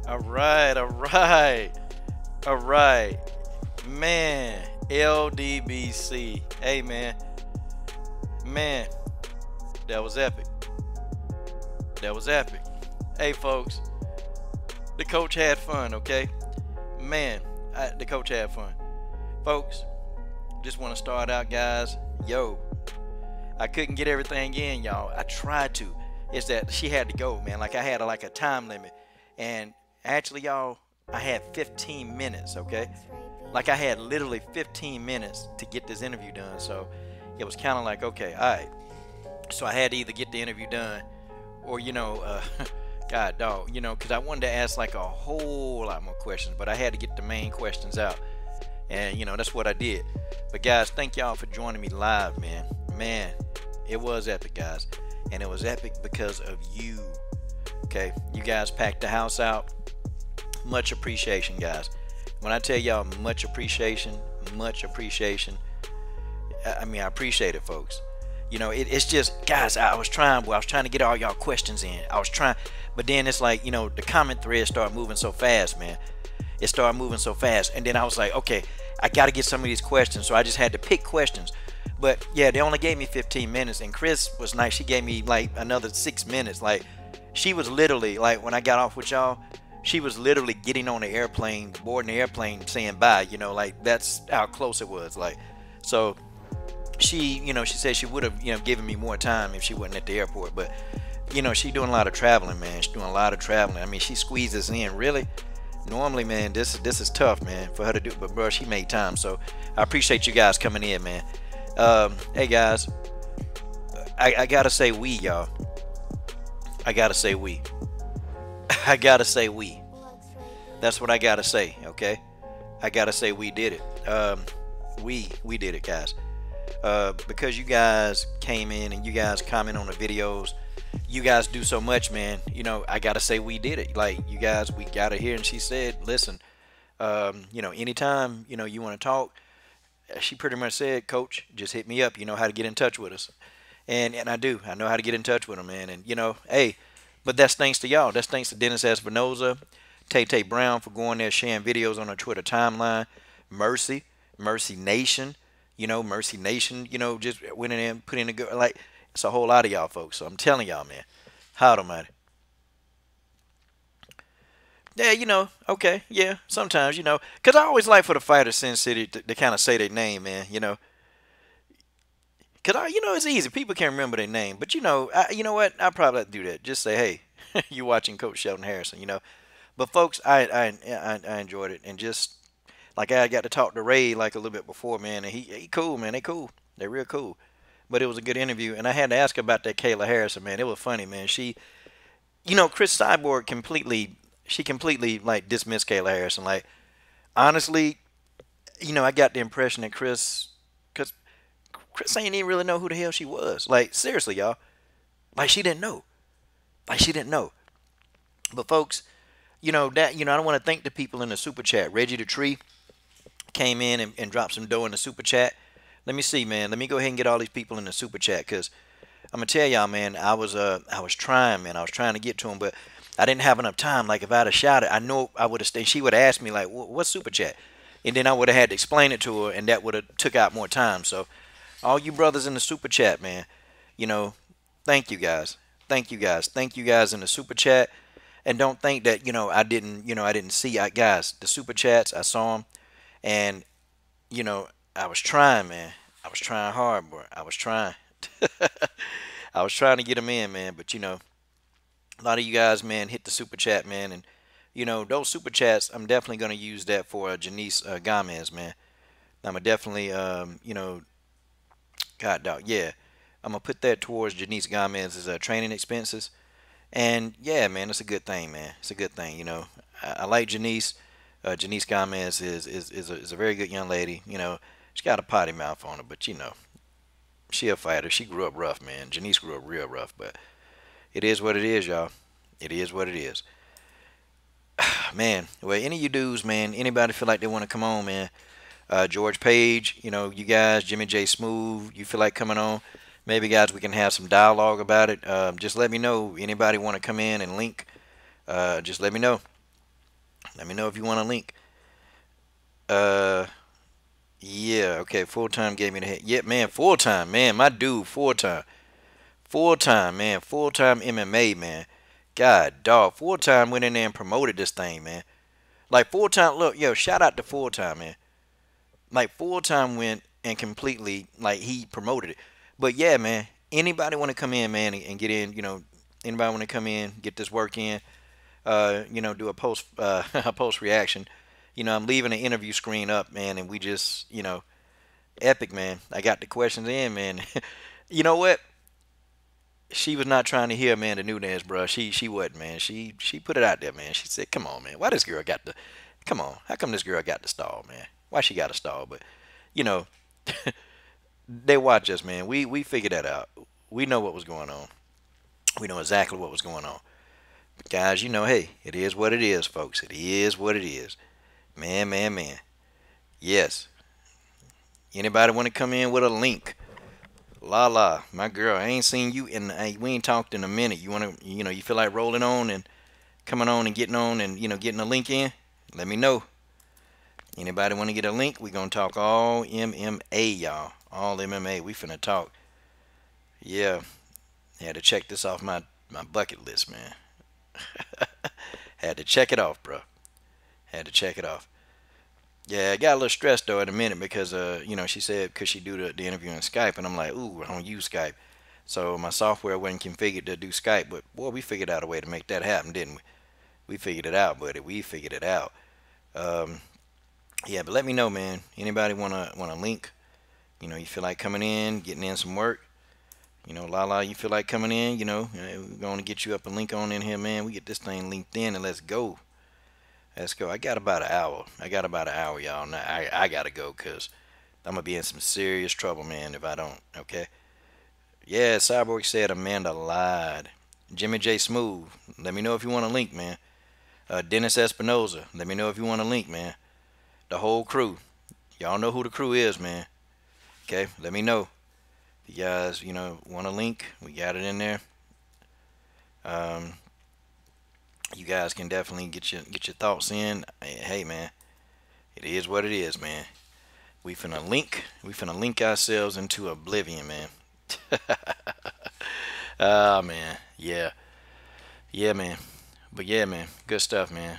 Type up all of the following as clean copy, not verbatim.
All right, all right, all right. Man, LDBC. Hey, man, that was epic. That was epic. Hey, folks, the coach had fun, okay? Man, the coach had fun. Folks, just want to start out, guys. Yo, I couldn't get everything in, y'all. I tried to. It's that she had to go, man. Like I had like a time limit. And actually, y'all, I had 15 minutes, okay? Like I had literally 15 minutes to get this interview done. So it was kind of like, okay, all right. So I had to either get the interview done or, God, dog, because I wanted to ask like a whole lot more questions, but I had to get the main questions out. And, that's what I did. But, guys, thank y'all for joining me live, man. Man, it was epic, guys. And it was epic because of you. Okay? You guys packed the house out. Much appreciation, guys. When I tell y'all much appreciation, I mean, I appreciate it, folks. It's just, guys, I was trying to get all y'all questions in. I was trying, but then it's like, the comment thread started moving so fast, man. It started moving so fast, and then I was like, okay, I got to get some of these questions, so I just had to pick questions. But yeah, they only gave me 15 minutes, and Cris was nice. She gave me like another 6 minutes. Like, she was literally, like, when I got off with y'all, she was literally getting on the airplane, boarding the airplane, saying bye. Like, that's how close it was. Like, so she, she said she would have, given me more time if she wasn't at the airport. But, she doing a lot of traveling, man. She's doing a lot of traveling. I mean, she squeezes in, really. Normally, man, this is tough, man, for her to do. But, bro, she made time. So I appreciate you guys coming in, man. Hey, guys, I got to say we, y'all. I got to say we. I got to say we. That's what I got to say, okay? I got to say we did it. We did it, guys. Because you guys came in and you guys comment on the videos. You guys do so much, man. I gotta say we did it. Like, you guys, we got her here, and she said, listen, anytime you want to talk, she pretty much said, Coach, just hit me up. You know how to get in touch with us. And I do. I know how to get in touch with them, man. And hey, but that's thanks to y'all. That's thanks to Dennis Espinoza, Tay Brown for going there sharing videos on her Twitter timeline, Mercy Nation. Mercy Nation, just went in there and put in a good, like, it's a whole lot of y'all folks. So I'm telling y'all, man, how almighty. Yeah, okay, yeah, sometimes, because I always like for the fighter Sin City to kind of say their name, man. Because, it's easy. People can't remember their name. But, you know what? I probably have to do that. Just say, hey, you watching Coach Sheldon Harrison. But, folks, I enjoyed it. And just, like, I got to talk to Ray, like, a little bit before, man. And he cool, man. They cool. They're real cool. But it was a good interview. And I had to ask about that Kayla Harrison, man. It was funny, man. Cris Cyborg completely, like, dismissed Kayla Harrison. Like, honestly, I got the impression that because Cris ain't even really know who the hell she was. Like, seriously, y'all. Like, she didn't know. Like, she didn't know. But, folks, I don't want to thank the people in the super chat. Reggie the Tree came in and dropped some dough in the super chat. Let me see, man. Let me go ahead and get all these people in the super chat, because I'm gonna tell y'all, man. I was trying, man. I was trying to get to them, but I didn't have enough time. Like, if I'd have shouted, I know I would have stayed. She would have asked me, like, what's super chat? And then I would have had to explain it to her, and that would have took out more time. So, all you brothers in the super chat, man, thank you guys. Thank you guys. Thank you guys in the super chat. And don't think that, I didn't see. Guys, the super chats, I saw them. And, I was trying, man. I was trying hard, bro. I was trying. I was trying to get them in, man. But, a lot of you guys, man, hit the super chat, man. And, those super chats, I'm definitely going to use that for Janice Gomez, man. I'm going to definitely, God, dog, yeah. I'm going to put that towards Janice Gomez's training expenses. And, yeah, man, it's a good thing, man. It's a good thing, I like Janice. Janice Gomez is a very good young lady. She got a potty mouth on her, but, she a fighter. She grew up rough, man. Janice grew up real rough, but it is what it is, y'all. It is what it is. Man, well, any of you dudes, man, anybody feel like they want to come on, man, George Page, you guys, Jimmy J. Smooth, you feel like coming on, maybe, guys, we can have some dialogue about it. Just let me know. Anybody want to come in and link, just let me know. Let me know if you want a link. Uh, yeah, okay. Full time gave me the head. Yeah, man, full time, man. My dude, full time, man. Full time MMA, man. God, dog. Full time went in there and promoted this thing, man. Like full time. Look, yo, shout out to full time, man. Like full time went and completely like he promoted it. But yeah, man. Anybody want to come in, man, and get in? You know, anybody want to come in, get this work in? You know, do a post a post reaction. You know, I'm leaving the interview screen up, man, and we just, you know, epic, man. I got the questions in, man. You know what? She was not trying to hear, man, the Nunez, bro. She wasn't, man. She put it out there, man. She said, "Come on, man. Why this girl got the? Come on. How come this girl got the stall, man? Why she got a stall?" But you know, they watch us, man. We figured that out. We know what was going on. We know exactly what was going on. But guys, you know, hey, it is what it is, folks. It is what it is. Man, man, man. Yes. Anybody want to come in with a link? La, my girl, I ain't seen you in. We ain't talked in a minute. You wanna, you know, you feel like rolling on and coming on and getting on and you know getting a link in? Let me know. Anybody want to get a link? We gonna talk all MMA, y'all. All MMA. We finna talk. Yeah, had to check this off my bucket list, man. Had to check it off, bro. Had to check it off. Yeah, I got a little stressed though in a minute because you know, she said because she do the interview on Skype, and I'm like, ooh, I don't use Skype, so my software wasn't configured to do Skype. But boy, we figured out a way to make that happen, didn't we? We figured it out, buddy. We figured it out. Um, yeah, but let me know, man. Anybody want a link? You know, you feel like coming in, getting in some work. You know, Lala, you feel like coming in? You know, we're going to get you up a link on in here, man. We get this thing linked in and let's go. Let's go. I got about an hour. Y'all. Now I gotta go because I'm gonna be in some serious trouble, man, if I don't. Okay. Yeah, Cyborg said Amanda lied. Jimmy J Smooth. Let me know if you want a link, man. Dennis Espinoza. Let me know if you want a link, man. The whole crew. Y'all know who the crew is, man. Okay. Let me know. If you guys, you know, want a link, we got it in there. You guys can definitely get your thoughts in. Hey, man, it is what it is, man. We finna link ourselves into oblivion, man. Ah, man, yeah, man. But yeah, man, good stuff, man.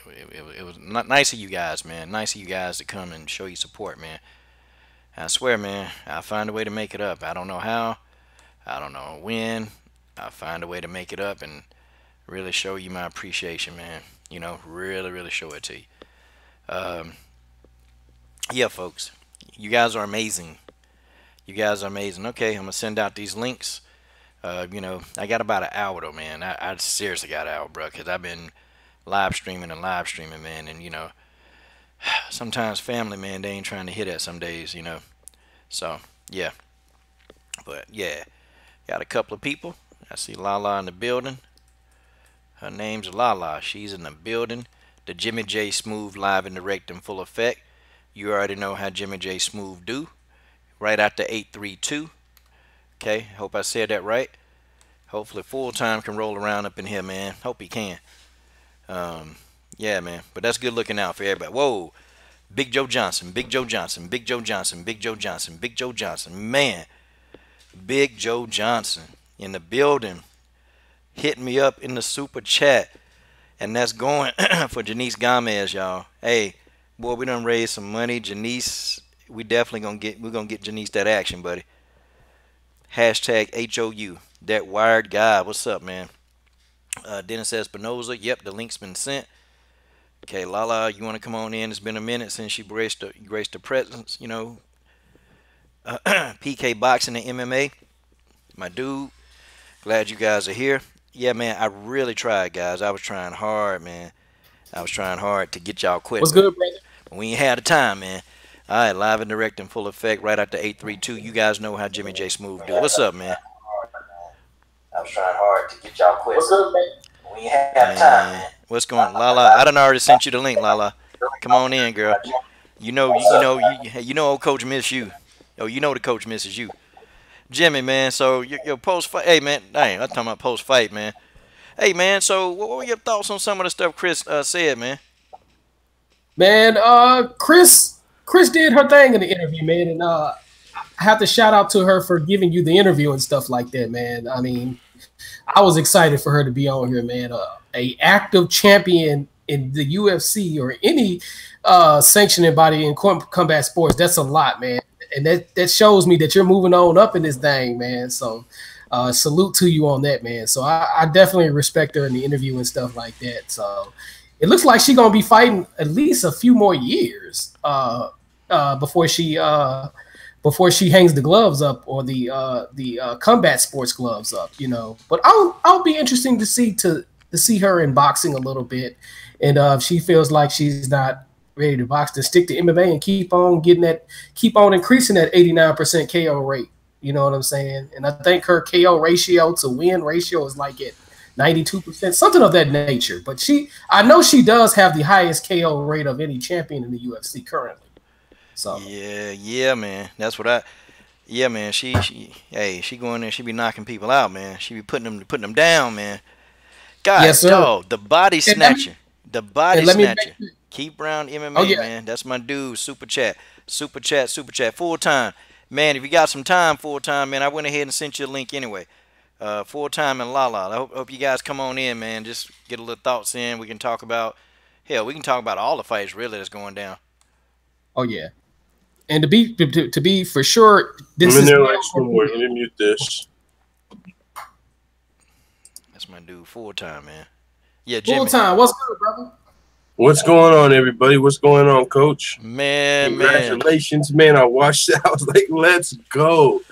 It was nice of you guys, man. Nice of you guys to come and show you support, man. I swear, man, I'll find a way to make it up. I don't know how, I don't know when. I'll find a way to make it up and really show you my appreciation, man. You know, really show it to you. Yeah, folks, you guys are amazing. You guys are amazing. Okay, I'm gonna send out these links. You know, I got about an hour though, man. I seriously got an hour, bro, because I've been live streaming, man. And you know, sometimes family, man, they ain't trying to hit that some days, you know. So yeah, but yeah, got a couple of people. I see Lala in the building. Her name's Lala. She's in the building. The Jimmy J Smooth live and direct in full effect. You already know how Jimmy J Smooth do. Right after 832. Okay, hope I said that right. Hopefully full time can roll around up in here, man. Hope he can. Yeah, man. But that's good looking out for everybody. Whoa. Big Joe Johnson. Big Joe Johnson. Big Joe Johnson. Big Joe Johnson. Big Joe Johnson. Man. Big Joe Johnson in the building. Hitting me up in the super chat. And that's going for Janice Gomez, y'all. Hey, boy, we done raised some money. Janice, we're gonna get Janice that action, buddy. Hashtag HOU. That wired guy. What's up, man? Dennis Espinoza. Yep, the link's been sent. Okay, Lala, you want to come on in? It's been a minute since you graced the presence, you know. PK Boxing and MMA. My dude. Glad you guys are here. Yeah, man, I really tried, guys. I was trying hard, man. I was trying hard to get y'all quit. What's good, brother? But we ain't had the time, man. All right, live and direct in full effect right after 832. You guys know how Jimmy J Smooth do. What's up, man? I was trying hard to get y'all quit. What's good, man? We ain't had the time, man. What's going on? Lala, I done already sent you the link, Lala. Come on in, girl. You know old coach miss you. Oh, you know the coach misses you. Jimmy, man, so your post-fight, hey, man, dang, I'm talking about post-fight, man. Hey, man, so what were your thoughts on some of the stuff Cris said, man? Man, Cris did her thing in the interview, man, and I have to shout out to her for giving you the interview and stuff like that, man. I mean, I was excited for her to be on here, man. A active champion in the UFC or any sanctioning body in combat sports, that's a lot, man. And that shows me that you're moving on up in this thing, man. So salute to you on that, man. So I definitely respect her in the interview and stuff like that. So it looks like she's gonna be fighting at least a few more years before she hangs the gloves up or the combat sports gloves up, you know. But I'll be interesting to see her in boxing a little bit, and if she feels like she's not ready to box, to stick to MMA and keep on increasing that 89% KO rate. You know what I'm saying? And I think her KO ratio to win ratio is like at 92%, something of that nature. But I know she does have the highest KO rate of any champion in the UFC currently. So yeah, man. That's what yeah, man. She go in there, she be knocking people out, man. She be putting them down, man. God, yes, sir. Dog, the body snatcher. The body snatcher. Keith Brown MMA, man. That's my dude. Super chat. Full time. Man, if you got some time, full time, man, I went ahead and sent you a link anyway. Full time and La. I hope you guys come on in, man. Just get a little thoughts in. We can talk about all the fights really that's going down. Oh yeah. And to be for sure, this is. Let me mute this. That's my dude, full time, man. Yeah, Jimmy. Full time. What's good, brother? What's going on, everybody? What's going on, Coach? Man, congratulations, man. I watched it. I was like, let's go.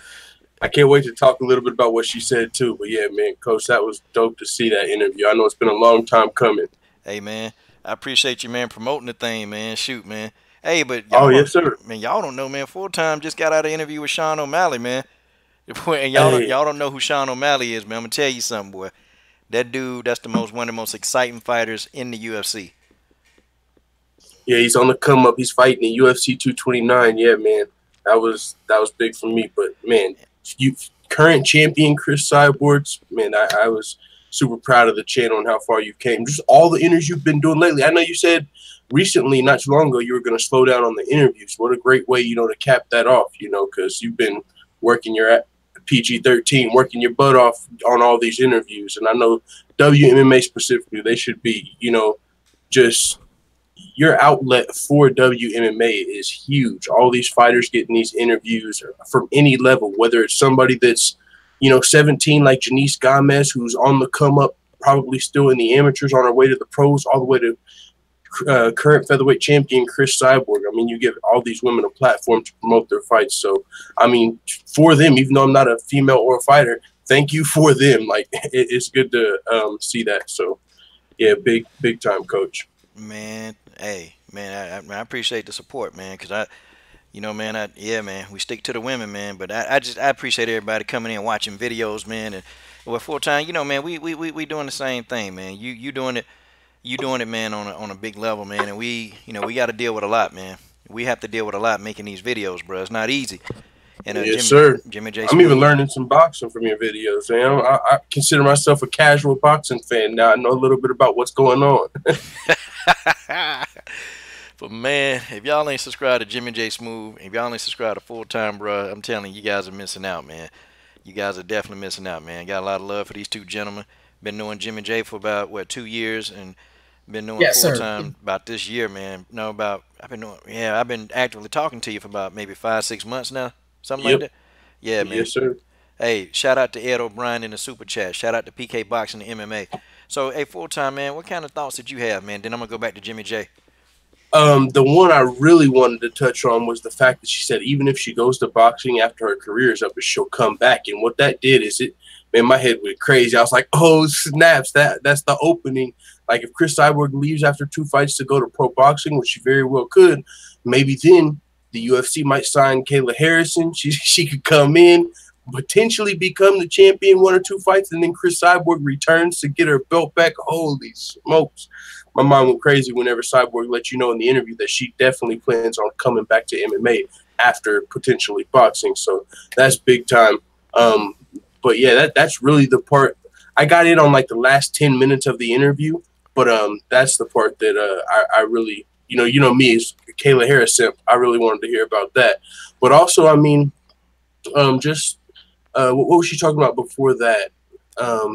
I can't wait to talk a little bit about what she said too. But yeah, man, Coach, that was dope to see that interview. I know it's been a long time coming. Hey, man, I appreciate you, man, promoting the thing, man. Shoot, man. Hey, but yes, sir. Man, y'all don't know, man. Full time just got out of an interview with Sean O'Malley, man. And y'all don't know who Sean O'Malley is, man. I'm gonna tell you something, boy. That dude, that's one of the most exciting fighters in the UFC. Yeah, he's on the come up. He's fighting in UFC 229. Yeah, man, that was big for me. But man, current champion Cris Cyborg, man, I was super proud of the channel and how far you came. Just all the interviews you've been doing lately. I know you said recently, not too long ago, you were going to slow down on the interviews. What a great way, to cap that off, because you've been working your PG-13, working your butt off on all these interviews. And I know WMMA specifically, they should be, just your outlet for WMMA is huge. All these fighters getting these interviews from any level, whether it's somebody that's, 17 like Janice Gomez, who's on the come up, probably still in the amateurs on her way to the pros, all the way to current featherweight champion Cris Cyborg. I mean, you give all these women a platform to promote their fights. So, I mean, for them, even though I'm not a female or a fighter, thank you for them. Like, it's good to see that. So, yeah, big time, Coach. Man, hey, man, I appreciate the support, man, because man, we stick to the women, man. But I appreciate everybody coming in, watching videos, man. And well, full time, man, we doing the same thing, man. You doing it, man, on a big level, man. And we got to deal with a lot, man. We have to deal with a lot making these videos, bro. It's not easy. And yes, sir. Jimmy J. I'm even learning some boxing from your videos. Man. I consider myself a casual boxing fan now. I know a little bit about what's going on. But man, if y'all ain't subscribed to Jimmy J. Smooth, if y'all ain't subscribed to Full Time, bro, I'm telling you, guys are missing out, man. You guys are definitely missing out, man. Got a lot of love for these two gentlemen. Been knowing Jimmy J for about 2 years, and been knowing Full Time about this year, man. I've been actively talking to you for about maybe 5-6 months now, something like that. Yeah, man. Yes, sir. Hey, shout out to Ed O'Brien in the super chat. Shout out to PK Boxing and MMA. So, hey, Full Time, man, what kind of thoughts did you have, man? Then I'm gonna go back to Jimmy J. The one I really wanted to touch on was the fact that she said even if she goes to boxing after her career is up, she'll come back. And what that did is my head went crazy. I was like, oh, snaps, that's the opening. Like if Cris Cyborg leaves after 2 fights to go to pro boxing, which she very well could, maybe then the UFC might sign Kayla Harrison. She could come in, potentially become the champion 1 or 2 fights, and then Cris Cyborg returns to get her belt back. Holy smokes. My mind went crazy whenever Cyborg let you know in the interview that she definitely plans on coming back to MMA after potentially boxing. So that's big time. But yeah, that's really the part. I got in on like the last 10 minutes of the interview, but that's the part that I really, you know me, as Kayla Harris simp, I really wanted to hear about that. But also, I mean, just what was she talking about before that?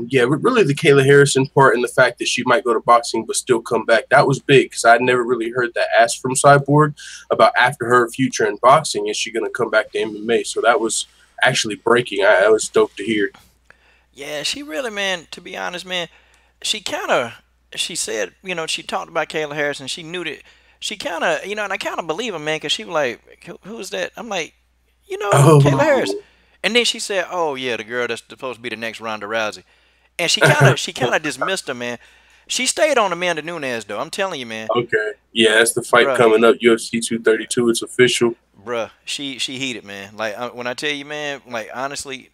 Yeah, really the Kayla Harrison part and the fact that she might go to boxing but still come back. That was big because I'd never really heard that asked from Cyborg about after her future in boxing. Is she going to come back to MMA? So that was actually breaking. I was stoked to hear. Yeah, she really, man. To be honest, man, she kind of she said, she talked about Kayla Harris and she knew that she kind of, and I kind of believe her, man, because she was like, who's that? I'm like, Kayla Harris. Oh, And then she said, "Oh yeah, the girl that's supposed to be the next Ronda Rousey." And she kind of dismissed her, man. She stayed on Amanda Nunez though. I'm telling you, man. okay. Yeah, that's the fight Bruh, coming up. UFC 232. It's official. bruh, she heated, man. Like when I tell you, man, like honestly,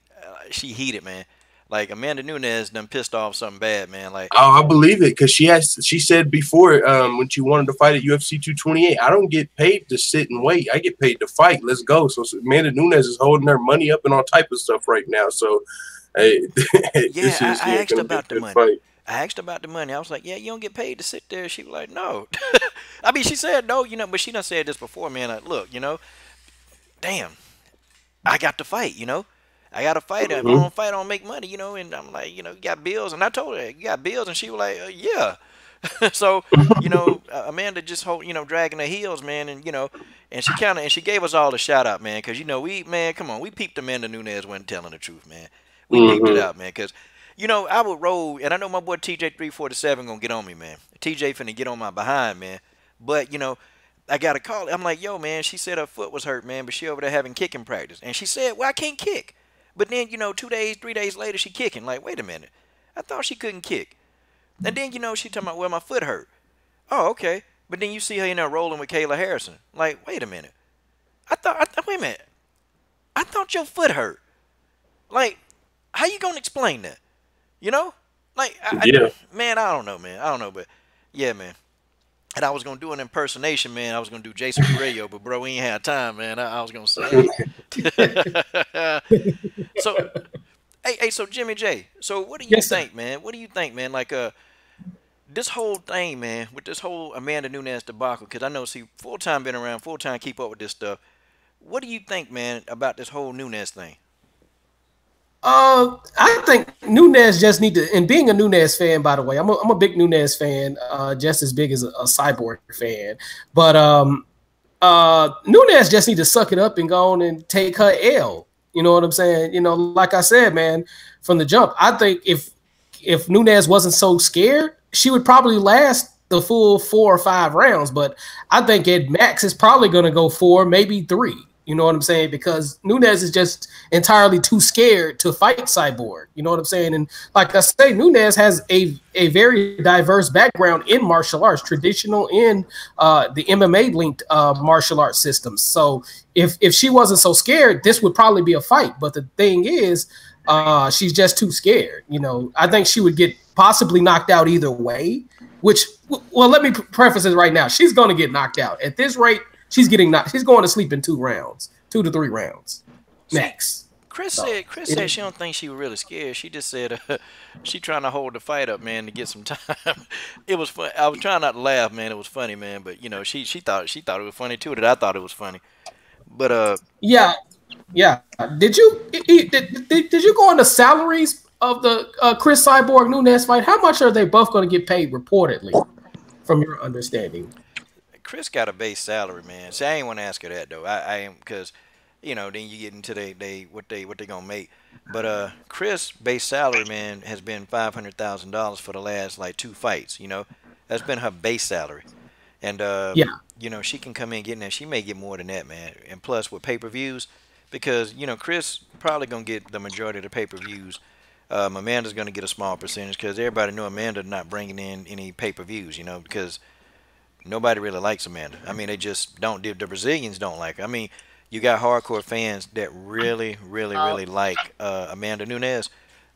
she heated, man. Like Amanda Nunez done pissed off something bad, man. Like, I believe it because she said before when she wanted to fight at UFC 228, I don't get paid to sit and wait. I get paid to fight. Let's go. So Amanda Nunes is holding her money up and all type of stuff right now. So hey, yeah, this is I asked gonna be a about the good money. fight. I asked about the money. I was like, "Yeah, you don't get paid to sit there." She was like, "No." I mean, she said no, but she done said this before, man. Like, look, damn, I got to fight, I got to fight. If I Hmm. don't fight, I don't make money, And I'm like, you got bills. And I told her, you got bills. And she was like, yeah. So, Amanda just, dragging her heels, man. And she gave us all a shout out, man. Because, man, come on. We peeped Amanda Nunez wasn't telling the truth, man. We peeped it Hmm. out, man. Because, I would roll. And I know my boy TJ 347 going to get on me, man. TJ finna get on my behind, man. But, I got a call. I'm like, yo, man, she said her foot was hurt, man, but she over there having kicking practice. And she said, well, I can't kick. But then, 2 days, 3 days later, she kicking. Like, wait a minute. I thought she couldn't kick. And then, she talking about, well, my foot hurt. Oh, okay. But then you see her in there rolling with Kayla Harrison. Like, wait a minute. Wait a minute. I thought your foot hurt. Like, how you going to explain that? You know? Like, Yeah. man, I don't know, man. I don't know, but yeah, man. And I was gonna do an impersonation, man. I was gonna do Jason Murillo, but bro, we ain't had time, man. I was gonna say, hey. So, so Jimmy J. So, what do you Yes, sir. think, man? What do you think, man? Like, this whole thing, man, with this whole Amanda Nunes debacle, because I know, see, full time been around, full time keep up with this stuff. What do you think, man, about this whole Nunes thing? I think Nunez just need to, and being a Nunez fan, by the way, I'm a big Nunez fan, just as big as a Cyborg fan. But Nunez just need to suck it up and go on and take her L. You know what I'm saying? Like I said, man, from the jump, I think if Nunez wasn't so scared, she would probably last the full 4 or 5 rounds. But I think at max is probably going to go 4, maybe 3. You know what I'm saying? Because Nunez is just entirely too scared to fight Cyborg. You know what I'm saying? And like I say, Nunez has a very diverse background in martial arts, traditional in the MMA linked martial arts systems. So if she wasn't so scared, this would probably be a fight. But the thing is, she's just too scared. I think she would get possibly knocked out either way. Which, well, let me preface it right now. She's going to get knocked out at this rate. She's getting knocked. She's going to sleep in 2 rounds, 2 to 3 rounds, See, max. Chris So said Chris said she don't think she was really scared. She just said she trying to hold the fight up, man, to get some time. It was fun. I was trying not to laugh, man. It was funny, man. But she thought it was funny too. That I thought it was funny. But yeah, yeah. Did you go on the salaries of the Chris Cyborg Nunez fight? How much are they both going to get paid reportedly, from your understanding? Chris got a base salary, man. See, I ain't want to ask her that though. I am because, then you get into what they gonna make. But Chris base salary, man, has been $500,000 for the last like 2 fights. That's been her base salary, and Yeah, she can come in and get in there. She may get more than that, man. And plus with pay-per-views, because Chris probably gonna get the majority of the pay-per-views. Amanda's gonna get a small percentage because everybody know Amanda not bringing in any pay-per-views. Because nobody really likes Amanda. I mean, they just don't. The Brazilians don't like her. I mean, you got hardcore fans that really, really, really like Amanda Nunes,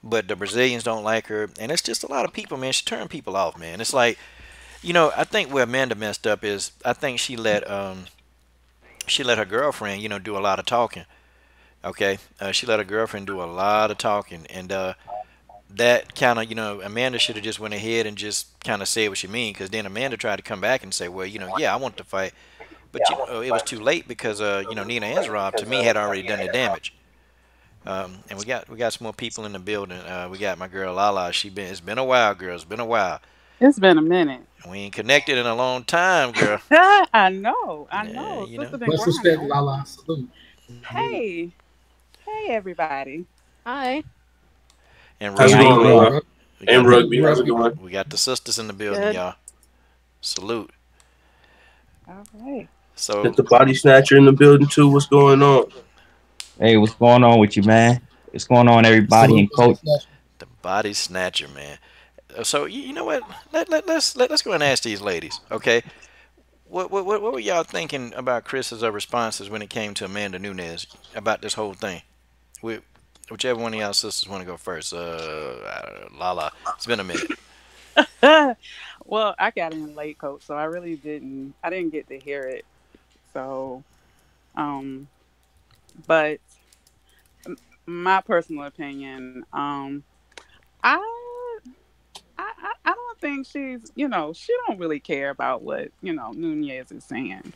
but the Brazilians don't like her, and it's just a lot of people, man. She turned people off, man. It's like, I think where Amanda messed up is I think she let her girlfriend, do a lot of talking. Okay, she let her girlfriend do a lot of talking, and that kind of, Amanda should have just went ahead and just kind of said what she mean, because then Amanda tried to come back and say, well, yeah, I want to fight, but it was too late because Nina and Rob to me had already done the damage. And we got some more people in the building. We got my girl Lala. It's been a while, girl. It's been a while. It's been a minute. We ain't connected in a long time, girl. I know. Sister been Much respect, grinding. Lala. Salute. Hey, everybody. Hi. And How's it Rugby. going, Lola? And Rugby, how's it Rugby. going? We got the sisters in the building, Good. y'all. Salute. All right. So Got the body snatcher in the building too. What's going on? Hey, what's going on with you, man? What's going on, everybody? And coach, the body snatcher, man. So you know what? Let's go and ask these ladies, okay? What were y'all thinking about Chris's responses when it came to Amanda Nunez about this whole thing? Whichever one of y'all sisters want to go first. Lala, it's been a minute. Well, I got in late, coach, so I really didn't. I didn't get to hear it. So, but my personal opinion, I don't think she's, she don't really care about what, Nunez is saying.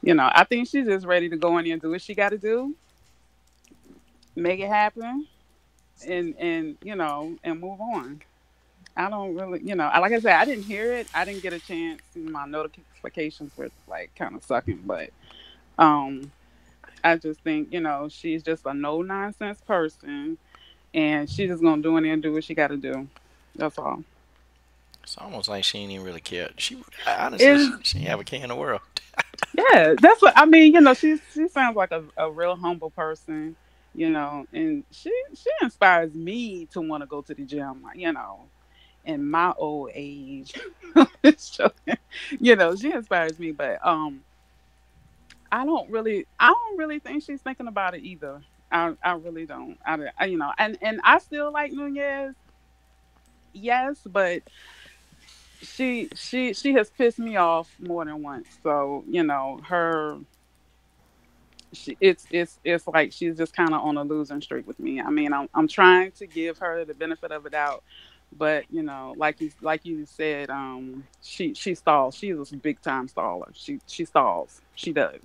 I think she's just ready to go in there and do what she got to do, make it happen, and and move on. I don't really, like I said, I didn't hear it. I didn't get a chance. My notifications were like kind of sucking, but I just think, she's just a no nonsense person, and she's just gonna do it and do what she got to do. That's all. It's almost like she ain't even really care. Honestly, she ain't have a care in the world. Yeah, that's what I mean. She sounds like a real humble person, and she inspires me to want to go to the gym, in my old age. She inspires me, but I don't really think she's thinking about it either. I really don't. And I still like Nunez. Yes, but she has pissed me off more than once. So it's like she's just kind of on a losing streak with me. I mean, I'm trying to give her the benefit of the doubt, but like you said, she stalls. She is a big time staller. She stalls. She does.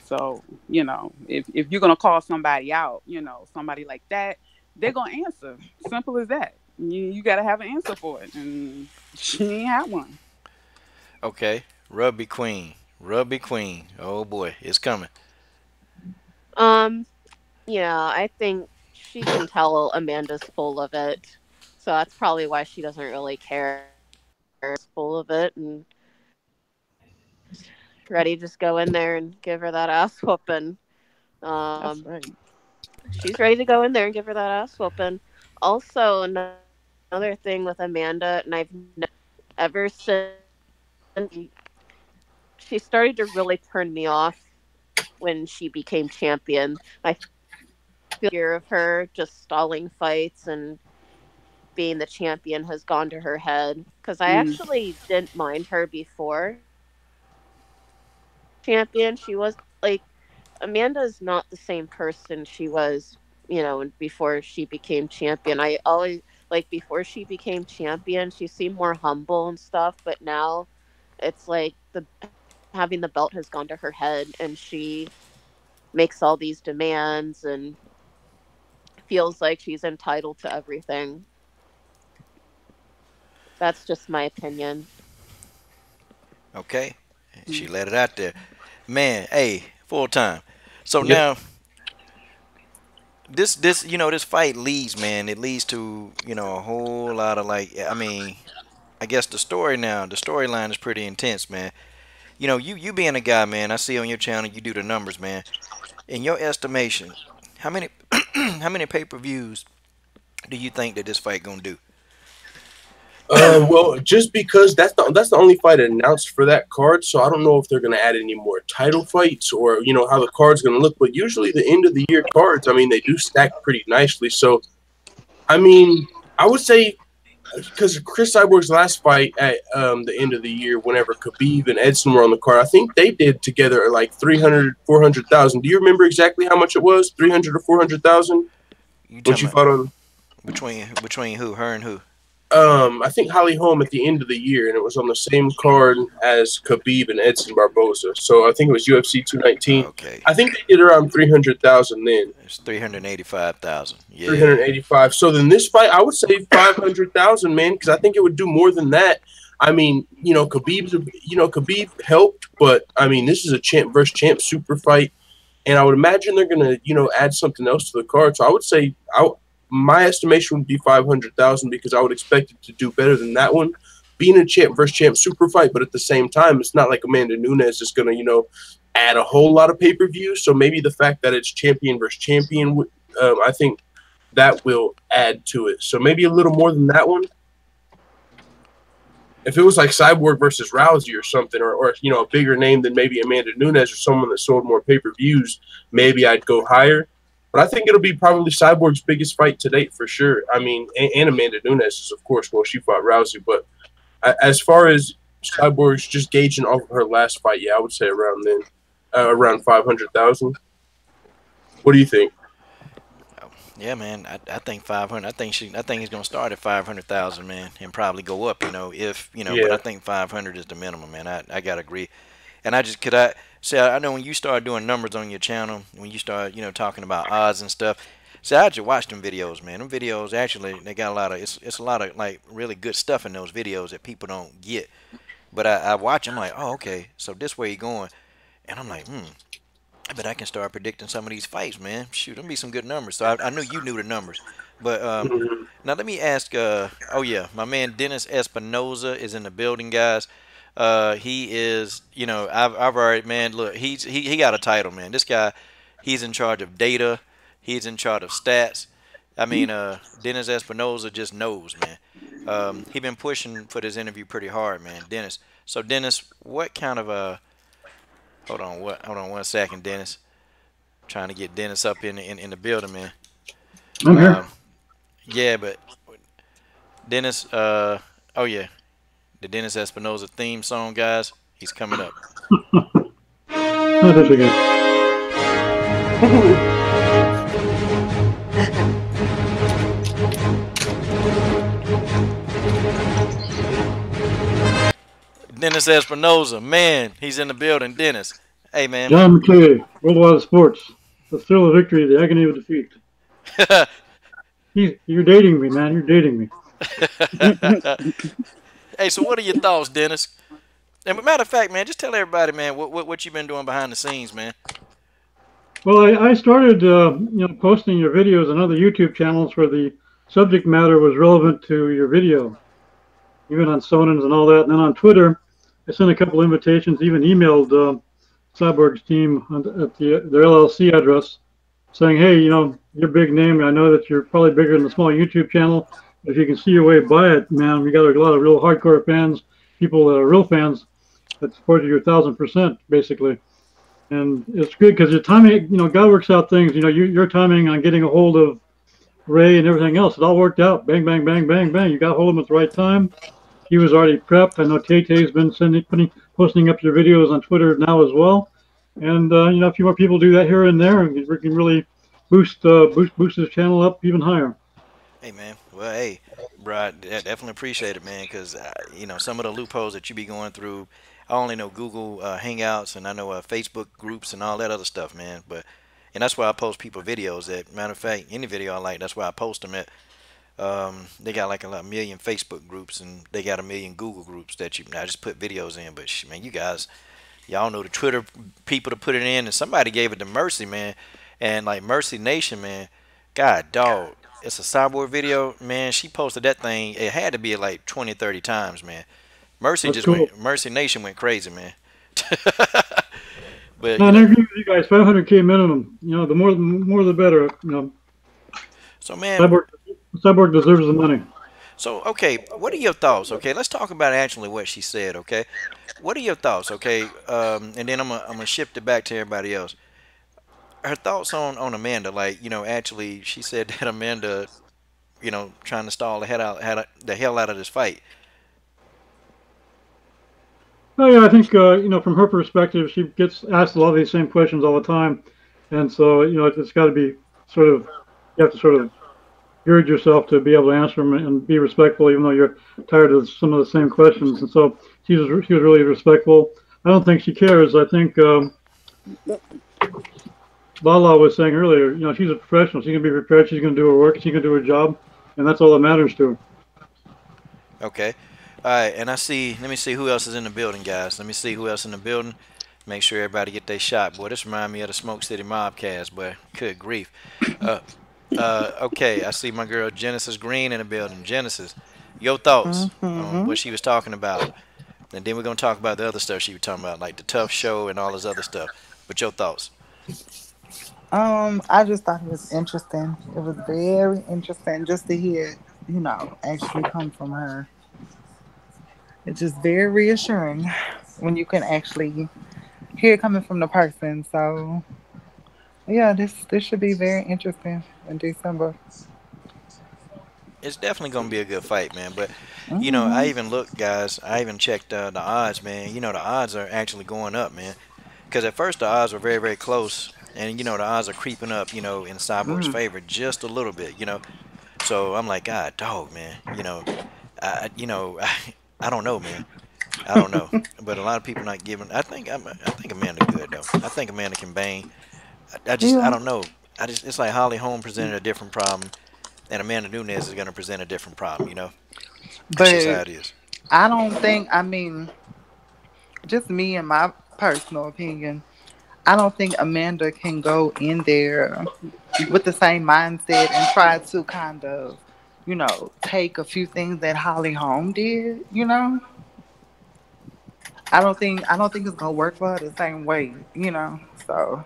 So if you're gonna call somebody out, somebody like that, they're gonna answer. Simple as that. You got to have an answer for it, and she ain't had one. Okay, Rugby Queen. Oh boy, it's coming. I think she can tell Amanda's full of it, so that's probably why she doesn't really care. She's full of it and ready to just go in there and give her that ass whooping. That's right. She's ready to go in there and give her that ass whooping. Also, another thing with Amanda, and I've ever since she started to really turn me off when she became champion. I feel fear of her just stalling fights and being the champion has gone to her head. Because I actually didn't mind her before champion. She was like, Amanda's not the same person she was, before she became champion. I always before she became champion, she seemed more humble and stuff, but now it's like having the belt has gone to her head and she makes all these demands and feels like she's entitled to everything. That's just my opinion. Okay, she let it out there, man. Hey, full time. So now this this fight leads, man. It leads to a whole lot of I guess the storyline is pretty intense, man. You being a guy, man. I see on your channel you do the numbers, man. In your estimation, how many how many pay-per-views do you think that this fight gonna do? Well, just because that's the only fight announced for that card, so I don't know if they're gonna add any more title fights or how the card's gonna look. But usually the end of the year cards, they do stack pretty nicely. So, I would say because Cris Cyborg's last fight at the end of the year, whenever Khabib and Edson were on the card, I think they did together like 300, 400,000. Do you remember exactly how much it was? 300 or 400,000 when she fought on? Between who? Her and who? I think Holly Holm at the end of the year, and it was on the same card as Khabib and Edson Barboza. So I think it was UFC 219. Okay. I think they did around 300,000 then. It's 385,000. Yeah. 385. So then this fight, I would say 500,000, man, because I think it would do more than that. I mean, Khabib helped, but I mean, this is a champ versus champ super fight, and I would imagine they're gonna, add something else to the card. So I would say, my estimation would be 500,000 because I would expect it to do better than that one, being a champ versus champ super fight. But at the same time, it's not like Amanda Nunes is gonna, add a whole lot of pay-per-view. So maybe the fact that it's champion versus champion, I think that will add to it. So maybe a little more than that one. If it was like Cyborg versus Rousey or something, or a bigger name than maybe Amanda Nunes or someone that sold more pay-per-views, maybe I'd go higher. But I think it'll be probably Cyborg's biggest fight to date for sure. I mean, and Amanda Nunes is, of course, well, she fought Rousey. But as far as Cyborg's just gauging off of her last fight, yeah, I would say around 500,000. What do you think? Yeah, man. I think 500. I think he's gonna start at 500,000, man, and probably go up. Yeah. But I think 500 is the minimum, man. I gotta agree. And I know when you start doing numbers on your channel, when you start talking about odds and stuff. See, I just watch them videos, man. Them videos actually they got a lot of it's a lot of like really good stuff in those videos that people don't get. But I watch them like, oh, okay, so this way you going, and I'm like, I bet I can start predicting some of these fights, man. Shoot, them be some good numbers. So I knew you knew the numbers. But now let me ask. Oh yeah, my man Dennis Espinoza is in the building, guys. He is, I've already, man. Look, he got a title, man. This guy, he's in charge of data. He's in charge of stats. I mean, Dennis Espinoza just knows, man. He been pushing for this interview pretty hard, man. Dennis. So Dennis, what kind of Hold on one second, Dennis. Trying to get Dennis up in the building, man. I'm here. Yeah, but Dennis, oh yeah, the Dennis Espinoza theme song, guys. He's coming up. Oh, that's okay. Dennis Espinoza, man, he's in the building. Dennis, hey, man. John McClay, Worldwide Sports. The thrill of victory, the agony of defeat. You're dating me, man. You're dating me. Hey, so what are your thoughts, Dennis? And matter of fact, man, just tell everybody, man, what you've been doing behind the scenes, man. Well, I started, posting your videos on other YouTube channels where the subject matter was relevant to your video, even on Sonans and all that. And then on Twitter, I sent a couple invitations, even emailed Cyborg's team at their LLC address, saying, hey, your big name. I know that you're probably bigger than the small YouTube channel. But if you can see your way by it, man, we got a lot of real hardcore fans, people that are real fans that support you 1,000%, basically. And it's good because your timing, God works out things. Your timing on getting a hold of Ray and everything else, it all worked out. Bang, bang, bang, bang, bang. You got a hold of him at the right time. He was already prepped. I know Tay-Tay's been posting up your videos on Twitter now as well. And a few more people do that here and there, and we can really boost his channel up even higher. Hey, man. Well, hey, bro, I definitely appreciate it, man, because some of the loopholes that you be going through. I only know Google Hangouts, and I know Facebook groups and all that other stuff, man. And that's why I post people videos. That matter of fact, any video I like, that's why I post them at. They got like a million Facebook groups, and they got a million Google groups that I just put videos in. But man, you guys, y'all know the Twitter people to put it in, and somebody gave it to Mercy, man, and like Mercy Nation, man. God, dog, it's a Cyborg video, man. She posted that thing. It had to be like 20, 30 times, man. Mercy That's just cool. Mercy Nation went crazy, man. But I agree with you guys. 500K minimum. The more the better. So, man, Cyborg deserves the money. So, okay, what are your thoughts? Okay, let's talk about actually what she said. Okay, what are your thoughts? Okay, and then I'm gonna shift it back to everybody else. Her thoughts on Amanda, like actually she said that Amanda, trying to stall the hell out of this fight. Oh yeah, I think from her perspective, she gets asked a lot of these same questions all the time, and so it's got to be you have to gird yourself to be able to answer them and be respectful, even though you're tired of some of the same questions. And so she was really respectful. I don't think she cares. I think Lala was saying earlier, you know, she's a professional. She's gonna be prepared. She's gonna do her work. She's gonna do her job, and that's all that matters to her. Okay. All right, and I see. Let me see who else is in the building, guys. Let me see who else in the building. Make sure everybody get their shot, boy. This reminds me of the Smoke City Mobcast, boy. Good grief. Okay, I see my girl Genesis Green in the building. Genesis, your thoughts on what she was talking about, and then we're gonna talk about the other stuff she was talking about, like the tough show and all this other stuff. But your thoughts? I just thought it was interesting. It was very interesting just to hear it, you know, actually come from her. It's just very reassuring when you can actually hear it coming from the person. So yeah, this should be very interesting in December. It's definitely gonna be a good fight, man. But you know, I even looked, guys. I even checked the odds, man. You know, the odds are actually going up, man. Because at first the odds were very, very close, and you know the odds are creeping up, you know, in Cyborg's favor just a little bit, you know. So I'm like, God, dog, man. You know, I don't know, man. I don't know, but a lot of people not giving. I think Amanda good though. I think Amanda can bang. I Yeah. don't know. It's like Holly Holm presented a different problem, and Amanda Nunez is gonna present a different problem. You know, that's just how But it is. I don't think, I mean, just me and my personal opinion, I don't think Amanda can go in there with the same mindset and try to kind of, you know, take a few things that Holly Holm did, you know? I don't think it's gonna work for her the same way, you know. So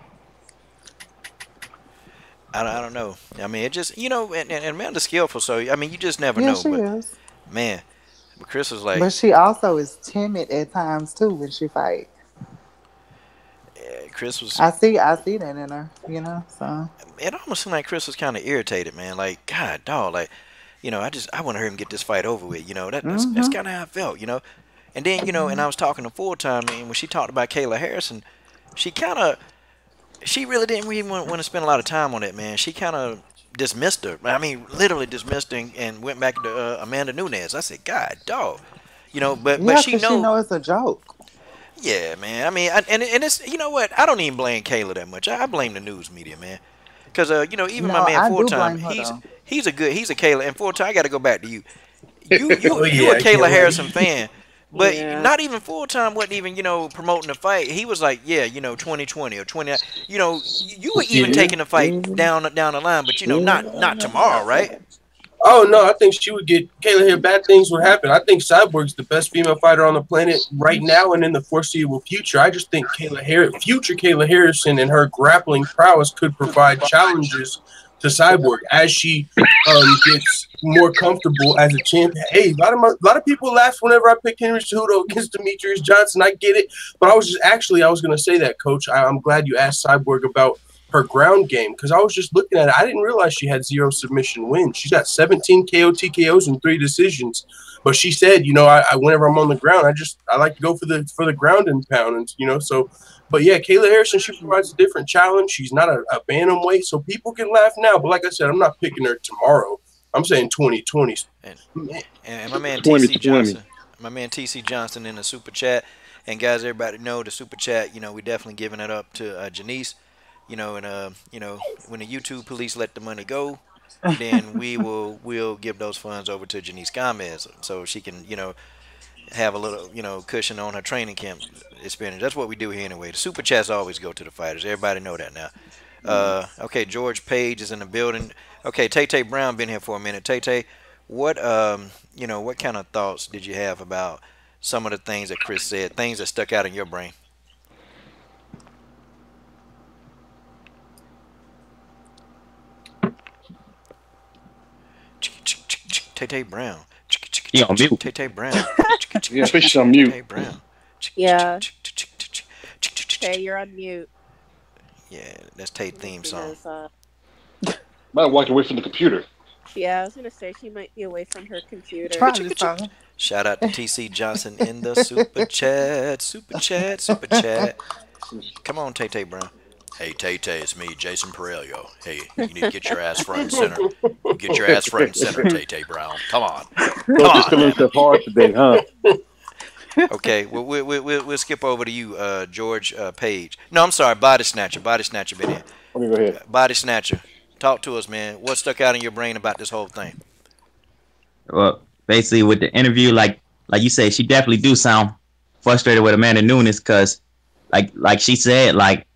I don't know. I mean, it just, you know, and Amanda's skillful, so I mean, you just never yeah, know. she But is. man, but Chris was like, But she also is timid at times too when she fight. Chris was. I see that in her, you know. So It almost seemed like Chris was kind of irritated, man. Like, God, dog, like, you know, I want to hear him get this fight over with. You know, that's mhm. kind of how I felt. You know, and then you know, and I was talking to full time, and when she talked about Kayla Harrison, she kind of, she really didn't really want to spend a lot of time on it, man. She kind of dismissed her. I mean, literally dismissed her and went back to Amanda Nunez. I said, God, dog, you know, but Yeah, she cause she know. know it's a joke. Yeah, man. I mean, and it's, you know what? I don't even blame Kayla that much. I blame the news media, man. Cause you know, even my No, man I full do time, blame her though. he's a Kayla, and full time. I got to go back to you. You Oh you you yeah, a I can't Kayla wait. Harrison fan, but Yeah. not even full time. Wasn't even, you know, promoting the fight. He was like, yeah, you know, 2020 or 20. You know, you were even Yeah. taking the fight down the line, but you know, not tomorrow, right? Oh no, I think she would get Kayla here. Bad things would happen. I think Cyborg's the best female fighter on the planet right now and in the foreseeable future. I just think future Kayla Harrison, and her grappling prowess could provide challenges to Cyborg as she gets more comfortable as a champion. Hey, a lot of people laugh whenever I pick Henry Cejudo against Demetrius Johnson. I get it, but I was going to say that, Coach. I'm glad you asked Cyborg about her ground game, because I was just looking at it. I didn't realize she had 0 submission wins. She's got 17 KO TKOs and 3 decisions. But she said, you know, I whenever I'm on the ground, I like to go for the ground and pound, and you know. So, but yeah, Kayla Harrison, she provides a different challenge. She's not a bantamweight, so people can laugh now. But like I said, I'm not picking her tomorrow. I'm saying 2020. And my man TC 2020. Johnson, in the super chat. And guys, everybody know the super chat. You know, we definitely giving it up to Janice. You know, and you know, when the YouTube police let the money go, then we'll give those funds over to Janice Gomez so she can, you know, have a little, you know, cushion on her training camp experience. That's what we do here anyway. The super chats always go to the fighters. Everybody know that now. Okay, George Page is in the building. Okay, Tay Brown been here for a minute. Tay, what you know, what kind of thoughts did you have about some of the things that Chris said, things that stuck out in your brain? Tay Brown. He on mute. Tay Brown. Yeah, especially on mute. Tay Brown. Yeah. Tay, you're on mute. Yeah, that's Tay theme song. Because, Might walk away from the computer. yeah, I was gonna say she might be away from her computer. Try this song. Shout out to TC Johnson in the super chat. Super chat. Come on, Tay Brown. Hey, Tay Tay, it's me, Jason Perelio. Hey, you need to get your ass front and center. Get your ass front and center, Tay Tay Brown. Come on. Come Coach is on, feeling man. so hard today, huh? Okay, well, we'll skip over to you, George Page. No, I'm sorry, Body Snatcher. Body Snatcher been here. Let me go ahead. Body Snatcher. Talk to us, man. What stuck out in your brain about this whole thing? Well, basically with the interview, like you said, she definitely do sound frustrated with Amanda Nunes because, like she said, like,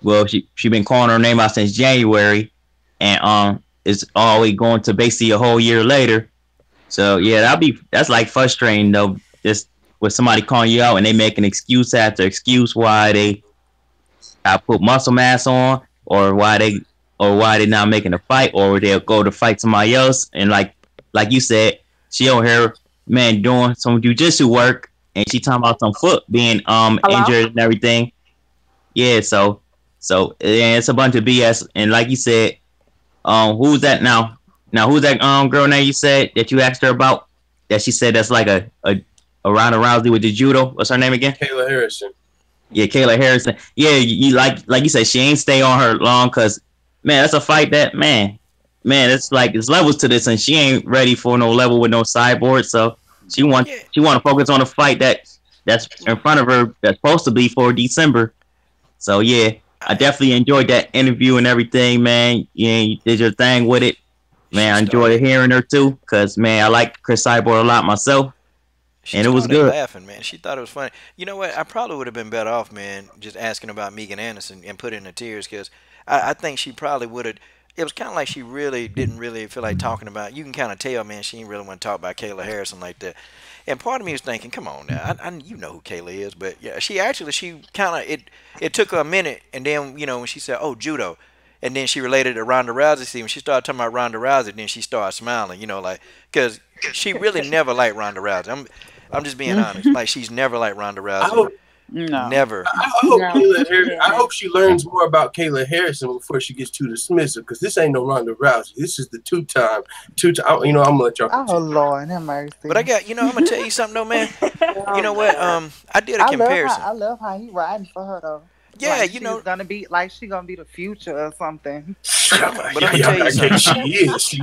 well, she been calling her name out since January, and it's always going to basically a whole year later. So yeah, that's like frustrating though. Just with somebody calling you out and they make an excuse after excuse why they put muscle mass on, or why they not making a fight, or they'll go to fight somebody else. And like you said, she over here, man, doing some jujitsu work, and she talking about some foot being injured and everything. Yeah, so yeah, it's a bunch of BS. And like you said, who's that now? Now who's that girl name you said that you asked her about? That she said that's like a Ronda Rousey with the judo. What's her name again? Kayla Harrison. Yeah, Kayla Harrison. Yeah, you like you said, she ain't stay on her long because, man, that's a fight that, man, it's like it's levels to this, and she ain't ready for no level with no Cyborg. So she want to focus on a fight that's in front of her that's supposed to be for December. So yeah, I definitely enjoyed that interview and everything, man. Yeah, you did your thing with it, man. I enjoyed hearing her too, because, man, I like Cris Cyborg a lot myself. And it was good. Laughing, man. She thought it was funny. You know what? I probably would have been better off, man, just asking about Megan Anderson and put in the tears, because I think she probably would have. It was kind of like she really didn't really feel like talking about. You can kind of tell, man, she didn't really want to talk about Kayla Harrison like that. And part of me was thinking, come on now, you know who Kayla is, but yeah, she kind of it took her a minute, and then when she said, oh, judo. And then she related to Ronda Rousey. See, when she started talking about Ronda Rousey, then she started smiling, like, because she really never liked Ronda Rousey. I'm just being honest. Like, she's never liked Ronda Rousey. Never. I hope she learns more about Kayla Harrison before she gets too dismissive, because this ain't no Ronda Rousey. This is the two-time. I'm gonna let y'all. Oh Lord, have mercy. But I got, I'm gonna tell you something though, man. You know what? I did a comparison. I love how he riding for her though. Yeah, like she's gonna be like she gonna be the future or something. But I'm gonna tell you something. She is.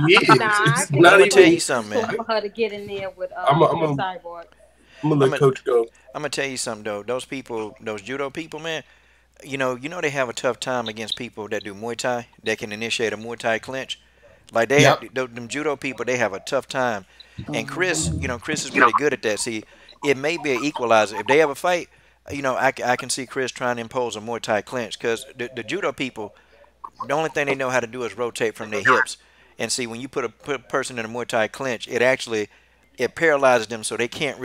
I'm gonna tell you something, man. For her to get in there with Cyborg. I'm gonna let Coach go. I'm gonna tell you something though. Those people, those judo people, man. You know they have a tough time against people that do Muay Thai. That can initiate a Muay Thai clinch. Like them judo people, they have a tough time. And Cris, Cris is pretty good at that. See, it may be an equalizer. If they have a fight, I can see Cris trying to impose a Muay Thai clinch, because the judo people, the only thing they know how to do is rotate from their hips. And see, when you put a person in a Muay Thai clinch, it paralyzes them, so they can't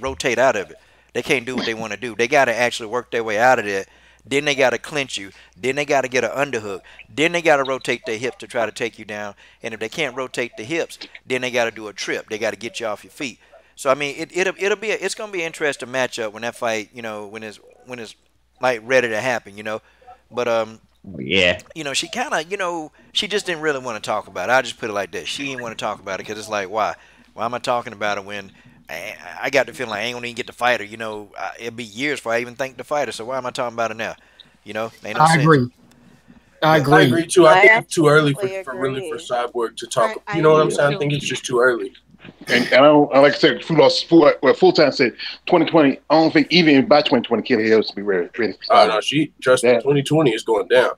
rotate out of it. They can't do what they want to do. They got to actually work their way out of it. Then they got to clinch you. Then they got to get an underhook. Then they got to rotate their hips to try to take you down. And if they can't rotate the hips, then they got to do a trip. They got to get you off your feet. So I mean, it's gonna be an interesting matchup when that fight, when it's like ready to happen, But yeah, she kind of, she just didn't really want to talk about it. I just put it like that. She didn't want to talk about it because it's like, why am I talking about it when I got the feeling like I ain't gonna even get the fighter? It'll be years before I even think the fighter. So why am I talking about it now? Ain't no sense. I agree too. I think it's too early for Cyborg to talk. You know what I'm saying? I think it's just too early. And I don't, like I said, full time said 2020. I don't think even by 2020, Kayla Harrison will be ready. No, trust me, 2020 is going down.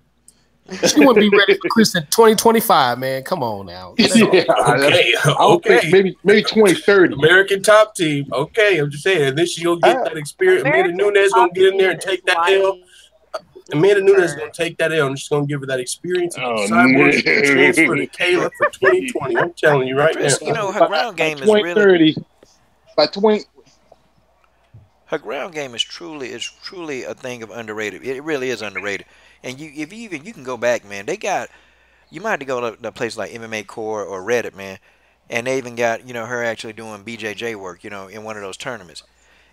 She wouldn't be ready for Cris in 2025, man. Come on now. Okay. Maybe 2030. American top team. Okay, I'm just saying. And then she'll get that experience. Amanda Nunes gonna get in there and take that L. Amanda Nunes is going to take that L and she's going to give her that experience. Cyborg transfer to Kayla for 2020. I'm telling you right now. Her ground game is really. By 20. Her ground game is truly a thing of underrated. It really is underrated. And you can go back, man. You might have to go to a place like MMA Core or Reddit, man. And they even got her actually doing BJJ work, in one of those tournaments.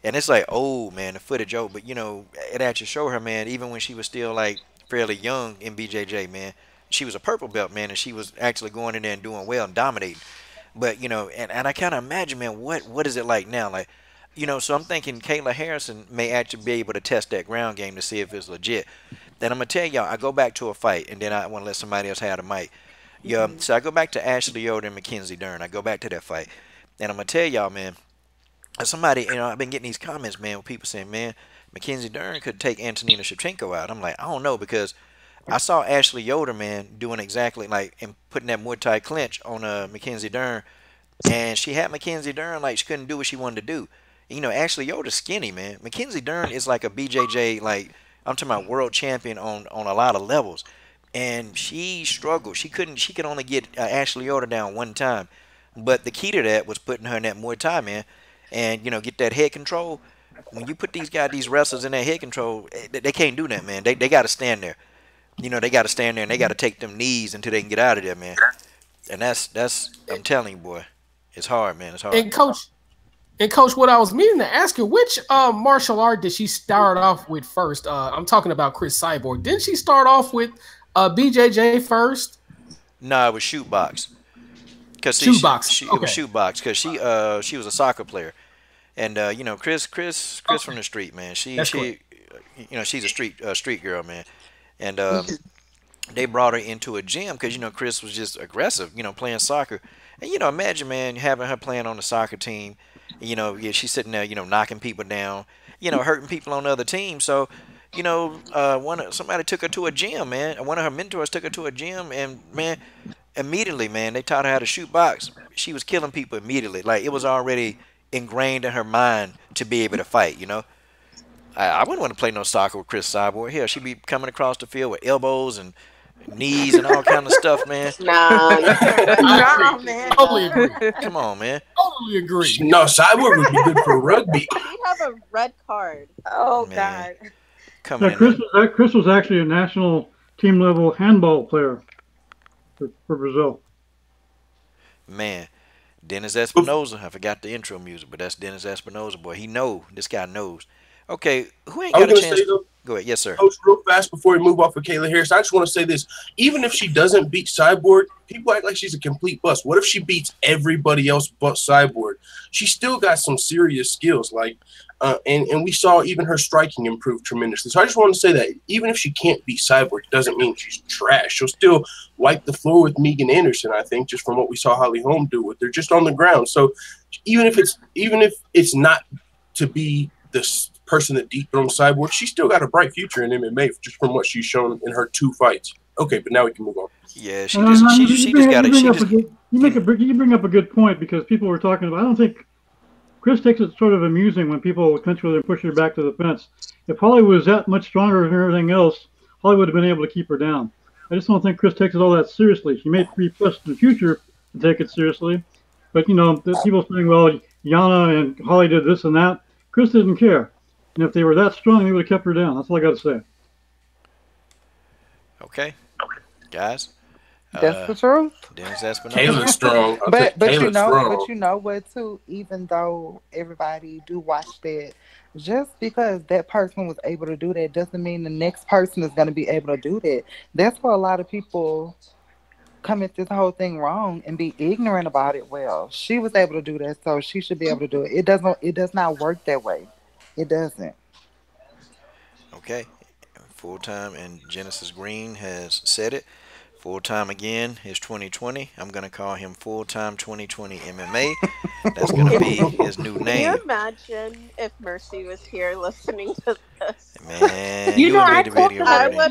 And it's like, oh, man, the footage, but, it actually showed her, man, even when she was still, like, fairly young in BJJ, man. She was a purple belt, man, and she was actually going in there and doing well and dominating. But, and I kind of imagine, man, what is it like now? Like, so I'm thinking Kayla Harrison may actually be able to test that ground game to see if it's legit. Then I'm gonna tell y'all, I go back to a fight, and then I want to let somebody else have the mic. Yeah, so I go back to Ashley Yoder and Mackenzie Dern. I go back to that fight, and I'm gonna tell y'all, man. Somebody, I've been getting these comments, man, with people saying, man, Mackenzie Dern could take Antonina Shevchenko out. I'm like, I don't know, because I saw Ashley Yoder, man, doing exactly like and putting that Muay Thai clinch on Mackenzie Dern, and she had Mackenzie Dern like she couldn't do what she wanted to do. Ashley Yoder's skinny, man. Mackenzie Dern is like a BJJ, like I'm talking about world champion on a lot of levels, and she struggled. She could only get Ashley Yoder down one time, but the key to that was putting her in that Muay Thai, man, and get that head control. When you put these wrestlers in that head control, they can't do that, man. They got to stand there. They got to stand there and they got to take them knees until they can get out of there, man. And that's I'm telling you, boy, it's hard, man. It's hard. And coach, what I was meaning to ask you, which martial art did she start off with first? I'm talking about Cris Cyborg. Didn't she start off with BJJ first? No, it was shoot box. Shoot box. It was shoot box because she was a soccer player, and Cris from the street, man. She's a street girl, man, and they brought her into a gym because Cris was just aggressive, playing soccer, and imagine, man, having her playing on the soccer team, she's sitting there, knocking people down, hurting people on the other team, so. Somebody took her to a gym, man. One of her mentors took her to a gym, and man, immediately, man, they taught her how to shoot box. She was killing people immediately. Like, it was already ingrained in her mind to be able to fight, I wouldn't want to play no soccer with Cris Cyborg. Hell, she'd be coming across the field with elbows and knees and all kind of stuff, man. Nah, man. Totally agree. Come on, man. Totally agree. No, Cyborg would be good for rugby. She'd have a red card. Oh, Man. God. Coming Yeah, Cris was actually a national team level handball player for Brazil. Man, Dennis Espinoza. I forgot the intro music, but that's Dennis Espinoza, boy. This guy knows. Okay, who ain't got a chance? Go ahead. Yes, sir. Coach, real fast before we move off of Kayla Harris, I just want to say this. Even if she doesn't beat Cyborg, people act like she's a complete bust. What if she beats everybody else but Cyborg? She still got some serious skills, and we saw even her striking improve tremendously. So I just want to say that even if she can't beat Cyborg, it doesn't mean she's trash. She'll still wipe the floor with Megan Anderson, I think, just from what we saw Holly Holm do with her, just on the ground. So even if it's not to be this person that deep on Cyborg, she's still got a bright future in MMA just from what she's shown in her 2 fights. Okay, but now we can move on. Yeah, she just got it. You bring up a good point because people were talking about. I don't think Cris takes it sort of amusing when people clinch with her and push her back to the fence. If Holly was that much stronger than everything else, Holly would have been able to keep her down. I just don't think Cris takes it all that seriously. She may be pushed in the future to take it seriously, but the people saying, well, Yana and Holly did this and that. Cris didn't care. And if they were that strong, they would have kept her down. That's all I got to say. Okay, guys. That's the truth. Dennis Espinosa. Kayla's strong. But Kayla's you know what too? Even though everybody do watch that, just because that person was able to do that doesn't mean the next person is going to be able to do that. That's why a lot of people come at this whole thing wrong and be ignorant about it. Well, she was able to do that, so she should be able to do it. It does not work that way. It doesn't. Okay. Full time, and Genesis Green has said it. Full time again is 2020. I'm gonna call him Full Time 2020 MMA. That's gonna be his new name. Can you imagine if Mercy was here listening to this? Man, You know, would I be the talked video about ready.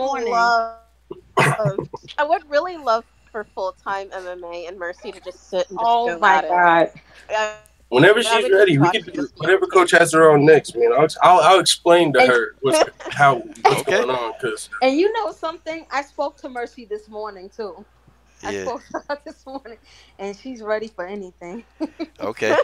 I would really love for full-time MMA and Mercy to just sit and just Oh go my at it. God. Whenever I she's would ready, just we watch can do this whatever movie. Coach has her on next, man. I'll explain to her what's Okay. going on, because And you know something? I spoke to Mercy this morning too. I Yeah. spoke to her this morning, and she's ready for anything. Okay.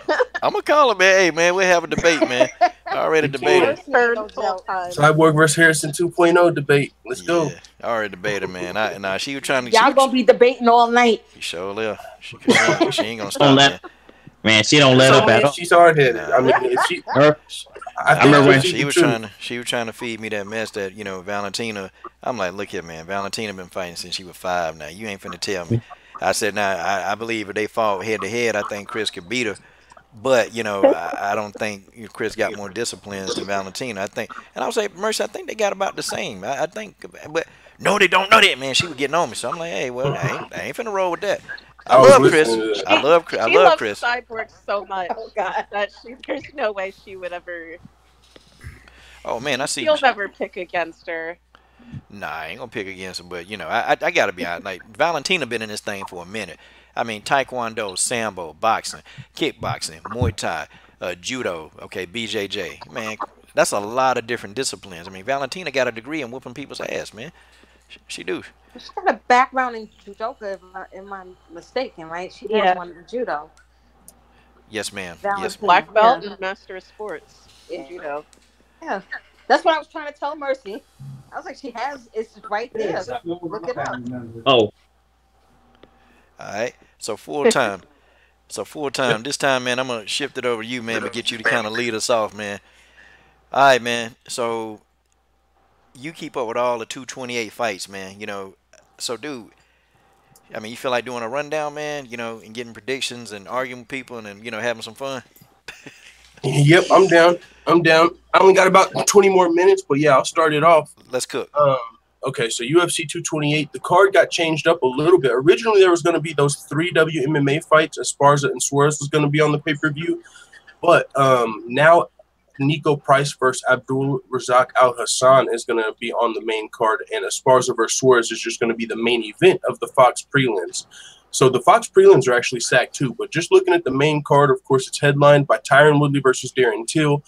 I'm gonna call him, man. Hey, man, we'll have a debate, man. I already debated. Mercy ain't no Third joke. full-time. Cyborg versus Harrison 2.0 debate. Let's go. Yeah, I already debated, man. She was trying to. Y'all gonna be debating all night. She sure live. She ain't gonna Don't stop, man. Man, she don't let up at all. She's hard headed. I mean, if she. Her, I think remember when She was trying to feed me that mess that Valentina. I'm like, look here, man. Valentina been fighting since she was 5. Now you ain't finna tell me. I said, now I believe if they fought head to head, I think Cris could beat her. But I don't think Chris got more disciplines than Valentina. I think, and I would say Mercy. I think they got about the same. I think, but no, they don't know that, man. She was getting on me, so I'm like, hey, well, I ain't finna roll with that. I I was love listening Chris. to that. I love Chris. I She love loves Chris. Cyborg so much Oh God. that there's no way she would ever Oh man, I see. she'll ever pick against her. Nah, I ain't gonna pick against him, but I gotta be honest. Like Valentina been in this thing for a minute. I mean, Taekwondo, Sambo, boxing, kickboxing, Muay Thai, judo. Okay, BJJ. Man, that's a lot of different disciplines. I mean, Valentina got a degree in whooping people's ass, man. She do. She's got a background in judoka, if I'm mistaken, right? She has Yeah. one in judo. Yes, ma'am. Yes, Valentina. ma'am. Black belt Yeah. and master of sports in Yeah. judo. Yeah. That's what I was trying to tell Mercy. I was like, it's right there. Look it up. Oh, All right. So full time. This time, man, I'm gonna shift it over to you, man, to get you to kind of lead us off, man. All right, man. So you keep up with all the 228 fights, man. So dude, I mean, you feel like doing a rundown, man, and getting predictions and arguing with people and then, having some fun? Yep, I'm down. I only got about 20 more minutes, but yeah, I'll start it off. Let's cook. Okay, so UFC 228, the card got changed up a little bit. Originally, there was going to be those 3 WMMA fights. Esparza and Suarez was going to be on the pay-per-view. But now Nico Price versus Abdul Razak Al Hassan is going to be on the main card, and Esparza versus Suarez is just going to be the main event of the Fox prelims. So the Fox prelims are actually stacked too, but just looking at the main card, of course, it's headlined by Tyron Woodley versus Darren Till.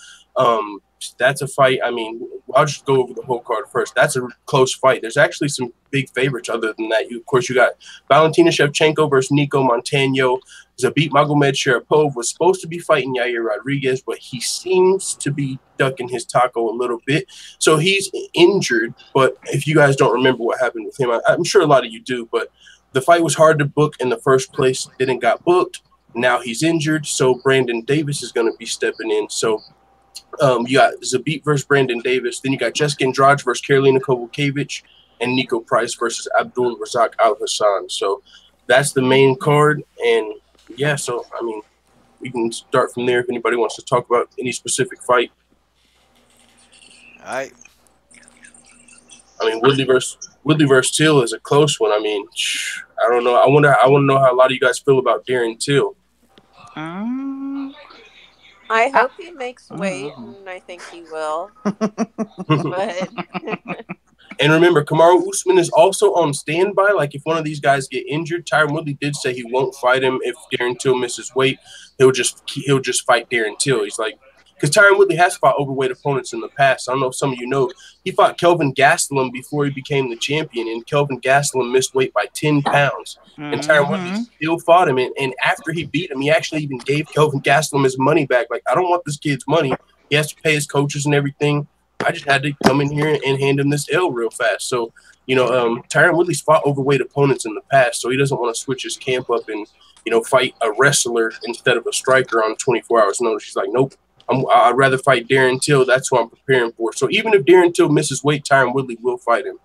That's a fight. I mean, I'll just go over the whole card first. That's a close fight. There's actually some big favorites other than that. Of course, you got Valentina Shevchenko versus Nico Montano. Zabit Magomed Sharapov was supposed to be fighting Yair Rodriguez, but he seems to be ducking his taco a little bit. So he's injured, but if you guys don't remember what happened with him, I'm sure a lot of you do, but the fight was hard to book in the first place. Didn't got booked. Now he's injured, so Brandon Davis is going to be stepping in. So you got Zabit versus Brandon Davis. Then you got Jessica Andrade versus Karolina Kowalkiewicz and Nico Price versus Abdul Razak Al Hassan. So that's the main card. And yeah, so I mean, we can start from there if anybody wants to talk about any specific fight. All right. I mean, Woodley versus Till is a close one. I mean, I don't know. I want to know how a lot of you guys feel about Darren Till. I hope he makes weight, and I think he will. But And remember, Kamaru Usman is also on standby. Like, if one of these guys get injured, Tyron Woodley did say he won't fight him if Darren Till misses weight. He'll just fight Darren Till. He's like, because Tyron Woodley has fought overweight opponents in the past. I don't know if some of you know. He fought Kelvin Gastelum before he became the champion, and Kelvin Gastelum missed weight by 10 pounds. And Tyron Woodley still fought him. And after he beat him, he actually even gave Kelvin Gastelum his money back. Like, I don't want this kid's money. He has to pay his coaches and everything. I just had to come in here and hand him this L real fast. So, Tyron Woodley's fought overweight opponents in the past, so he doesn't want to switch his camp up and, fight a wrestler instead of a striker on 24 hours notice. He's like, nope. I'd rather fight Darren Till. That's who I'm preparing for. So even if Darren Till misses weight, Tyron Woodley will fight him.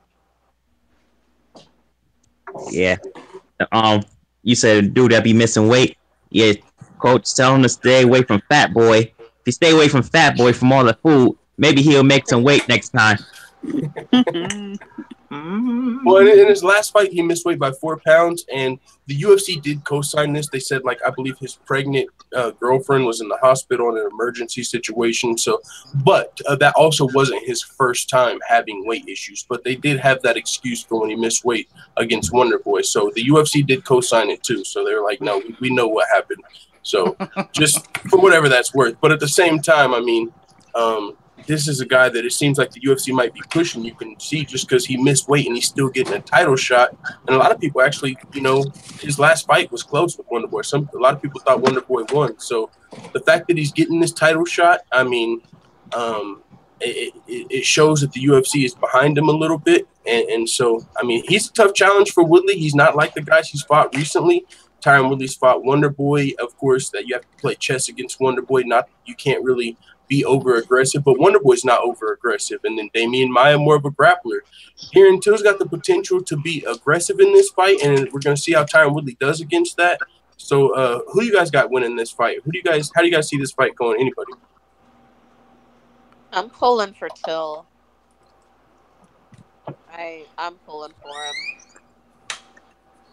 yeah. You said dude that be missing weight. Yeah, coach, tell him to stay away from Fat Boy. If you stay away from Fat Boy from all the food, maybe he'll make some weight next time. Well, in his last fight, he missed weight by 4 pounds, and the UFC did co-sign this. They said, I believe his pregnant girlfriend was in the hospital in an emergency situation. So, but that also wasn't his first time having weight issues. But they did have that excuse for when he missed weight against Wonder Boy. So the UFC did co-sign it too. So they're like, no, we know what happened. So just for whatever that's worth. But at the same time, I mean, this is a guy that it seems like the UFC might be pushing. You can see just because he missed weight and he's still getting a title shot. And a lot of people actually, his last fight was close with Wonder Boy. A lot of people thought Wonder Boy won. So the fact that he's getting this title shot, I mean, it shows that the UFC is behind him a little bit. And so, I mean, he's a tough challenge for Woodley. He's not like the guys he's fought recently. Tyron Woodley's fought Wonder Boy, of course, that you have to play chess against Wonder Boy. You can't really be over aggressive, but Wonder Boy's not over aggressive. And then Damian Maia more of a grappler. Darren Till's got the potential to be aggressive in this fight, and we're going to see how Tyron Woodley does against that. So who do you guys got winning this fight? How do you guys see this fight going? Anybody? I'm pulling for Till. I'm pulling for him.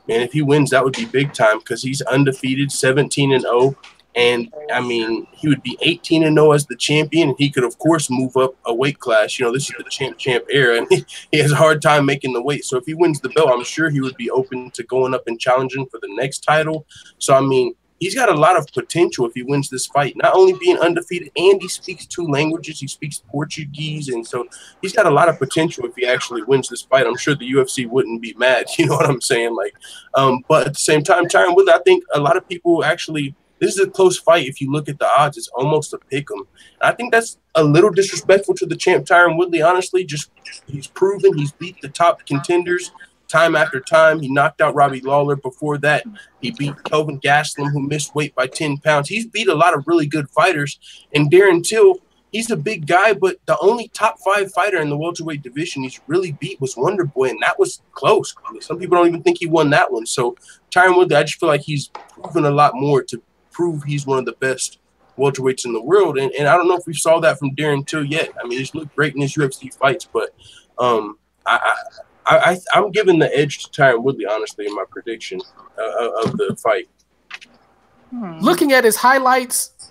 Man, if he wins, that would be big time because he's undefeated, 17-0. And, I mean, he would be 18-0 as the champion, and he could, of course, move up a weight class. You know, this is the champ era, and he has a hard time making the weight. So if he wins the belt, I'm sure he would be open to going up and challenging for the next title. So, I mean, he's got a lot of potential if he wins this fight, not only being undefeated, and he speaks 2 languages. He speaks Portuguese, and so he's got a lot of potential if he actually wins this fight. I'm sure the UFC wouldn't be mad. You know what I'm saying? Like, but at the same time, Tyron Woodley, I think a lot of people actually – this is a close fight. If you look at the odds, it's almost a pick 'em. I think that's a little disrespectful to the champ, Tyron Woodley, honestly. Just he's proven he's beat the top contenders time after time. He knocked out Robbie Lawler. Before that, he beat Kelvin Gastelum, who missed weight by 10 pounds. He's beat a lot of really good fighters. And Darren Till, he's a big guy, but the only top 5 fighter in the welterweight division he's really beat was Wonder Boy, and that was close. Some people don't even think he won that one. So Tyron Woodley, I just feel like he's proven a lot more to prove he's one of the best welterweights in the world. And I don't know if we saw that from Darren Till yet. I mean, he's looked great in his UFC fights, but I'm giving the edge to Tyron Woodley, honestly, in my prediction of the fight. Looking at his highlights,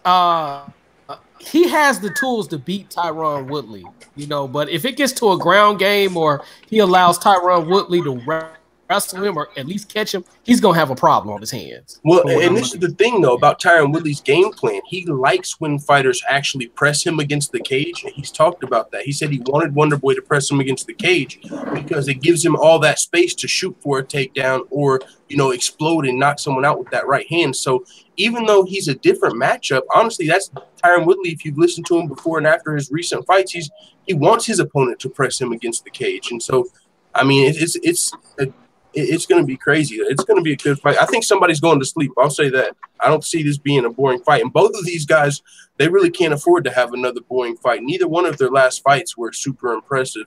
he has the tools to beat Tyron Woodley, you know, but if it gets to a ground game or he allows Tyron Woodley to wrestle him or at least catch him, he's going to have a problem on his hands. Well, and this is the thing, though, about Tyron Woodley's game plan. He likes when fighters actually press him against the cage, and he's talked about that. He said he wanted Wonder Boy to press him against the cage because it gives him all that space to shoot for a takedown or, you know, explode and knock someone out with that right hand. So even though he's a different matchup, honestly, that's Tyron Woodley. If you've listened to him before and after his recent fights, he wants his opponent to press him against the cage. And so, I mean, it's going to be crazy. It's going to be a good fight. I think somebody's going to sleep. I'll say that. I don't see this being a boring fight. And both of these guys, they really can't afford to have another boring fight. Neither one of their last fights were super impressive.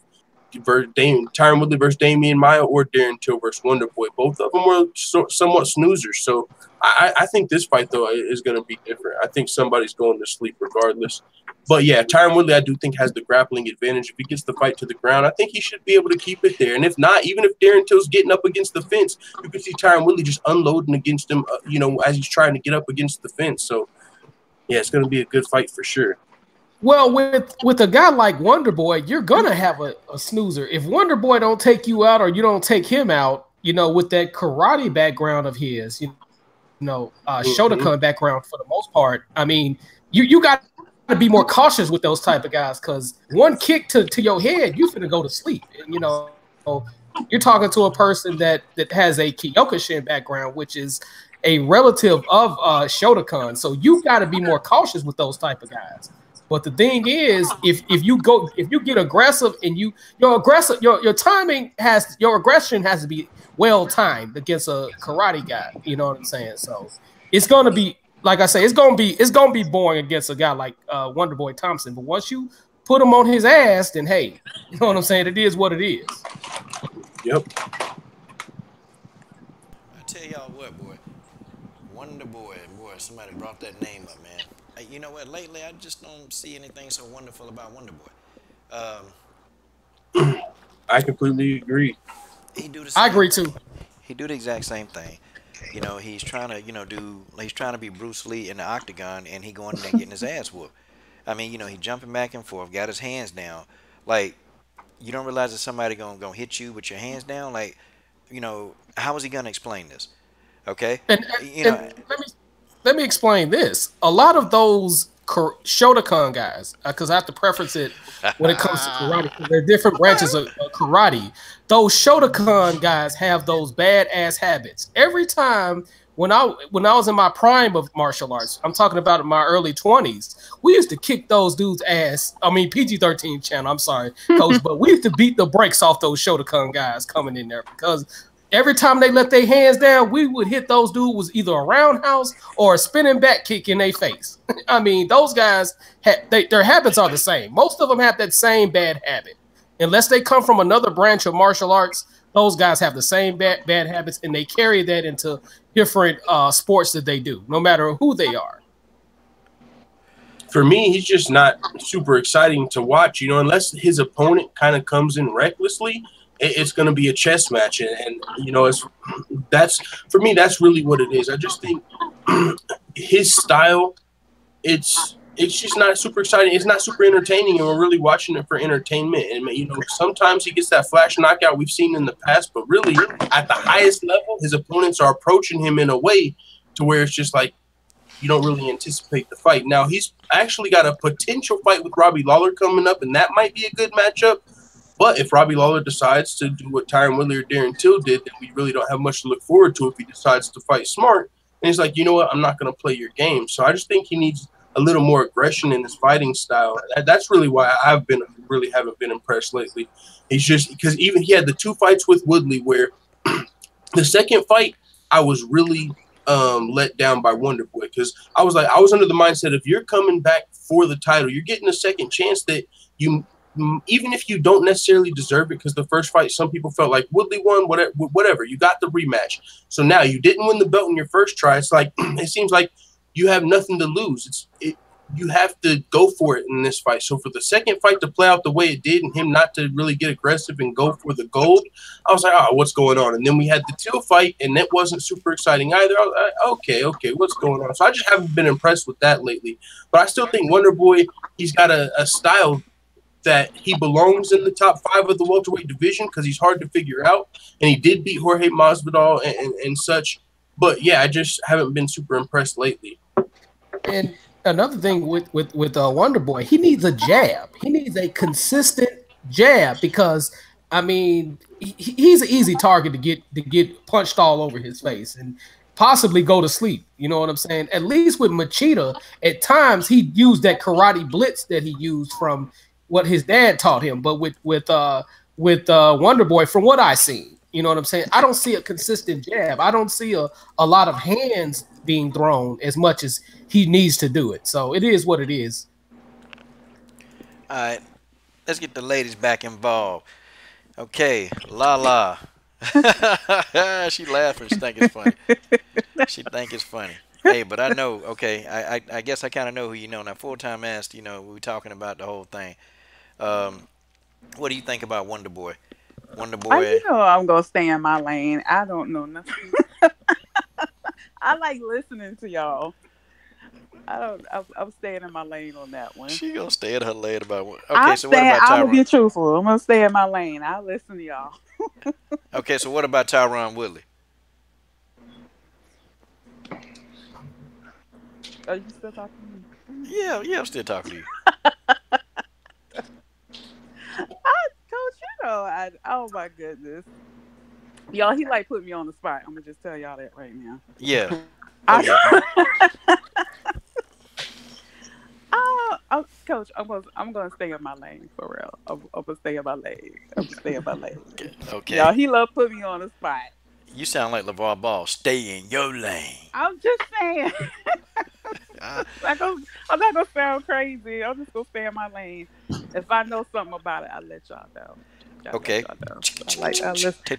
Tyron Woodley versus Damian Maia or Darren Till versus Wonder Boy. Both of them were somewhat snoozers. So I think this fight, though, is going to be different. I think somebody's going to sleep regardless. But, yeah, Tyron Woodley, I do think, has the grappling advantage. If he gets the fight to the ground, I think he should be able to keep it there. And if not, even if Darren Till's getting up against the fence, you can see Tyron Woodley just unloading against him, you know, as he's trying to get up against the fence. So, yeah, it's going to be a good fight for sure. Well, with a guy like Wonder Boy, you're going to have a snoozer. If Wonder Boy don't take you out or you don't take him out, you know, with that karate background of his, Shotokan background for the most part, I mean, you got to be more cautious with those type of guys because one kick to your head, you finna go to sleep. And, you know, you're talking to a person that has a Kyokushin background, which is a relative of Shotokan. So you got to be more cautious with those type of guys. But the thing is, if you get aggressive and your aggression has to be well timed against a karate guy. You know what I'm saying? So it's gonna be, like I say, it's gonna be boring against a guy like Wonder Boy Thompson. But once you put him on his ass, then hey, you know what I'm saying? It is what it is. Yep. I tell y'all what, boy, Wonder Boy, somebody brought that name up, man. You know what? Lately, I just don't see anything so wonderful about Wonder Boy. I completely agree. I agree too. He do the exact same thing. You know, he's trying to, he's trying to be Bruce Lee in the octagon, and he going in there getting his ass whooped. I mean, he jumping back and forth, got his hands down. Like, you don't realize that somebody gonna hit you with your hands down. Like, how is he gonna explain this? Okay, and let me explain this. A lot of those Shotokan guys, because I have to preference it when it comes to karate. There are different branches of karate. Those Shotokan guys have those badass habits. Every time when I was in my prime of martial arts, I'm talking about in my early 20s, we used to kick those dudes' ass. I mean, PG-13 channel, I'm sorry, coach, but we used to beat the brakes off those Shotokan guys coming in there because every time they let their hands down, we would hit those dudes with either a roundhouse or a spinning back kick in their face. I mean, those guys, their habits are the same. Most of them have that same bad habit. Unless they come from another branch of martial arts, those guys have the same bad habits, and they carry that into different sports that they do, no matter who they are. For me, he's just not super exciting to watch, you know, unless his opponent kind of comes in recklessly. It's going to be a chess match, and you know, that's for me. That's really what it is. I just think his style, it's just not super exciting. It's not super entertaining, and we're really watching it for entertainment. And you know, sometimes he gets that flash knockout we've seen in the past, but really at the highest level, his opponents are approaching him in a way to where it's just like you don't really anticipate the fight. Now he's actually got a potential fight with Robbie Lawler coming up, and that might be a good matchup. But if Robbie Lawler decides to do what Tyron Woodley or Darren Till did, then we really don't have much to look forward to if he decides to fight smart. And he's like, you know what, I'm not going to play your game. So I just think he needs a little more aggression in his fighting style. That's really why haven't been impressed lately. He's just because even he had the 2 fights with Woodley where the second fight I was really let down by Wonder Boy, because I was under the mindset if you're coming back for the title, you're getting a second chance that you, even if you don't necessarily deserve it, because the first fight some people felt like Woodley won, whatever, you got the rematch. So now you didn't win the belt in your first try. It's like it seems like you have nothing to lose. You have to go for it in this fight. So for the second fight to play out the way it did and him not to really get aggressive and go for the gold, I was like, oh, what's going on? And then we had the Till fight, and that wasn't super exciting either. I was like, okay, what's going on? So I just haven't been impressed with that lately. But I still think Wonder Boy, he's got a style that he belongs in the top 5 of the welterweight division because he's hard to figure out. And he did beat Jorge Masvidal and such. But, yeah, I just haven't been super impressed lately. And another thing with Wonder Boy, he needs a jab. He needs a consistent jab because, I mean, he's an easy target to get punched all over his face and possibly go to sleep. You know what I'm saying? At least with Machida, at times he used that karate blitz that he used from what his dad taught him. But with Wonder Boy, from what I seen, you know what I'm saying, I don't see a consistent jab. I don't see a lot of hands being thrown as much as he needs to do it. So it is what it is. All right, let's get the ladies back involved. Okay, Lala. She laughing. She think it's funny. She think it's funny. Hey, but I know. Okay, I guess I kind of know who you know. Now, Full-Time asked, you know, we were talking about the whole thing. What do you think about Wonder Boy? Wonder Boy. You know, I'm gonna stay in my lane. I don't know nothing. I like listening to y'all. I'm staying in my lane on that one. She gonna stay in her lane about what? Okay, so what about I'm Tyron? gonna be truthful. I'm gonna stay in my lane. I'll listen to y'all. Okay, so what about Tyron Woodley? Are you still talking to me? Yeah, I'm still talking to you. Coach, you know, oh my goodness. Y'all, he like put me on the spot. I'm gonna just tell y'all that right now. Yeah. Coach, I'm gonna stay in my lane for real. I'm gonna stay in my lane. Okay. Y'all, he love put me on the spot. You sound like LeVar Ball. Stay in your lane. I'm just saying. I'm not gonna sound crazy. I'm just gonna stay in my lane. If I know something about it, I'll let y'all know. Okay.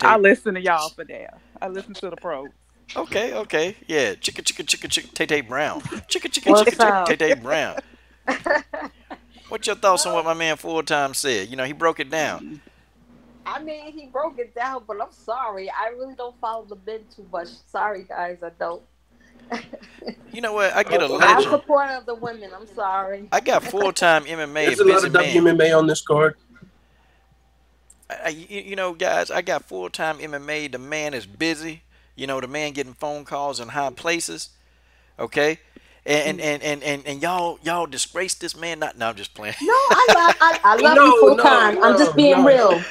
I listen to y'all for that. I listen to the pros. Okay. Yeah. Chicka, Tay Brown. Chicka, Tay Brown. What's your thoughts on what my man Full-Time said? You know, he broke it down. I mean, he broke it down, but I'm sorry. I really don't follow the men too much. Sorry, guys, I don't. You know what? I get a I'm legend. supportive of the women. I'm sorry. I got Full-Time MMA. There's a lot of WMMA on this card. You know, guys, I got Full-Time MMA. The man is busy. You know, the man getting phone calls in high places. Okay. And y'all disgrace this man. No, I'm just playing. No, I love you Full-Time. I'm just being real.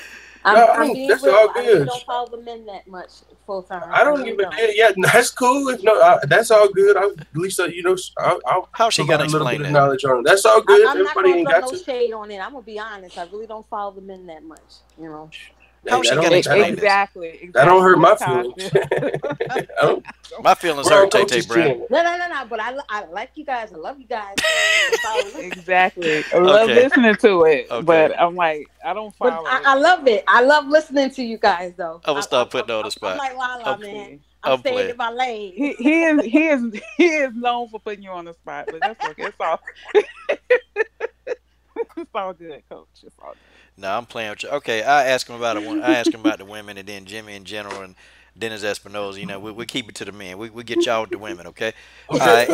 I'm being that's real. all good. I really don't follow the men that much Full-Time. I don't even. Yeah, that's cool. If that's all good. At least you know. I'll how she gonna a little explain bit that? of knowledge on it. That's all good. I'm not Everybody gonna ain't throw got no to. shade on it. I'm gonna be honest. I really don't follow the men that much. You know. How she gonna explain exactly. That don't hurt my That's how I feelings. My feelings We're on hurt, Tay Coach's Brown. channel. No. But I like you guys. I love you guys. Exactly. I love listening to it, Okay. but I'm like, I don't But follow. I love it. I love listening to you guys, though. I'm gonna start putting on the spot. I'm like Lala, man. I'm I'm staying playing. in my lane. He is known for putting you on the spot, but that's okay. It's all it's all good, Coach. It's all good. No, I'm playing with you. Okay, I ask him about the women, and then Jimmy in general, and Dennis Espinosa. You know, we keep it to the men. We get y'all with the women, okay? Okay,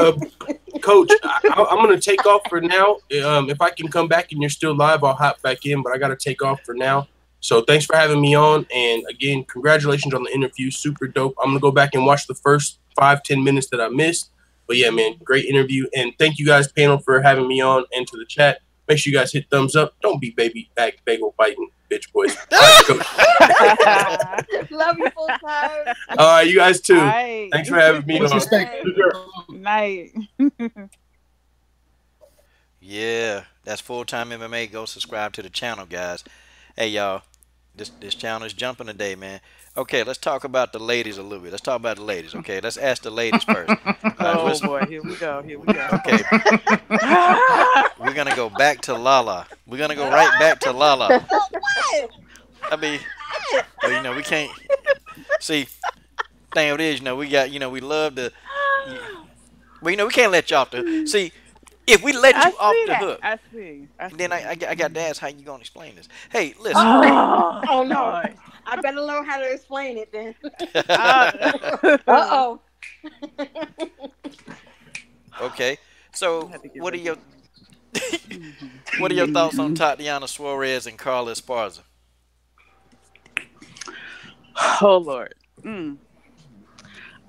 Coach, I'm gonna take off for now. If I can come back and you're still live, I'll hop back in. But I gotta take off for now. So thanks for having me on, and again, congratulations on the interview. Super dope. I'm gonna go back and watch the first 5-10 minutes that I missed. But yeah, man, great interview, and thank you guys, panel, for having me on and to the chat. Make sure you guys hit thumbs up. Don't be baby back bagel biting bitch boys. Love you full time. All right, you guys too. Right. Thanks for having me on. Respect. Night. Yeah, that's Full-Time MMA. Go subscribe to the channel, guys. Hey, y'all, this channel is jumping today, man. Okay, let's talk about the ladies a little bit. Let's talk about the ladies, okay? Let's ask the ladies first. Oh, boy, here we go. Okay. We're going to go back to Lala. We're going to go right back to Lala. I mean, well, you know, we can't. See, thing of it is, you know, we got, you know, we love to. Well, you know, we can't let you off the. See, if we let you off the hook, I see. then I got to ask how you going to explain this. Hey, listen. Oh no. I better learn how to explain it then. Uh-oh. Okay, so what are your thoughts on Tatiana Suarez and Carla Esparza? Oh Lord. You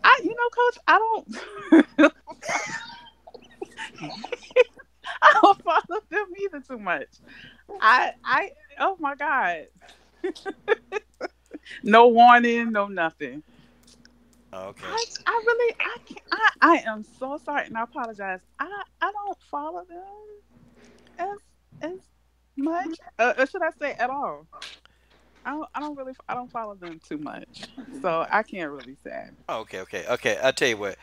know, Coach, I don't I don't follow them either too much. I oh my God. No warning, no nothing. Okay. I am so sorry, and I apologize. I don't follow them as much, or should I say at all? I don't follow them too much, so I can't really say. Okay. I tell you what,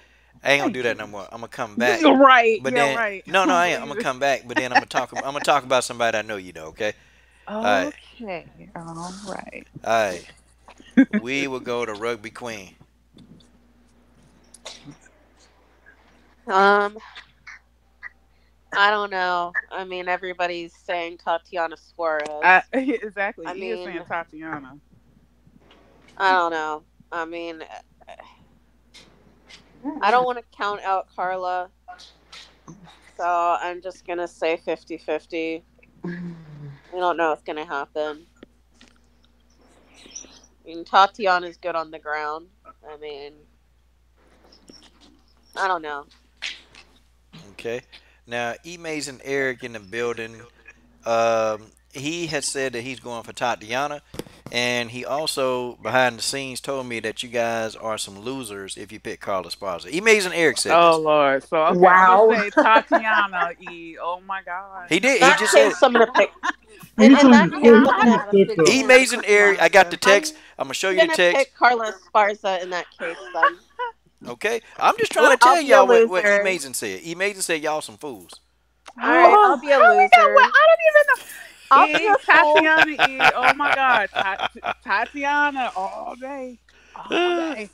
I ain't gonna do that no more. I'm gonna come back. Right. But yeah, then, right. No, I ain't. I'm gonna come back, but then I'm gonna talk about somebody I know you know. Okay. Okay. All right. All right. We will go to Rugby Queen. I don't know. I mean, everybody's saying Tatiana Suarez. Exactly. I He is mean, saying Tatiana. I don't know. I mean, I don't want to count out Carla, so I'm just going to say 50-50. We don't know what's going to happen. I mean, Tatiana's good on the ground. I mean, I don't know. Okay. Now, E-Mays and Eric in the building. He has said that he's going for Tatiana. And he also, behind the scenes, told me that you guys are some losers if you pick Carla Esparza. E-Mays and Eric said Oh, this. Lord. So, okay, Wow. I'm going to say Tatiana. Oh, my God. He did. He That just said case, I'm going to pick. He's And on that the case, court. E-Mays and Eric. I got the text. I'm going to show I'm you the going to text. pick Carla Esparza in that case, then. Okay. I'm just trying to tell I'll be y'all a what loser. E-Mays said. E-Mays said y'all some fools. All right, I'll be a loser. I don't even know. I'll be a fool. Tatiana. Oh, my God. Tatiana all day. All day.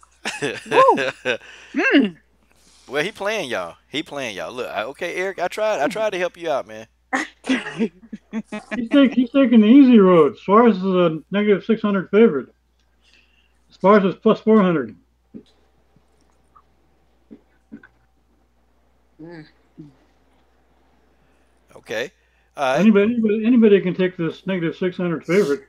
Well, he playing y'all. Look, okay, Eric, I tried to help you out, man. He's taking the easy road. Suarez is a negative 600 favorite. Suarez is plus 400. Okay. All right. Anybody can take this negative 600 favorite.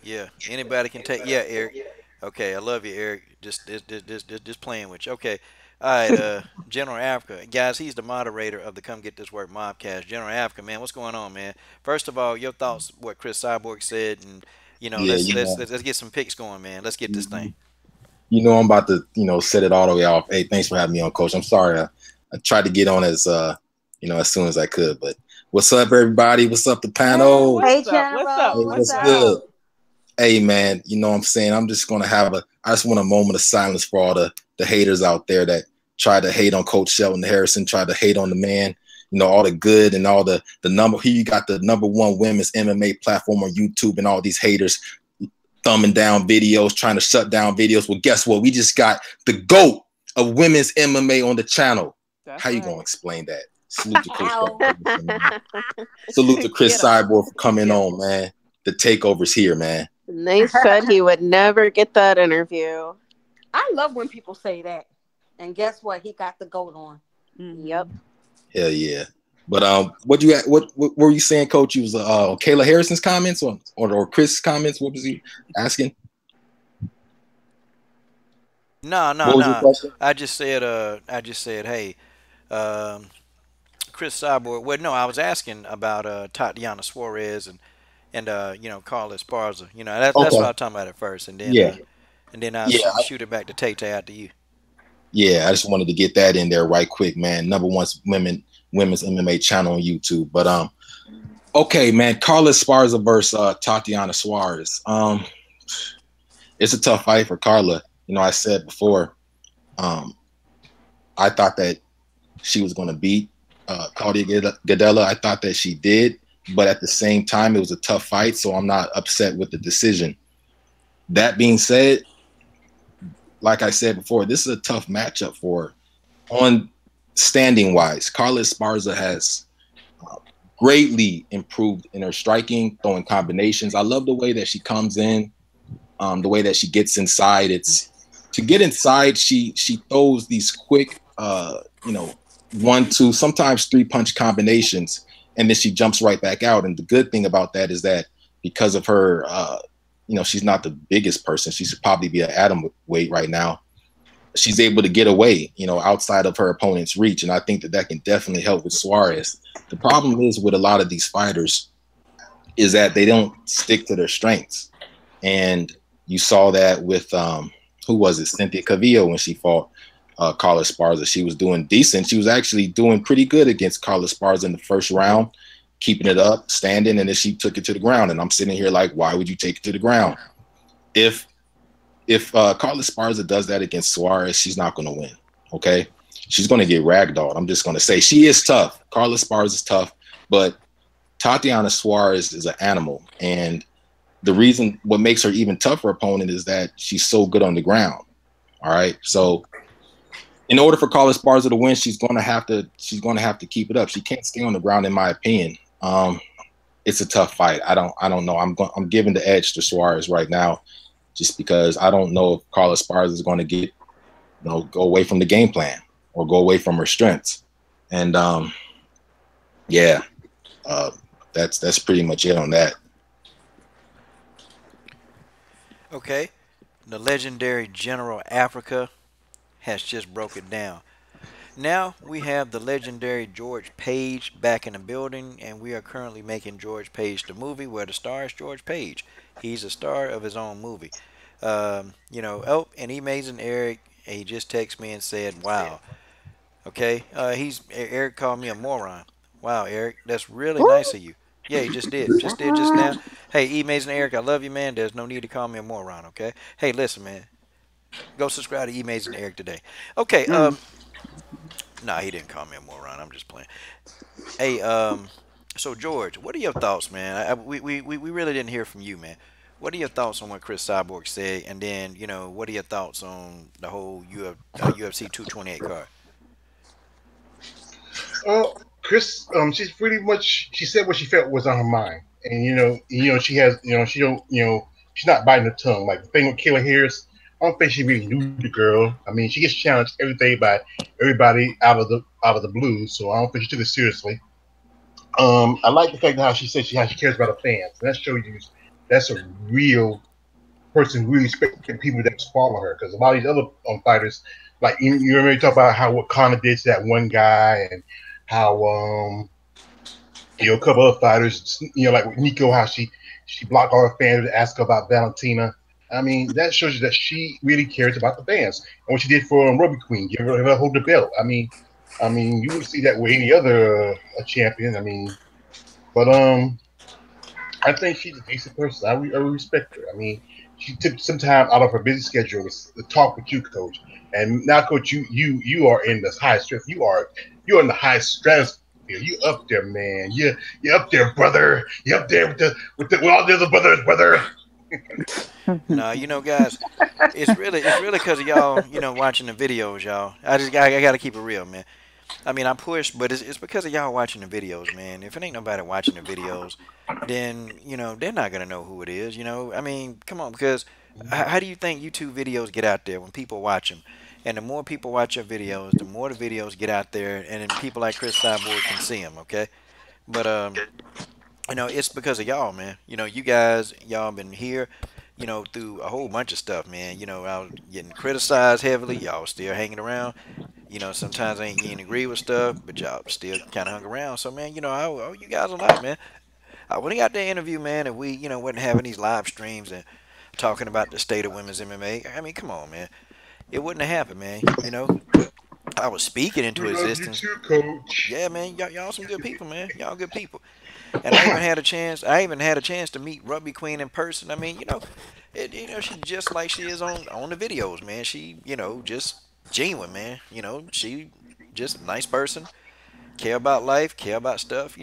Yeah, anybody can take. Yeah, Eric. Okay, I love you, Eric. Just playing with you. Okay. All right, General Africa. Guys, he's the moderator of the Come Get This Work mobcast. General Africa, man, what's going on, man? First of all, your thoughts, what Cris Cyborg said, and, let's get some picks going, man. Let's get this thing. I'm about to, set it all the way off. Hey, thanks for having me on, Coach. I'm sorry. I tried to get on as soon as I could, but What's up, everybody? What's up, the panel? Hey, What's up? What's up? General. Hey, what's What's good? up? Hey, man, you know what I'm saying? I'm just going to I just want a moment of silence for all the haters out there that tried to hate on Coach Shelton Harrison, tried to hate on the man, you know, all the good and all the number. He got the #1 women's MMA platform on YouTube, and all these haters thumbing down videos, trying to shut down videos. Well, guess what? We just got the GOAT of women's MMA on the channel. That's How you right. going to explain that? Salute to Coach Ow. Shelton Harrison, man. Salute to Cris Get 'em. Cyborg for coming Get 'em. on, man. The takeover's here, man. And they said he would never get that interview. I love when people say that. And guess what? He got the goat on. Yep. Hell yeah. But what were you saying, Coach? You was Kayla Harrison's comments or Chris' comments? What was he asking? No. What was your question? I just said, hey, Chris Cyborg. Well, no, I was asking about Tatiana Suarez and Carla Esparza. You know, that's what I was talking about at first, and then Yeah. I'll shoot it back to Tay after you. Yeah, I just wanted to get that in there right quick, man. #1 women's MMA channel on YouTube. But okay, man. Carla Esparza versus Tatiana Suarez. It's a tough fight for Carla. You know, I said before, I thought that she was going to beat Claudia Gadelha. I thought that she did, but at the same time, it was a tough fight, so I'm not upset with the decision. That being said, like I said before, this is a tough matchup for her. On standing wise, Carla Esparza has greatly improved in her striking, throwing combinations. I love the way that she comes in, the way that she gets inside. To get inside, she throws these quick, 1, 2, sometimes 3-punch combinations, and then she jumps right back out. And the good thing about that is that because of her, she's not the biggest person. She should probably be an atom weight right now. She's able to get away, outside of her opponent's reach. And I think that can definitely help with Suarez. The problem is with a lot of these fighters is that they don't stick to their strengths. And you saw that with, who was it? Cynthia Calvillo when she fought Carla Esparza. She was doing decent. She was actually doing pretty good against Carla Esparza in the first round, keeping it up, standing, and then she took it to the ground. And I'm sitting here like, why would you take it to the ground? If Carla Esparza does that against Suarez, she's not going to win, okay? She's going to get ragdolled. I'm just going to say she is tough. Carla Esparza is tough, but Tatiana Suarez is an animal. And the reason what makes her even tougher opponent is that she's so good on the ground, all right? So in order for Carla Esparza to win, she's going to have to keep it up. She can't stay on the ground, in my opinion. It's a tough fight. I don't know. I'm giving the edge to Suarez right now, just because I don't know if Carla Esparza is going to go away from the game plan or go away from her strengths. And that's pretty much it on that. Okay, the legendary General Africa has just broken down. Now we have the legendary George Page back in the building, and we are currently making George Page the movie where the star is George Page. He's a star of his own movie. And Amazing Eric, he just texted me and said, wow. Okay, Eric called me a moron. Wow, Eric, that's really nice of you. Yeah, he just did. Just now. Hey, Amazing Eric, I love you, man. There's no need to call me a moron, okay? Hey, listen, man. Go subscribe to Amazing Eric today. Okay, nah, he didn't call me a moron. I'm just playing. Hey, so George, what are your thoughts, man? We really didn't hear from you, man. What are your thoughts on what Cris Cyborg said, and then what are your thoughts on the whole UFC 228 card? Cris, she's pretty much, she said what she felt was on her mind, and she has, she don't, she's not biting her tongue. Like the thing with Kayla Harris, I don't think she really knew the girl. I mean, she gets challenged every day by everybody out of the blue, so I don't think she took it seriously. I like the fact that how she said how she cares about her fans, and that shows you that's a real person, really respecting people that follow her. Because a lot of these other fighters, like you remember you talk about how what Conor did to that one guy, and how a couple other fighters, like with Nico, how she blocked all her fans to ask her about Valentina. I mean, that shows you that she really cares about the fans. And what she did for Ruby Queen, give her hold the belt. I mean, you wouldn't see that with any other champion. I mean, But I think she's a decent person. I respect her. I mean, she took some time out of her busy schedule to talk with you, Coach. And now, Coach, you are in the high stress. You're in the high stress. You up there, man. You up there, brother. You up there with all the other brothers, brother. Nah, you know, guys, it's really because of y'all, watching the videos, y'all. I gotta keep it real, man. I mean, I push, but it's because of y'all watching the videos, man. If it ain't nobody watching the videos, then they're not gonna know who it is. I mean, come on, because how do you think YouTube videos get out there when people watch them? And the more people watch your videos, the more the videos get out there, and then people like Cris Cyborg can see them. Okay, but it's because of y'all, man. You guys, y'all been here, through a whole bunch of stuff, man. I was getting criticized heavily. Y'all still hanging around. Sometimes I ain't agree with stuff, but y'all still kind of hung around. So, man, I owe you guys a lot, man. I wouldn't got that interview, man, if we, wasn't having these live streams and talking about the state of women's MMA. I mean, come on, man. It wouldn't have happened, man. I was speaking into We love you existence. too, Coach. Yeah, man, y'all some good people, man. Y'all good people. And I even had a chance to meet Rugby Queen in person. I mean, she's just like she is on the videos, man. She, just genuine, man. She just a nice person, care about life, care about stuff,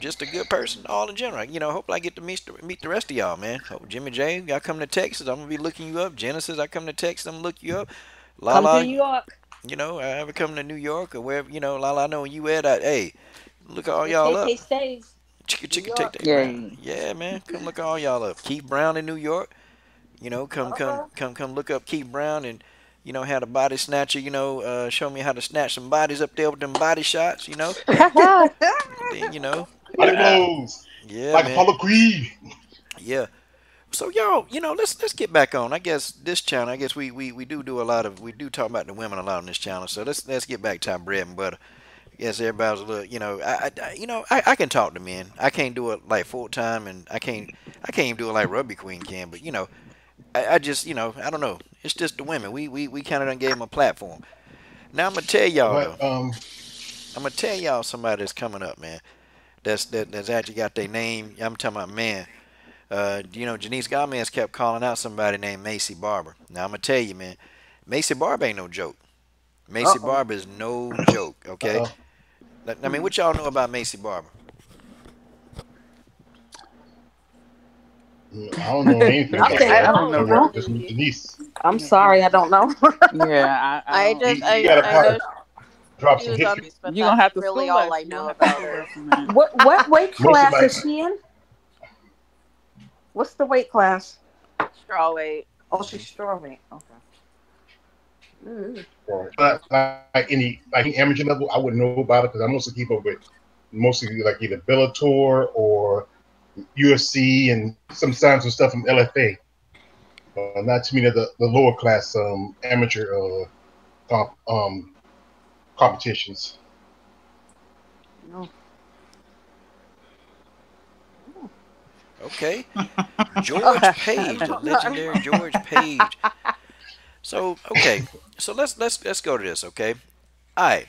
just a good person all in general. Hopefully I get to meet the rest of y'all, man. Hope Jimmy J, y'all come to Texas, I'm gonna be looking you up. Genesis, I come to Texas, I'm gonna look you up. Come to Lala, New York. I ever come to New York or wherever, Lala, I know when you at, hey, look all The y'all up. Tay stays. Chicka New chicka take York. that Brown. Yeah, man, come look all y'all up. Keith Brown in New York. Come look up Keith Brown and how the body snatcher. Show me how to snatch some bodies up there with them body shots. Then Body blows. yeah, Like man, Apollo Creed. yeah. So y'all, let's get back on. I guess this channel. I guess we do a lot of we do talk about the women a lot on this channel. So let's get back to our bread and butter. Yes, everybody's a little, I can talk to men. I can't do it like full time, and I can't even do it like Rugby Queen can. But I just, I don't know. It's just the women. We kind of done gave them a platform. Now I'm gonna tell y'all though. But I'm gonna tell y'all somebody that's coming up, man. That's actually got their name. I'm talking about man. Janice Gomez kept calling out somebody named Macy Barber. Now I'm gonna tell you, man. Macy Barber ain't no joke. Macy Barber is no joke. Okay. I mean, what y'all know about Macy Barber? I don't know anything about Okay, that. I don't know. well, Just Denise. I'm sorry, I don't know. Yeah, I I don't. just You gotta I know drop she some was on history. this, but You're gonna have that's to really school all us. I You're gonna know have to about school her. us on that. What weight Most of class my is she in? What's the weight class? Strawweight. Oh, she's strawweight. Okay. Mm. But like any amateur level, I wouldn't know about it because I mostly keep up with mostly like either Bellator or UFC and sometimes some stuff from LFA. Not too many of the lower class amateur comp, competitions. No. Okay. George Page, the legendary George Page. So okay. So let's go to this. Okay. All right.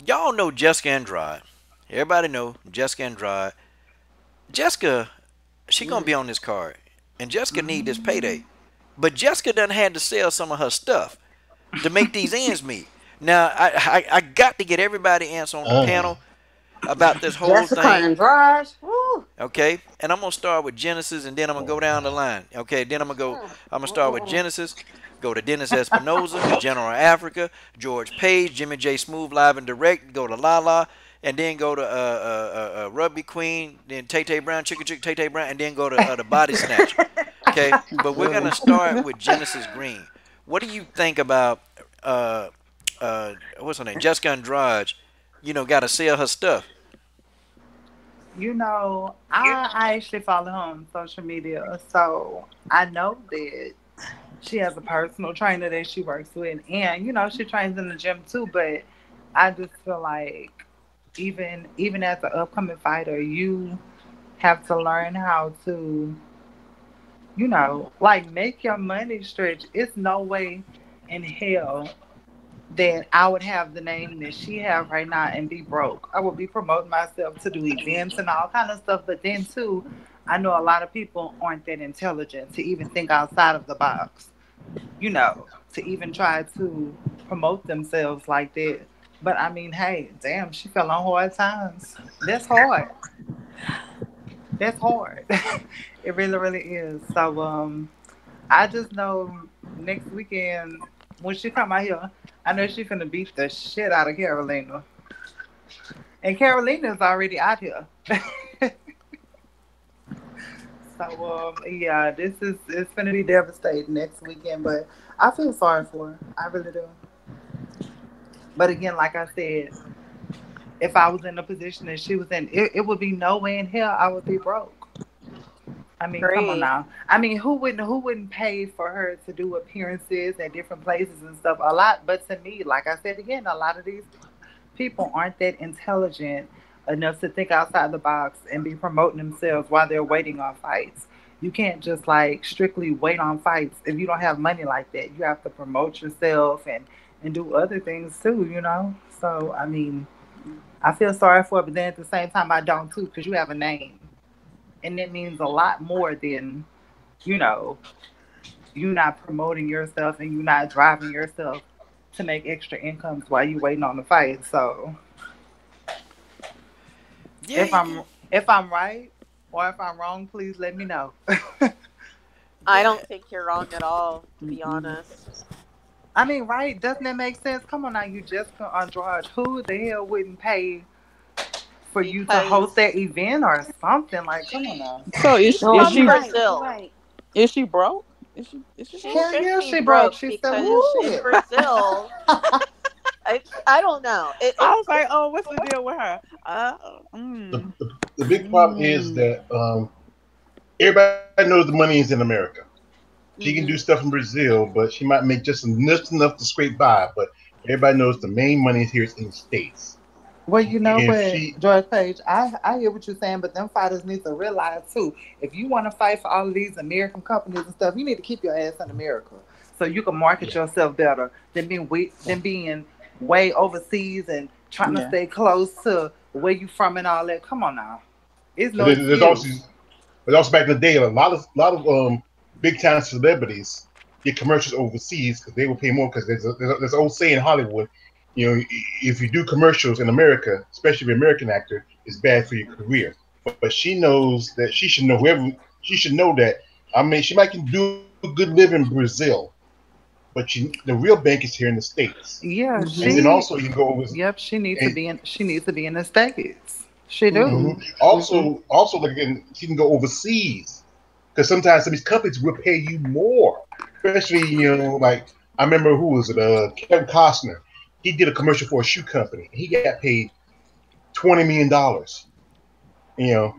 Y'all know Jessica Andrade. Everybody know Jessica Andrade. Jessica, she gonna be on this card, and Jessica need this payday. But Jessica done had to sell some of her stuff to make these ends meet. Now I got to get everybody answer on the panel about this whole Jessica thing. Andrade. Woo. Okay, and I'm gonna start with Genesis, and then I'm gonna go down the line. Okay, then I'm gonna start with Genesis, go to Dennis Espinoza, General Africa, George Page, Jimmy J Smooth live and direct, go to Lala, and then go to Rugby Queen, then Tay Tay Brown, Chicka Chick Tay Tay Brown, and then go to the Body Snatch. Okay, but we're gonna start with Genesis Green. What do you think about what's her name, Jessica Andrade? Got to sell her stuff. I actually follow her on social media, so I know that she has a personal trainer that she works with, and she trains in the gym too. But I just feel like even as an upcoming fighter, you have to learn how to, like make your money stretch. It's no way in hell then I would have the name that she have right now and be broke. I would be promoting myself to do events and all kind of stuff. But then too, I know a lot of people aren't that intelligent to even think outside of the box, you know, to even try to promote themselves like that. But I mean, hey, damn, she fell on hard times. That's hard. That's hard. It really, really is. So I just know next weekend when she come out here, I know she's gonna beat the shit out of Carolina. And Carolina's already out here. So yeah, this is it's gonna be devastating next weekend, but I feel sorry for her. I really do. But again, like I said, if I was in the position that she was in, it would be no way in hell I would be broke. I mean, come on Great. now. I mean, who wouldn't pay for her to do appearances at different places and stuff? A lot, but to me, like I said again, a lot of these people aren't that intelligent enough to think outside the box and be promoting themselves while they're waiting on fights. You can't just like strictly wait on fights if you don't have money like that. You have to promote yourself and do other things too, you know? So, I mean, I feel sorry for it, but then at the same time, I don't too, because you have a name. And it means a lot more than, you know, you not promoting yourself and you not driving yourself to make extra incomes while you waiting on the fight. So Yeah, if I'm right or if I'm wrong, please let me know. I yeah. don't think you're wrong at all, to be honest. I mean, right? Doesn't that make sense? Come on now, you Jessica Andrade. Who the hell wouldn't pay for you to host that Because event or something? Like, come on now. So she's No, is from she you're right. You're Brazil. right. is she broke? Is she She broke? Hell should yeah, be she broke. broke She said, because "Woo in shit." Brazil, I don't know. I was like, oh, what's the deal with her? The, the big problem is that everybody knows the money is in America. She can do Mhm. stuff in Brazil, but she might make just enough to scrape by. But everybody knows the main money is here in the States. Well, you know If what, she, George Page, I hear what you're saying, but them fighters need to realize too, if you want to fight for all of these American companies and stuff, you need to keep your ass in America so you can market yeah, yourself better than being way overseas and trying to Yeah. stay close to where you from and all that. Come on now, it's but no excuse. there's also back in the day a lot of big time celebrities get commercials overseas because they will pay more because there's an old saying in Hollywood, you know, if you do commercials in America, especially if you're an American actor, it's bad for your career. But she knows that she should know that. I mean, she might can do a good live in Brazil, but the real bank is here in the States, Yeah, and then Mhm. she. also you can go over Yep, she needs to and be in. She needs to be in the states. She do. Mhm. Mhm. also like again, she can go overseas because sometimes some of these companies will pay you more, especially like I remember who was it? Kevin Costner. He did a commercial for a shoe company. He got paid $20 million. You know,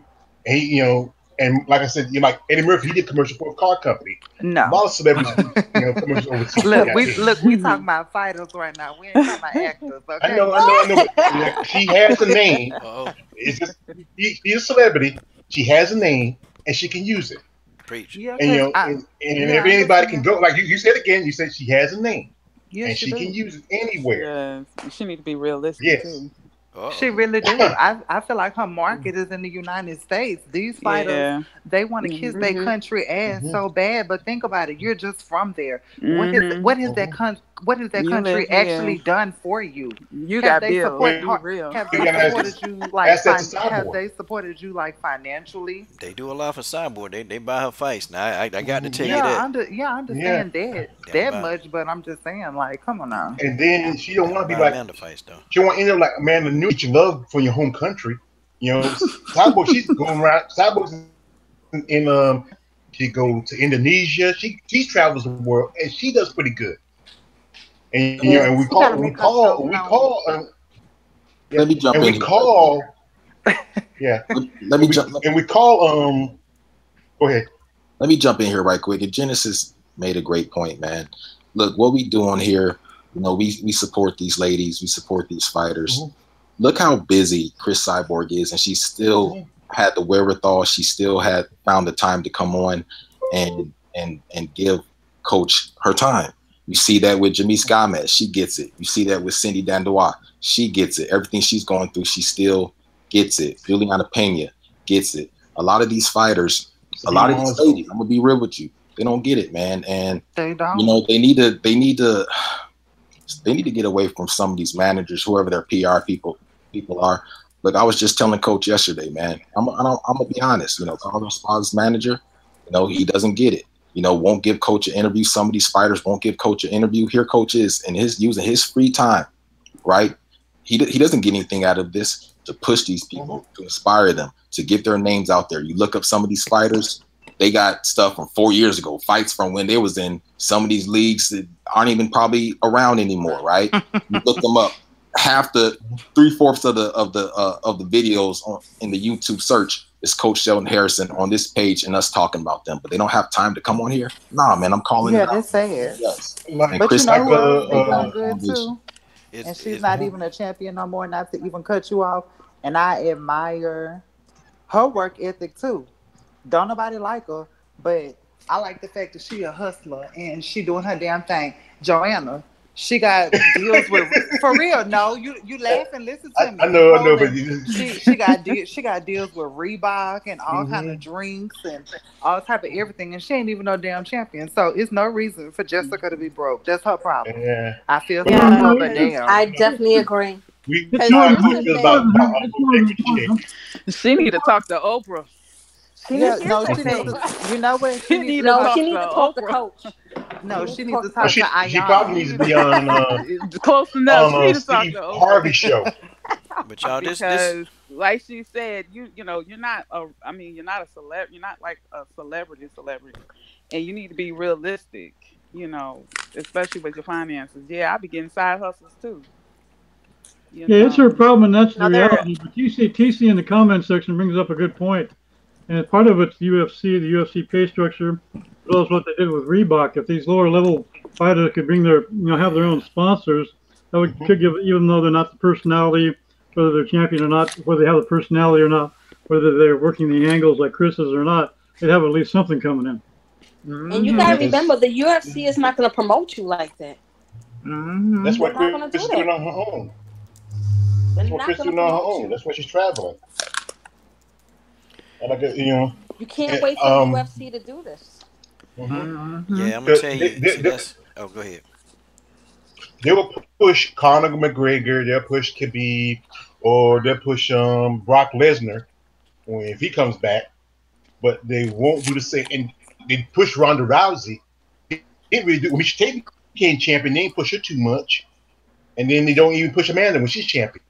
and and like I said, like Eddie Murphy, he did a commercial for a car company. A No. lot of celebrities do commercials overseas and Look, got we paid. look. We talking about fighters right now. We ain't talking about actors, I okay? know, but she has a name. Oh, It's just she's a celebrity. She has a name, and she can use it. preach. Yeah, And cause I. and Yeah, if I anybody can understand. go, like you said again, you said she has a name, Yeah, and she she can do. use it anywhere. Yes. She need to be realistic Yes. too. She Uh-oh. really do. I feel like her market is in the United States. These fighters, Yeah. they want to kiss Mhm. their Mhm. country ass hmm so bad. But think about it. You're just from there. Mhm. What has that You live country here. actually done for you? You Have got they bills. support? Well, Be real. Have you they gotta supported you like ask that to Have Cyborg. they supported you like financially? They do a lot for Cyborg. They buy her fights. Now I got to tell Yeah, you that. I yeah. understand that They don't that buy. much, but I'm just saying, like, come on now. And then she don't They want don't to be buy like Amanda fights though. she don't want to end up like Amanda Nunes. You love from your home country. Cyborg. She's going around. Cyborg's in she go to Indonesia. She travels the world, and she does pretty good. And Yeah, and we she gotta call we make herself call we known. call yeah, Let me jump and in we here right quick. call yeah, Let me jump. and we call Go ahead. Let me jump in here right quick. And Genesis made a great point, man. Look, what we doing here, we support these ladies, we support these fighters. Mm-hmm. Look how busy Cris Cyborg is, and she still Mm-hmm. had the wherewithal. She still had found the time to come on and give Coach her time. You see that with Jamise Gomez, she gets it. You see that with Cindy Dandois, she gets it. Everything she's going through, she still gets it. Juliana Pena gets it. A lot of these fighters, a lot of these ladies, I'm gonna be real with you, they don't get it, man. And They don't. you know, they need to get away from some of these managers, whoever their PR people are. Look, I was just telling Coach yesterday, man. I'm gonna be honest. You know, Carlos Spa's manager, you know, he doesn't get it. You know, won't give Coach an interview. Some of these fighters won't give Coach an interview. Here, Coach is and using his free time, right? He doesn't get anything out of this to push these people, to inspire them, to get their names out there. You look up some of these fighters, they got stuff from 4 years ago, fights from when they was in some of these leagues that aren't even probably around anymore, right? You look them up. Half the 3/4 of the videos in the YouTube search is Coach Sheldon Harrison on this page and us talking about them, but they don't have time to come on here. Nah, man, I'm calling it out. they say it. Yes. But Chris, you know who else they they got doing good too? And she's not even a champion no more, not to even cut you off. And I admire her work ethic too. Don't nobody like her, but I like the fact that she a hustler and she doing her damn thing. Joanna, she got deals with, for real. No, you laugh and listen to me. I know, but she got deals with Reebok and all kind of drinks and all type of everything, and she ain't even no damn champion. So it's no reason for Jessica to be broke. That's her problem. Yeah. I feel sorry for her, but damn. I definitely agree. We It's talk more- about She need to talk to Oprah. Yeah, no, she needs to, you know what? She needs to No, talk she needs to talk to Oprah. Coach. No, she needs to talk she to Ayan. probably needs to be on Close enough. She need to talk Steve to Oprah. Harvey show. But y'all, this Because, like she said, you know, you're not a. I mean, you're not a celeb. You're not like a celebrity, and you need to be realistic. You know, especially with your finances. Yeah, I be getting side hustles too. You Yeah, know? it's her problem, and that's the Now there- reality. But TC in the comment section brings up a good point. And part of it's UFC, the UFC pay structure, as well as what they did with Reebok. If these lower level fighters could bring their, have their own sponsors, that could give, even though they're not the personality, whether they're champion or not, whether they have the personality or not, whether they're working the angles like Cris is or not, they'd have at least something coming in. And you gotta remember, the UFC is not gonna promote you like that. That's what They're not gonna Chris is do doing that. on her own. They're That's what not Chris gonna doing on her promote own. you. That's why she's traveling. And You can't wait for the UFC to do this. yeah, I'm gonna tell you. See, that's, oh, go ahead. they will push Conor McGregor, they'll push Khabib, or they'll push Brock Lesnar if he comes back, but they won't do the same. And they push Ronda Rousey. They didn't really do when she became champion. They didn't push her too much, and then they don't even push Amanda when she's champion.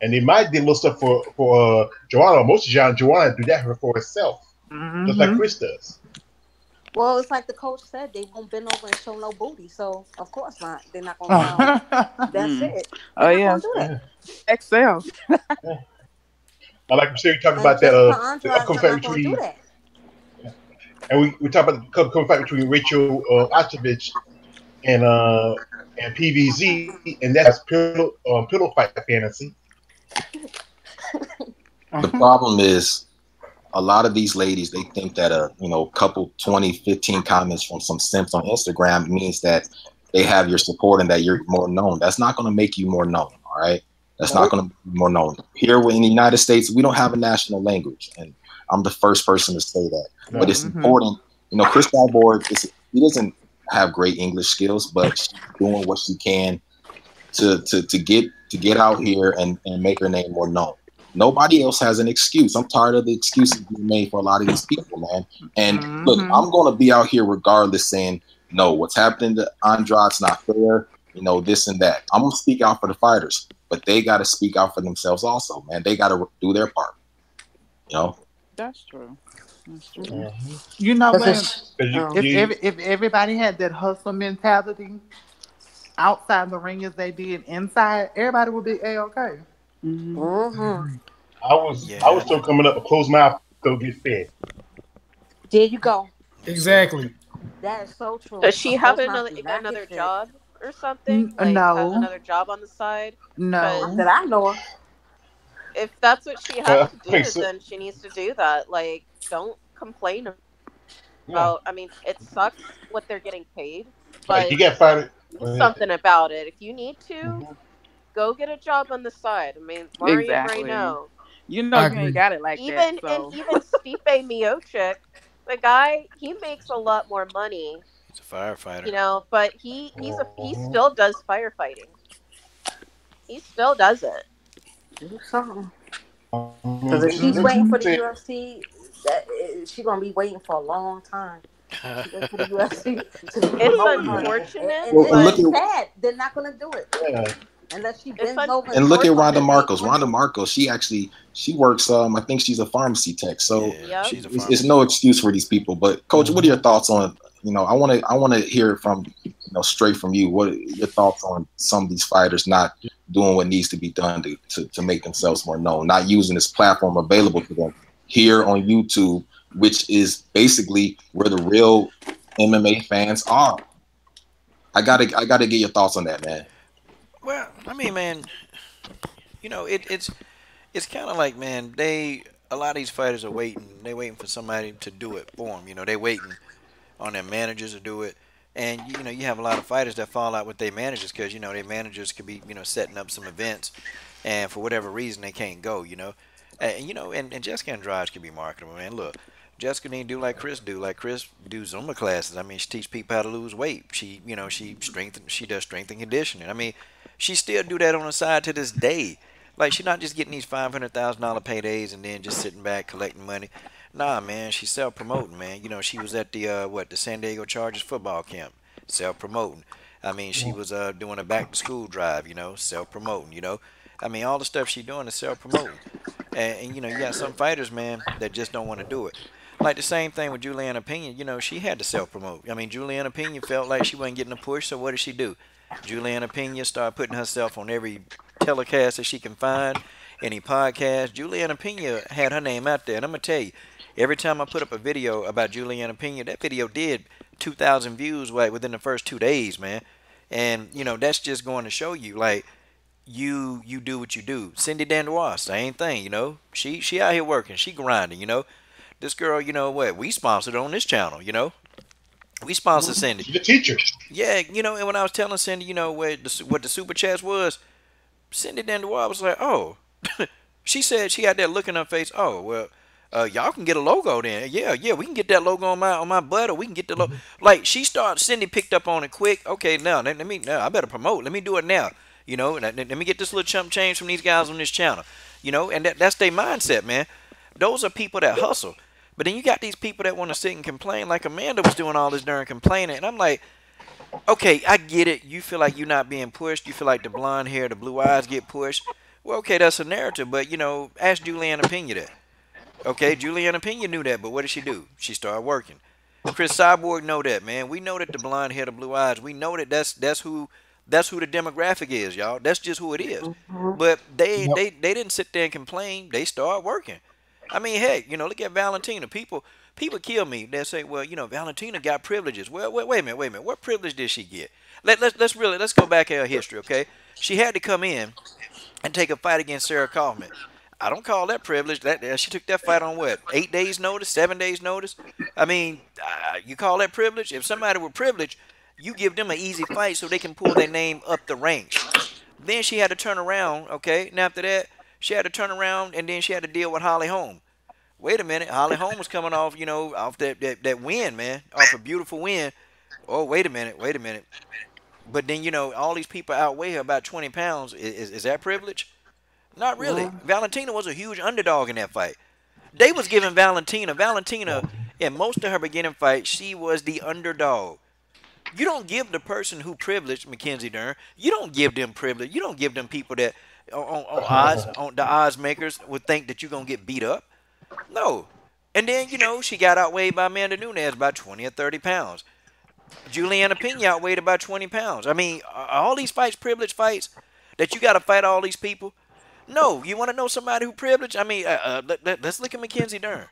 And they might do a little stuff for Joanna. Most of Joanna do that for herself, just like Chris does. Well, it's like the coach said, they won't bend over and show no booty. So of course not. They're not gonna. That's it. Oh They're yeah, not gonna do that. Excel. I like you talking about that the upcoming fight between. And we talk about the upcoming fight between Rachel Ostovich and PVZ, and that's pillow fight fantasy. The problem is a lot of these ladies, they think that a couple 20, 15 comments from some simps on Instagram means that they have your support and that you're more known. That's not going to make you more known, all right? That's not going to be more known. Here in the United States, we don't have a national language, and I'm the first person to say that. But it's important. Cris Cyborg, he doesn't have great English skills, but she's doing what she can to get out here and make her name more known. Nobody else has an excuse. I'm tired of the excuses being made for a lot of these people, man. And look, I'm going to be out here regardless saying, no, what's happening to Andrade's not fair, this and that. I'm going to speak out for the fighters, but they got to speak out for themselves also, man. They got to do their part, That's true. That's true. You know what? If everybody had that hustle mentality outside the ring as they did inside, everybody would be A-okay. I was still coming up a closed mouth, still get fed. There you go. Exactly. That is so true. Does she have Of course not. another job or something? Like, No. has another job on the side? No. That I know of. If that's what she has to do, Thanks. then she needs to do that. Like, don't complain Yeah. about. I mean, it sucks what they're getting paid, Like but you got fired. do something about it. If you need to, Mm-hmm. go get a job on the side. I mean, Mario Exactly. Moreno, You know I you ain't agree. got it like that, even so even Stipe Miocic, the guy, he makes a lot more money, He's a firefighter. but he Mm-hmm. still does firefighting. He still does it. Do something. I Because if mean, she's Mhm. waiting for the they- UFC, she's gonna be waiting for a long time. She wait for the UFC to be It's promoting her, unfortunate, and Well, but look it's at sad they're not gonna do it yeah. unless she it's bends un- over and and look starts at something Rhonda that they Marcos. want Rhonda to. Marcos, she works. I think she's a pharmacy tech. So Yeah, Yep. she's a it's pharmacist. no excuse for these people. But coach, what are your Mm-hmm. thoughts on? I want to hear it from straight from you. What are your thoughts on some of these fighters not doing what needs to be done to make themselves more known, not using this platform available to them here on YouTube, which is basically where the real MMA fans are. I gotta get your thoughts on that, man. Well, I mean, man, it's kind of like, man, a lot of these fighters are waiting. They waiting for somebody to do it for them. They waiting on their managers to do it. And you have a lot of fighters that fall out with their managers because their managers could be setting up some events, and for whatever reason they can't go. And Jessica Andrade can be marketable, man. Look, Jessica didn't do like Cris do. Like Cris do Zumba classes. I mean, she teach people how to lose weight. She does strength and conditioning. I mean, she still do that on the side to this day. Like she's not just getting these $500,000 paydays and then just sitting back collecting money. Nah, man, she's self promoting, man. She was at the San Diego Chargers football camp, self promoting. I mean, she was doing a back to school drive, self promoting. I mean, all the stuff she doing is self promoting. And you got some fighters, man, that just don't want to do it. Like the same thing with Juliana Pena. She had to self promote. I mean, Juliana Pena felt like she wasn't getting a push, so what did she do? Juliana Pena started putting herself on every telecast that she can find, any podcast. Juliana Pena had her name out there, and I'm gonna tell you, every time I put up a video about Juliana Pena, that video did 2,000 views within the first 2 days, man. And that's just going to show you, like, you do what you do. Cindy Dandois, same thing. She out here working, she grinding. This girl, what, we sponsored on this channel. We sponsored Cindy. She's a teacher. Yeah, and when I was telling Cindy, what the super chats was, Cindy Dandois was like, oh, she said she had that look in her face. Oh, well, y'all can get a logo then. Yeah, we can get that logo on my butt, or we can get the logo. Like Cindy picked up on it quick. Okay, now I better promote. Let me do it now. Let me get this little chump change from these guys on this channel. And that's their mindset, man. Those are people that hustle. But then you got these people that want to sit and complain, like Amanda was doing all this during complaining, and I'm like, okay, I get it. You feel like you're not being pushed. You feel like the blonde hair, the blue eyes get pushed. Well, okay, that's a narrative, but ask Juliana Pena that. Okay, Juliana Pena knew that, but what did she do? She started working. Cris Cyborg know that, man. We know that the blonde hair, the blue eyes. We know that that's who the demographic is, y'all. That's just who it is. But they didn't sit there and complain. They started working. I mean, heck, look at Valentina. People kill me. They say, well, Valentina got privileges. Well, wait a minute. What privilege did she get? Let's go back in her history, okay? She had to come in and take a fight against Sarah Kaufman. I don't call that privilege. She took that fight on what? 8 days notice, 7 days notice. I mean, you call that privilege? If somebody were privileged, you give them an easy fight so they can pull their name up the ranks. Then she had to turn around, okay? And after that, she had to turn around and then she had to deal with Holly Holm. Wait a minute, Holly Holm was coming off, off that win, man, off a beautiful win. Oh, wait a minute. But then, all these people outweigh her about 20 pounds. Is that privilege? Not really. Valentina was a huge underdog in that fight. They was giving Valentina, in most of her beginning fights, she was the underdog. You don't give the person who privileged, Mackenzie Dern, you don't give them privilege. You don't give them people that on the odds makers would think that you're going to get beat up. No. And then, she got outweighed by Amanda Nunez by 20 or 30 pounds. Juliana Pena outweighed about 20 pounds. I mean, are all these fights privileged fights that you got to fight all these people? No. You want to know somebody who privileged? I mean, let's look at Mackenzie Dern.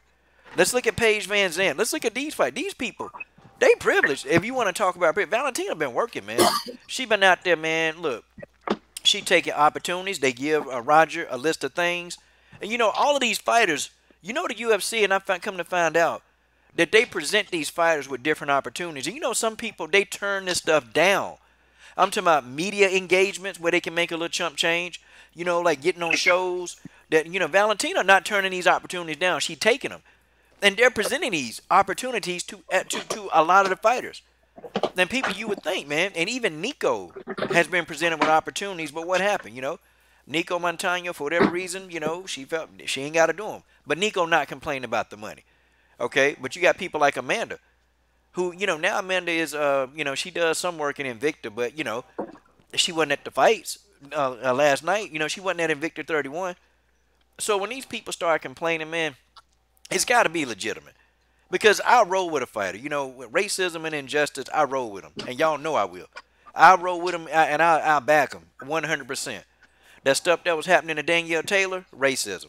Let's look at Paige Van Zandt. Let's look at these fights. These people, they privileged. If you want to talk about privilege, Valentina been working, man. She been out there, man. Look, she taking opportunities. They give Roger a list of things. And, all of these fighters, the UFC, and come to find out, that they present these fighters with different opportunities. And you know, some people they turn this stuff down. I'm talking about media engagements where they can make a little chump change. You know, like getting on shows that Valentina not turning these opportunities down. She taking them, and they're presenting these opportunities to a lot of the fighters. Then people you would think, man, and even Nico has been presented with opportunities, but what happened? Nico Montano, for whatever reason, she felt she ain't got to do them. But Nico not complaining about the money, okay? But you got people like Amanda, who, now Amanda is, she does some work in Invicta, but, she wasn't at the fights last night. She wasn't at Invicta 31. So when these people start complaining, man, it's got to be legitimate. Because I roll with a fighter. With racism and injustice, I roll with them. And y'all know I will. I roll with them, and I'll back them 100%. That stuff that was happening to Danielle Taylor, racism.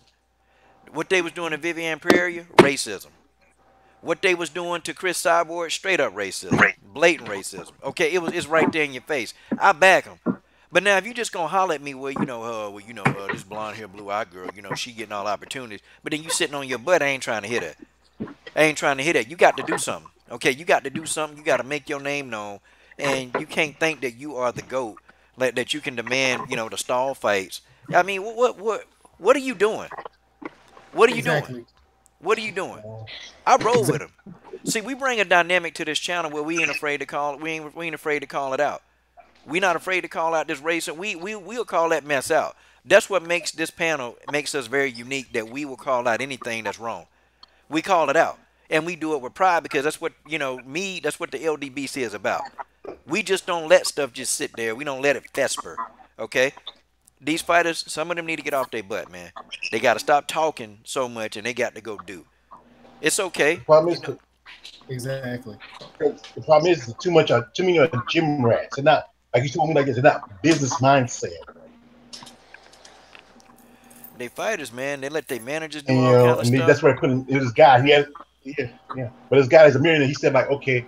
What they was doing to Vivian Pereira, racism. What they was doing to Cris Cyborg, straight up racism. Blatant racism. Okay, it's right there in your face. I back them. But now if you just gonna holler at me, this blonde hair, blue eyed girl, she getting all opportunities. But then you sitting on your butt, I ain't trying to hear that. I ain't trying to hear that. You got to do something. Okay, you got to do something. You got to make your name known. And you can't think that you are the GOAT, like that you can demand, the stall fights. I mean, what are you doing? What are you doing? What are you doing? I roll with them. See, we bring a dynamic to this channel where we ain't afraid to call it. We ain't afraid to call it out. We not afraid to call out this race, and we'll call that mess out. That's what makes this panel makes us very unique. That we will call out anything that's wrong. We call it out, and we do it with pride because that's what that's what the LDBC is about. We just don't let stuff just sit there. We don't let it fester. Okay, these fighters, some of them need to get off their butt, man. They got to stop talking so much, and they got to go do. It's okay. The problem is, exactly. The problem is too many gym rats. They're not, like you told me, like they're not business mindset. They fighters, man. They let their managers do And, all kind of stuff. that's where I put in this guy. Yeah. But this guy is a millionaire. He said, like, okay,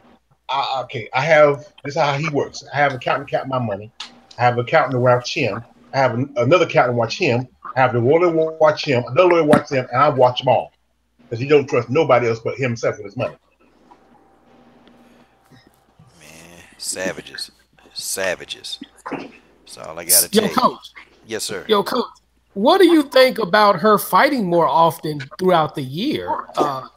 I have this is how he works. I have an accountant count my money. I have an accountant to watch him. I have another accountant watch him. I have the lawyer watch him. Another lawyer watch him, and I watch them all because he don't trust nobody else but himself with his money. Man, savages. That's all I gotta tell you. Yo, coach. Yes, sir. Yo, coach. What do you think about her fighting more often throughout the year?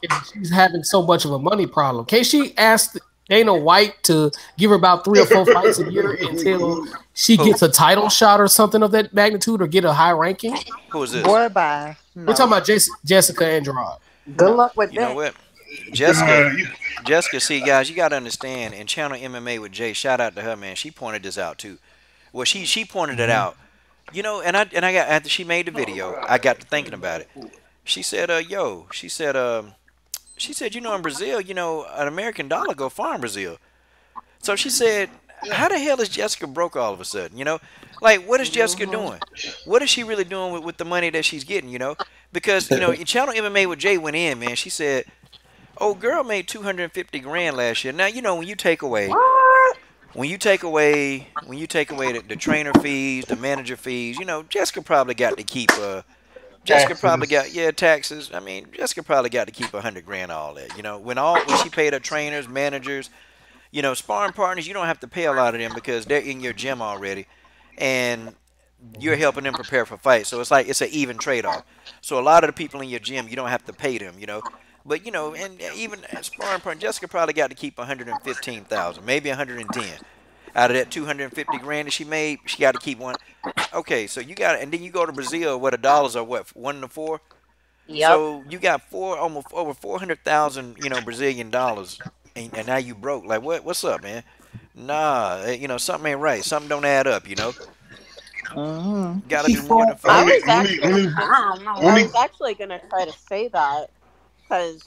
If she's having so much of a money problem, can she ask Dana White to give her about 3 or 4 fights a year until she gets a title shot or something of that magnitude, or get a high ranking? Who is this? Boy, bye. No. We're talking about Jessica Andrade. Good luck with You that. know what? Jessica, see, guys, you got to understand, and Channel MMA with Jay, shout out to her, man. She pointed this out, too. Well, she pointed it out. And I got, after she made the video, I got to thinking about it. She said, she said, in Brazil, an American dollar go far in Brazil. So she said, how the hell is Jessica broke all of a sudden? Like, what is Jessica doing? What is she really doing with the money that she's getting, Because, Channel MMA with Jay went in, man. She said, oh, girl made 250 grand last year. Now, when you take away the trainer fees, the manager fees, Jessica probably got to keep taxes. I mean, Jessica probably got to keep 100 grand all that. When she paid her trainers, managers, sparring partners, you don't have to pay a lot of them because they're in your gym already, and you're helping them prepare for fights. So it's an even trade-off. So a lot of the people in your gym, you don't have to pay them, But and even sparring partner, Jessica probably got to keep 115,000, maybe 110. Out of that 250 grand that she made, she got to keep one. Okay, so you got, and then you go to Brazil where the dollars are what, 1 to 4. Yep. So you got almost over 400,000, Brazilian dollars, and now you broke. Like what's up, man? Nah, something ain't right. Something don't add up, Got to do more than I five. was actually gonna try to say that because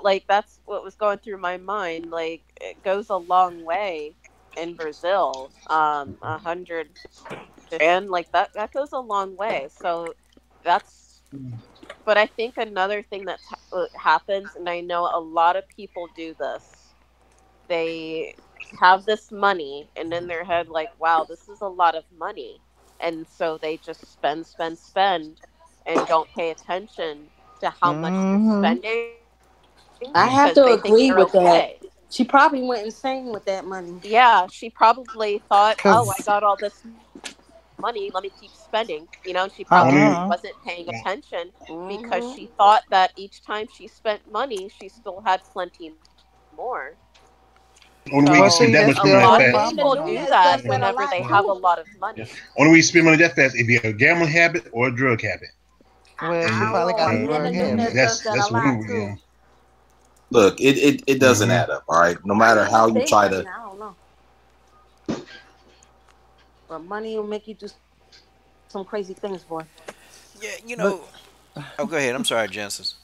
like that's what was going through my mind. Like it goes a long way in Brazil. 100 and like that goes a long way. So that's. But I think another thing that happens, and I know a lot of people do this. They have this money, and in their head, like, wow, this is a lot of money. And so they just spend, and don't pay attention to how much they're spending I have because to they think agree they're with that. okay. She probably went insane with that money. Yeah, she probably thought, oh, I Cause got all this money, let me keep spending, you know, and she probably Only, uh-uh. wasn't paying attention because Hmm. she thought that each time she spent money, she still had plenty more. only way you Well, can So spend see, that that's much a money still that lot her of fast. Amanda problem people though. do Nunez that does that Yeah. a whenever lot they Yeah. have a too. lot of Yeah. money. Only way you spend money that fast if you have a gambling habit or a drug habit. Well, she I And don't probably know. got a Amanda drug Nunez habit. does that a that's lot one. too. Look, it doesn't Mm-hmm. add up. All right, no I matter mean, how if you they try money, to. I don't know. But money will make you do some crazy things, boy. Yeah, But Oh, go ahead. I'm sorry, Genesis.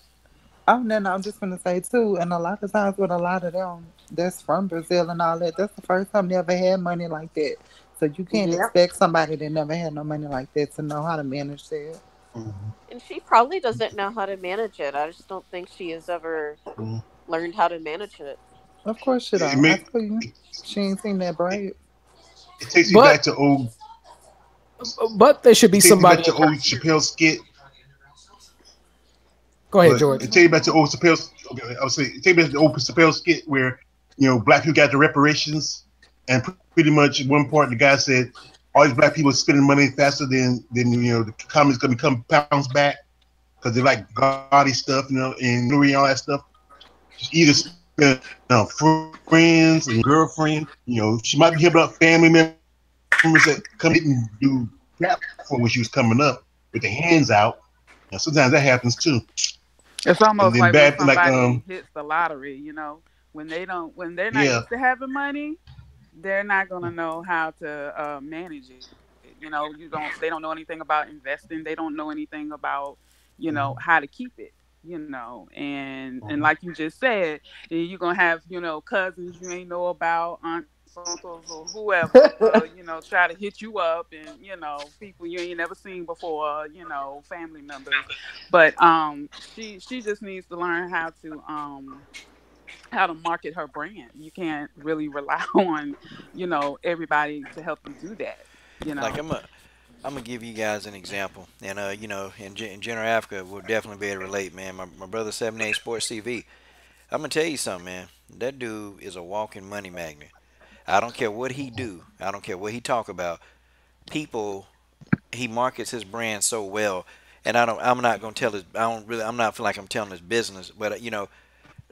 oh no, no, I'm just gonna say too, and a lot of times with a lot of them that's from Brazil and all that, that's the first time they ever had money like that. So you can't Yep. expect somebody that never had no money like that to know how to manage that. Mm-hmm. And she probably doesn't know how to manage it. I just don't think she has ever Mm-hmm. learned how to manage it. Of course she It don't. I make tell you, she ain't seen that it, bright. it takes me back But to old. there should It be takes me back somebody to in her. old Chappelle skit. Go ahead, But George. it take me back to old Chappelle. Okay, I would say it take me back to the old Chappelle skit where black people got the reparations, and pretty much at one point the guy said all these black people are spending money faster than the economy's gonna become pounds back because they like gaudy stuff, and jewelry and all that stuff. Just either spend friends and girlfriend. She might be helping out family members that come didn't do crap for when she was coming up with their hands out. And sometimes that happens too. It's And almost then like when bad like somebody hits the lottery, when they're not yeah. used to having money, they're not gonna know how to manage it. They don't know anything about investing. They don't know anything about how to keep it. And like you just said, you're gonna have cousins you ain't know about, aunts, uncles, or whoever, try to hit you up, and people you ain't never seen before, family members. But she just needs to learn how to market her brand. You can't really rely on, everybody to help you do that. You Like know. I'm gonna give you guys an example, and in General Africa, we'll definitely be able to relate, man. My brother 78 Sports TV. I'm gonna tell you something, man. That dude is a walking money magnet. I don't care what he do. I don't care what he talk about. People, he markets his brand so well, and I'm not gonna tell his. I don't really. I'm not feel like I'm telling his business, but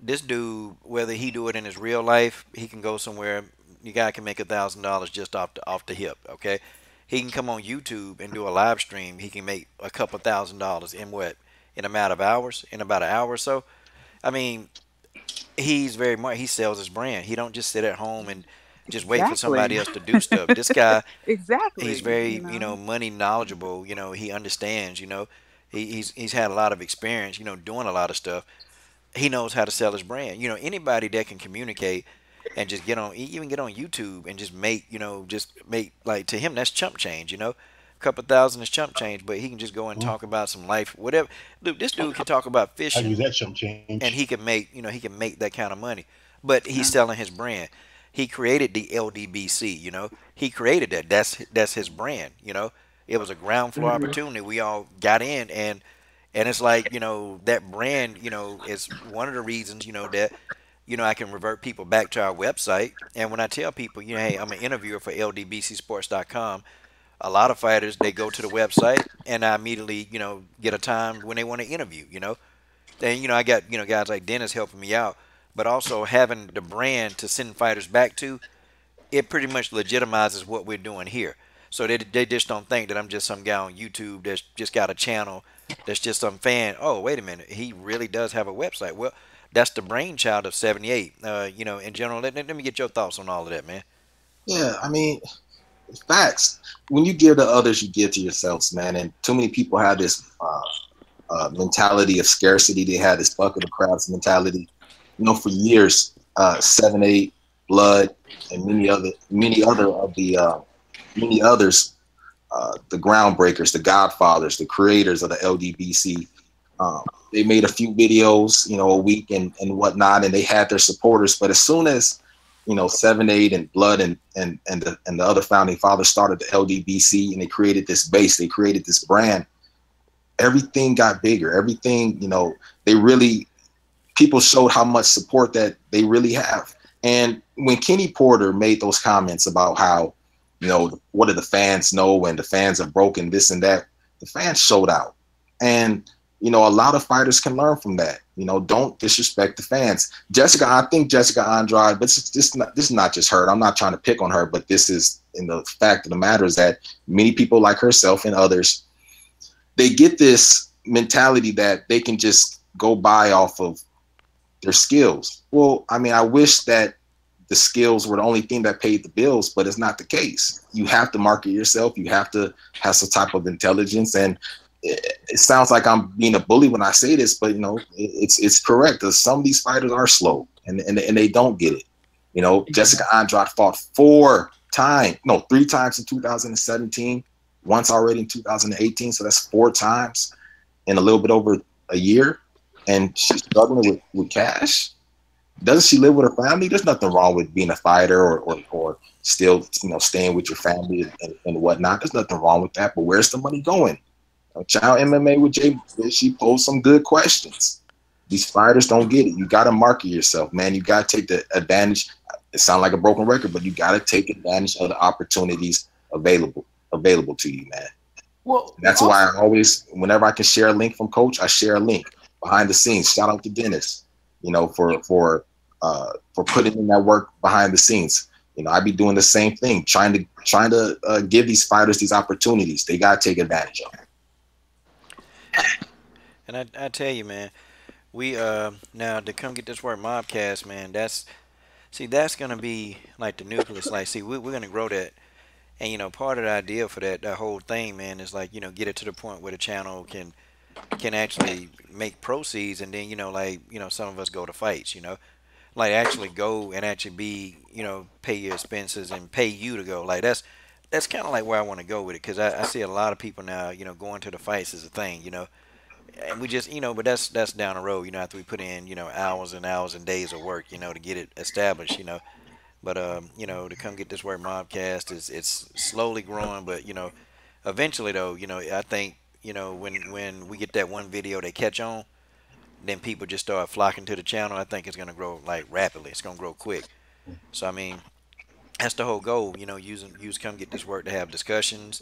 this dude, whether he do it in his real life, he can go somewhere. You guy can make $1,000 just off the hip. Okay, he can come on YouTube and do a live stream. He can make a couple $1,000 in what, in a matter of hours, in about an hour or so. I mean, he's very much, he sells his brand. He don't just sit at home and just wait for somebody Exactly. else to do stuff. This guy, he's Exactly. very money knowledgeable. He understands. He's had a lot of experience. Doing a lot of stuff. He knows how to sell his brand. Anybody that can communicate and just even get on YouTube and just make like, to him, that's chump change. A couple thousand is chump change, but he can just go and talk about some life, whatever. Dude, this dude can talk about I fishing use that chump and change. he can make that kind of money. But he's selling his brand. He created the LDBC. He created that. That's his brand. It was a ground floor Hmm. opportunity. We all got in, and it's like, that brand, is one of the reasons, that, I can revert people back to our website. And when I tell people, hey, I'm an interviewer for LDBCsports.com, a lot of fighters, they go to the website and I immediately, get a time when they want to interview. And, I got, guys like Dennis helping me out, but also having the brand to send fighters back to, it pretty much legitimizes what we're doing here. So they just don't think that I'm just some guy on YouTube that's just got a channel, that's just some fan. Oh, wait a minute, he really does have a website. Well, that's the brainchild of 78. In general, let me get your thoughts on all of that, man. Yeah, I mean, facts. When you give to others, you give to yourselves, man. And too many people have this mentality of scarcity. They had this bucket of crabs mentality. For years, 7-8, Blood, and many others, the groundbreakers, the godfathers, the creators of the LDBC. They made a few videos, a week and whatnot, and they had their supporters. But as soon as 7-8 and Blood and the other founding fathers started the LDBC, and they created this base, they created this brand, everything got bigger. Everything, they really people showed how much support that they really have. And when Kenny Porter made those comments about how, what do the fans know when the fans are broken, this and that, the fans showed out. And, a lot of fighters can learn from that. Don't disrespect the fans. I think Jessica Andrade, but this is not just her. I'm not trying to pick on her, but this is, in the fact of the matter is that many people like herself and others, they get this mentality that they can just go by off of their skills. Well, I mean, I wish that the skills were the only thing that paid the bills, but it's not the case. You have to market yourself. You have to have some type of intelligence. And it sounds like I'm being a bully when I say this, but it's correct. Some of these fighters are slow and they don't get it. Jessica Andrade fought 3 times in 2017, once already in 2018. So that's 4 times in a little bit over a year. And she's struggling with cash. Doesn't she live with her family? There's nothing wrong with being a fighter or still, staying with your family and whatnot. There's nothing wrong with that. But where's the money going? Child MMA with Jay, she posed some good questions. These fighters don't get it. You got to market yourself, man. You got to take the advantage. It sounds like a broken record, but you got to take advantage of the opportunities available to you, man. Well, that's why I always, whenever I can share a link from Coach, I share a link behind the scenes. Shout out to Dennis, for putting in that work behind the scenes. I be doing the same thing, trying to give these fighters these opportunities. They got to take advantage of it. And I tell you, man, we now to come get this work mobcast, man. That's gonna be like the nucleus. Like, we're gonna grow that, and part of the idea for that whole thing, man, is like get it to the point where the channel can actually make proceeds, and then some of us go to fights, like actually go and actually be pay your expenses and pay you to go. Like that's kind of like where I want to go with it, because I see a lot of people now, going to the fights is a thing, and we just, but that's down the road, after we put in, hours and hours and days of work, to get it established, but to come get this work mobcast it's slowly growing, but eventually though, I think, when we get that one video they catch on, then people just start flocking to the channel. I think it's gonna grow like rapidly. It's gonna grow quick. So I mean, that's the whole goal, use come get this work to have discussions,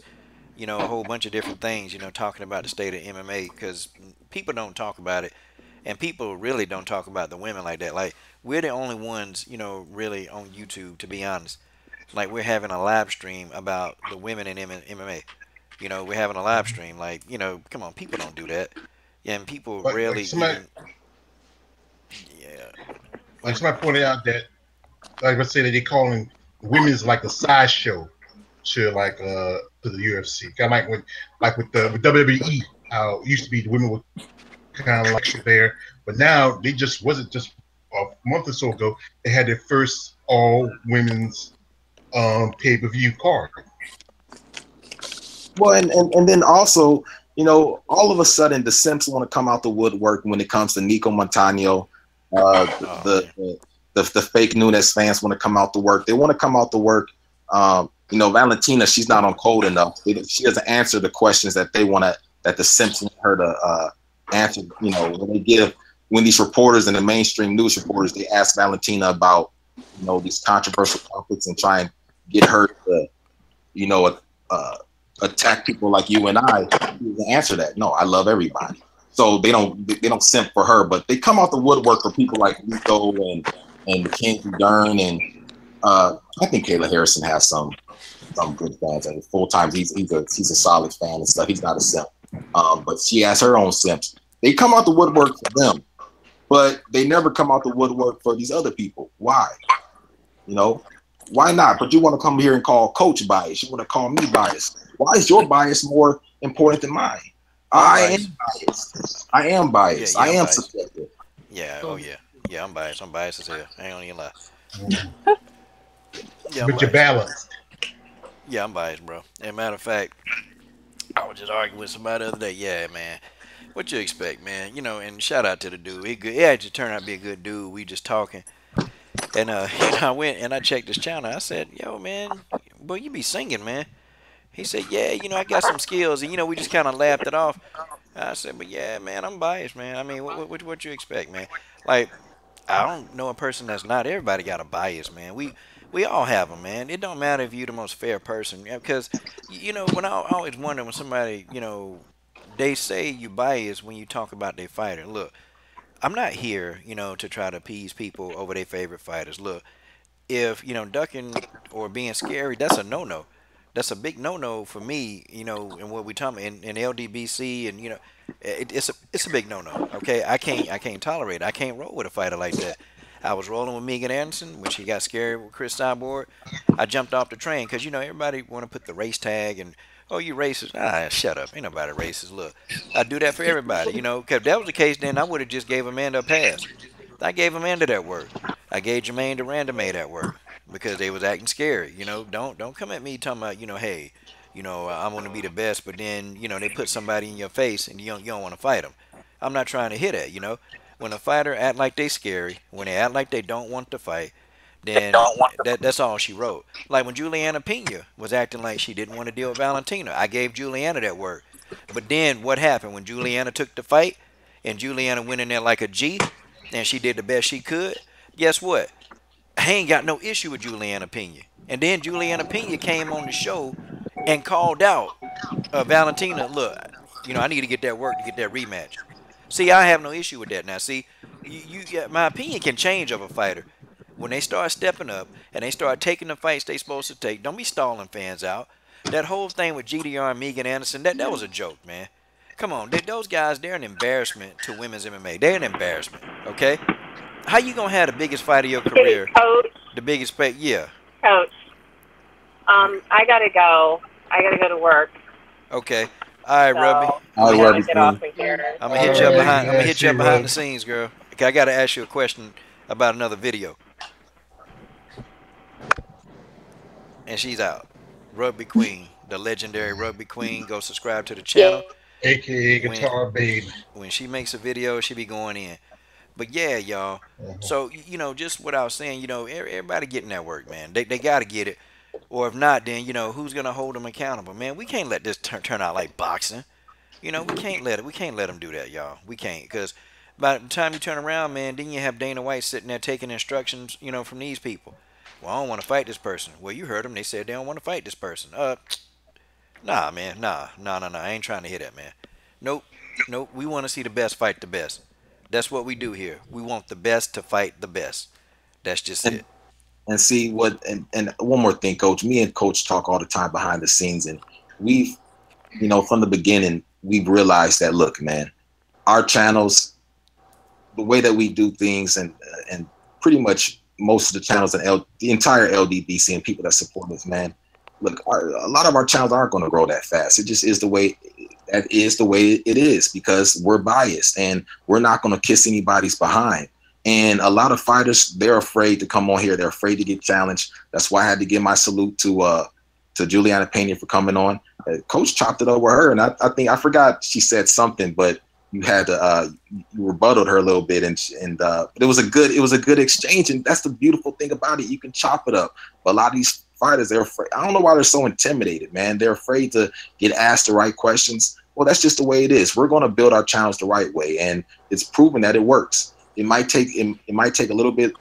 a whole bunch of different things, talking about the state of MMA, because people don't talk about it, and people really don't talk about the women like that. Like, we're the only ones, really on YouTube, to be honest. Like, we're having a live stream about the women in MMA. We're having a live stream. Like, come on, people don't do that. Yeah, and people rarely like somebody pointed out that, like, let's say that they calling women's like a sideshow to the UFC. Kind of like with WWE, how it used to be the women were kind of like there, but now they wasn't just a month or so ago. They had their first all women's pay-per-view card. Well, and then also, all of a sudden the simps want to come out the woodwork when it comes to Nico Montano. The fake Nunez fans want to come out to work. They want to come out to work. Valentina, she's not on code enough. She doesn't answer the questions that that the simps want her to answer. When these reporters and the mainstream news reporters, they ask Valentina about, these controversial topics and try and get her to, attack people like you and I. She doesn't answer that. No, I love everybody. So they don't simp for her, but they come out the woodwork for people like Nico and Kenzie Dern, and I think Kayla Harrison has some good fans. And full time, he's a solid fan and stuff. He's not a simp, but she has her own simps. They come out the woodwork for them, but they never come out the woodwork for these other people. Why? Why not? But you want to come here and call Coach bias. You want to call me biased. Why is your bias more important than mine? I am biased. Yeah, I am biased. subjective. Yeah. Oh yeah. Yeah, I'm biased. I'm biased as hell. I ain't gonna even lie. Yeah, But you're balanced. Yeah, I'm biased, bro. As a matter of fact, I was just arguing with somebody the other day. Yeah, man. What you expect, man? And shout out to the dude. He actually turned out to be a good dude. We just talking. And I went and I checked his channel. I said, yo, man, boy, you be singing, man. He said, yeah, I got some skills. And, we just kind of laughed it off. I said, but yeah, man, I'm biased, man. I mean, what you expect, man? Like, I don't know a person that's not. Everybody got a bias, man. We all have them, man. It don't matter if you're the most fair person, because when I always wonder when somebody, they say you biased when you talk about their fighter. Look, I'm not here, to try to appease people over their favorite fighters. Look, if ducking or being scary, that's a no-no. That's a big no-no for me, and what we talking in LDBC, and it's a big no-no. Okay, I can't tolerate it. I can't roll with a fighter like that. I was rolling with Megan Anderson when she got scared with Cris Cyborg. I jumped off the train because everybody want to put the race tag and, oh, you racist. Shut up. Ain't nobody racist. Look, I do that for everybody. Because if that was the case, then I would have just gave Amanda a pass. I gave Amanda that work. I gave Jermaine Durand that work because they was acting scary. Don't come at me talking about, hey, I want to be the best, but then, they put somebody in your face and you don't want to fight them. I'm not trying to hit that. When a fighter act like they scary, when they act like they don't want to fight, then that's all she wrote. Like when Juliana Pena was acting like she didn't want to deal with Valentina, I gave Juliana that word. But then what happened when Juliana took the fight and Juliana went in there like a G and she did the best she could? Guess what? I ain't got no issue with Juliana Pena. And then Juliana Pena came on the show and called out Valentina. Look, I need to get that work to get that rematch. See, I have no issue with that. Now, see, my opinion can change of a fighter when they start stepping up and they start taking the fights they supposed to take. Don't be stalling fans out. That whole thing with GDR and Megan Anderson, that was a joke, man. Come on, those guys, they're an embarrassment to women's MMA. They're an embarrassment, okay? How you gonna have the biggest fight of your career? Coach. The biggest fight, yeah. Coach. I gotta go. I gotta go to work. Okay. All right, Rubby. All right, Rubby. Get off of here. I'm gonna hit you up behind. I'm gonna hit you up behind the scenes, girl. Okay, I gotta ask you a question about another video. And she's out. Rugby Queen, the legendary Rugby Queen. Go subscribe to the channel. AKA Guitar Babe. When she makes a video, she be going in. But yeah, y'all. So just what I was saying. Everybody getting that work, man. They gotta get it. Or if not, then who's gonna hold them accountable, man? We can't let this turn out like boxing. We can't let them do that, y'all. We can't, because by the time you turn around, man, then you have Dana White sitting there taking instructions, from these people. Well, I don't want to fight this person. Well, you heard them. They said they don't want to fight this person. Nah, man. Nah. I ain't trying to hear that, man. Nope. We want to see the best fight the best. That's what we do here. We want the best to fight the best. That's just it. And see what, and one more thing, Coach. Me and Coach talk all the time behind the scenes, and we've, from the beginning, we've realized that, look, man, our channels, the way that we do things, and pretty much most of the channels and the entire LDBC and people that support us, man, look, a lot of our channels aren't going to grow that fast. It just is the way. That is the way it is, because we're biased and we're not going to kiss anybody's behind. And a lot of fighters, they're afraid to come on here. They're afraid to get challenged. That's why I had to give my salute to Juliana Pena for coming on. Coach chopped it up with her, and I think I forgot she said something, but you had to you rebutted her a little bit, and it was a good exchange, and that's the beautiful thing about it. You can chop it up. But a lot of these fighters, they're afraid. I don't know why they're so intimidated, man. They're afraid to get asked the right questions. Well, that's just the way it is. We're going to build our channels the right way, and it's proven that it works. It might take a little bit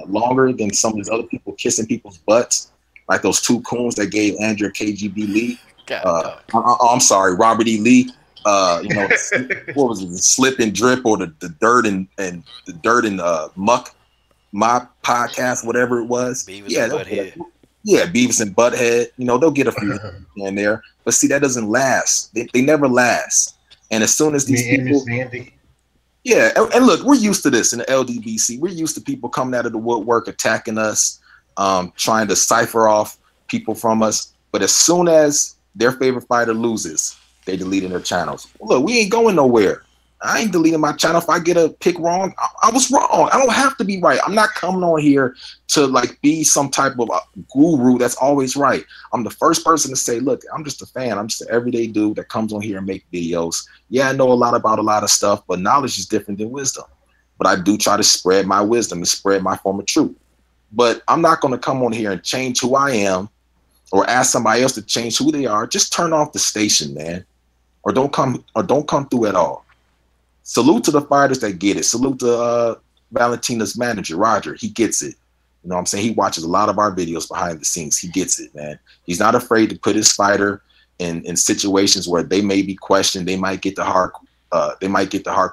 longer than some of these other people kissing people's butts, like those two coons that gave Andrew KGB Lee. I'm sorry, Robert E. Lee. What was it? The slip and drip, or the dirt and the dirt and muck. My podcast, whatever it was. Beavis and Butthead. They'll get a few in there, but see, that doesn't last. They never last. And as soon as these people, yeah, and look, we're used to this in the LDBC. We're used to people coming out of the woodwork, attacking us, trying to cipher off people from us. But as soon as their favorite fighter loses, they deleting their channels. Look, we ain't going nowhere. I ain't deleting my channel. If I get a pick wrong, I was wrong. I don't have to be right. I'm not coming on here to be some type of guru that's always right. I'm the first person to say, look, I'm just a fan. I'm just an everyday dude that comes on here and make videos. Yeah, I know a lot about a lot of stuff, but knowledge is different than wisdom. But I do try to spread my wisdom and spread my form of truth. But I'm not going to come on here and change who I am or ask somebody else to change who they are. Just turn off the station, man. or don't come through at all. Salute to the fighters that get it. Salute to Valentina's manager, Roger. He gets it. You know what I'm saying? He watches a lot of our videos behind the scenes. He gets it, man. He's not afraid to put his fighter in situations where they may be questioned. They might get the hard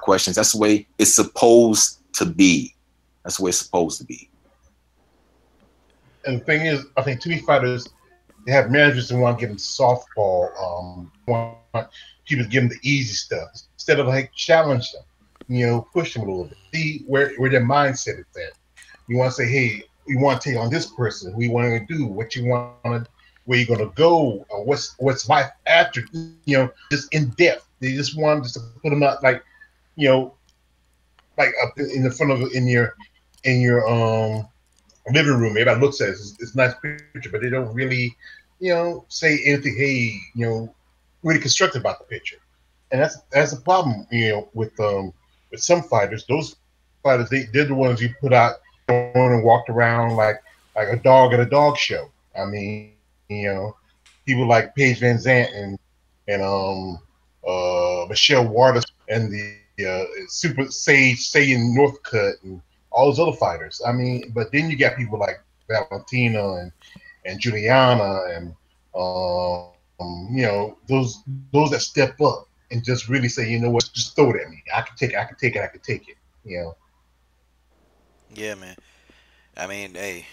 questions. That's the way it's supposed to be. That's the way it's supposed to be. And the thing is, I think too many fighters, they have managers that want to give them softball. Want people to give them the easy stuff instead of like challenge them, you know, push them a little bit. See where their mindset is at. You want to say, hey, you want to take on this person. Who you want to do? What you want to, where you going to go? Or what's life after? You know, just in depth. They just want just to put them out like, you know, like up in the front of in your living room. Everybody looks at it. It's a nice picture, but they don't really, you know, say anything. Hey, you know, really constructive about the picture, and that's the problem. You know, with some fighters, those fighters they're the ones you put out and walked around like a dog at a dog show. I mean, you know, people like Paige Van Zandt and Michelle Waters and the Super Sage Saiyan Northcutt and all those other fighters. I mean, but then you got people like Valentina and Juliana and you know, those that step up and just really say, you know what, just throw it at me. I can take it. You know. Yeah, man. I mean, hey,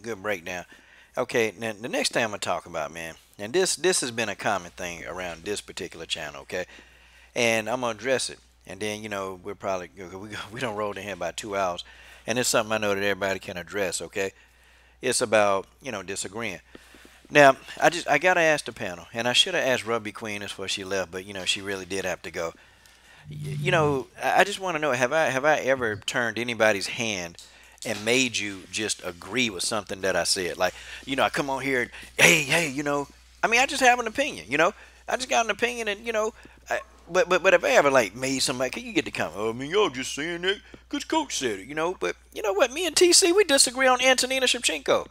good breakdown. Okay, now the next thing I'm gonna talk about, man, and this has been a common thing around this particular channel, okay, and I'm gonna address it, and then you know we're probably we don't roll in here about 2 hours, and it's something I know that everybody can address, okay. It's about, you know, disagreeing. Now, I gotta ask the panel, and I should have asked Ruby Queen before she left, but you know she really did have to go. You know, I just want to know, have I ever turned anybody's hand and made you just agree with something that I said? Like, you know, I come on here and hey, you know, I mean, I just have an opinion, you know, I just got an opinion, and you know, but if I ever like made somebody, can you get the comment? Oh, I mean, y'all just saying that because Coach said it, you know. But you know what? Me and TC, we disagree on Antonina Shevchenko.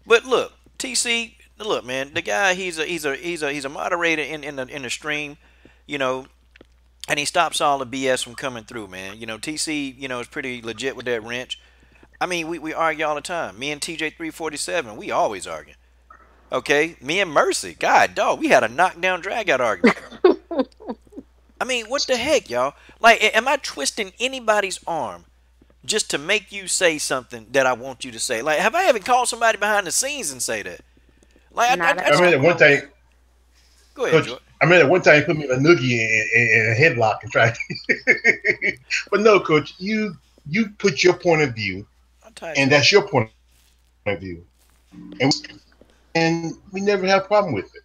But look, TC, look, man, the guy, he's a moderator in the stream, you know, and he stops all the BS from coming through, man. You know, TC, you know, is pretty legit with that wrench. I mean, we argue all the time. Me and TJ347, we always argue. Okay, me and Mercy, God, dog, we had a knockdown drag out argument. I mean, what the heck, y'all? Like, am I twisting anybody's arm just to make you say something that I want you to say? Like, have I ever called somebody behind the scenes and say that? Like, I mean, at one time. Go ahead, Coach, George. I mean, at one time, you put me in a noogie in a headlock and tried. But no, Coach, you put your point of view, and that's your point of view, and we never have a problem with it.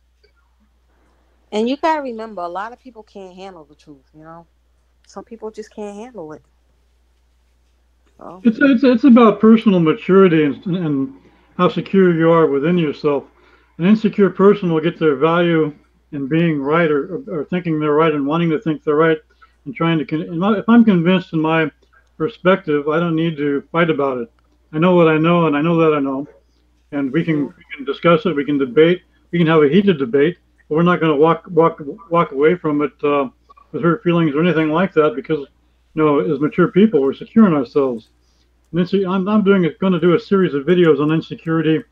And you gotta remember, a lot of people can't handle the truth. You know, some people just can't handle it. So. It's about personal maturity and how secure you are within yourself. An insecure person will get their value in being right or thinking they're right and wanting to think they're right and trying to. If I'm convinced in my perspective, I don't need to fight about it. I know what I know, and I know that I know, and we can discuss it. We can debate. We can have a heated debate, but we're not going to walk away from it with hurt feelings or anything like that, because you know, as mature people, we're secure in ourselves. And I'm going to do a series of videos on insecurity.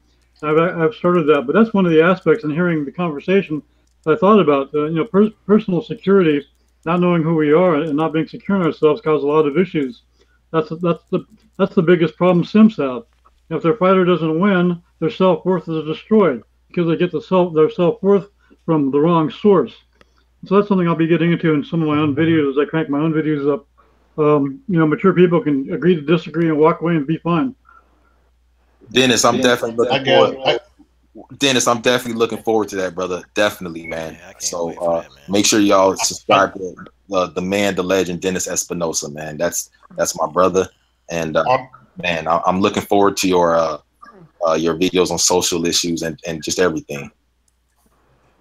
I've started that, but that's one of the aspects in hearing the conversation that I thought about. You know, personal security, not knowing who we are and not being secure in ourselves, cause a lot of issues. That's the biggest problem Sims have. If their fighter doesn't win, their self-worth is destroyed because they get their self-worth from the wrong source. So that's something I'll be getting into in some of my own videos as I crank my own videos up. You know, mature people can agree to disagree and walk away and be fine. Dennis, I'm definitely looking forward. Dennis, I'm definitely looking forward to that, brother. Definitely, man. Yeah, so make sure y'all subscribe to the man, the legend, Dennis Espinosa, man. That's my brother, and man, I'm looking forward to your videos on social issues and just everything.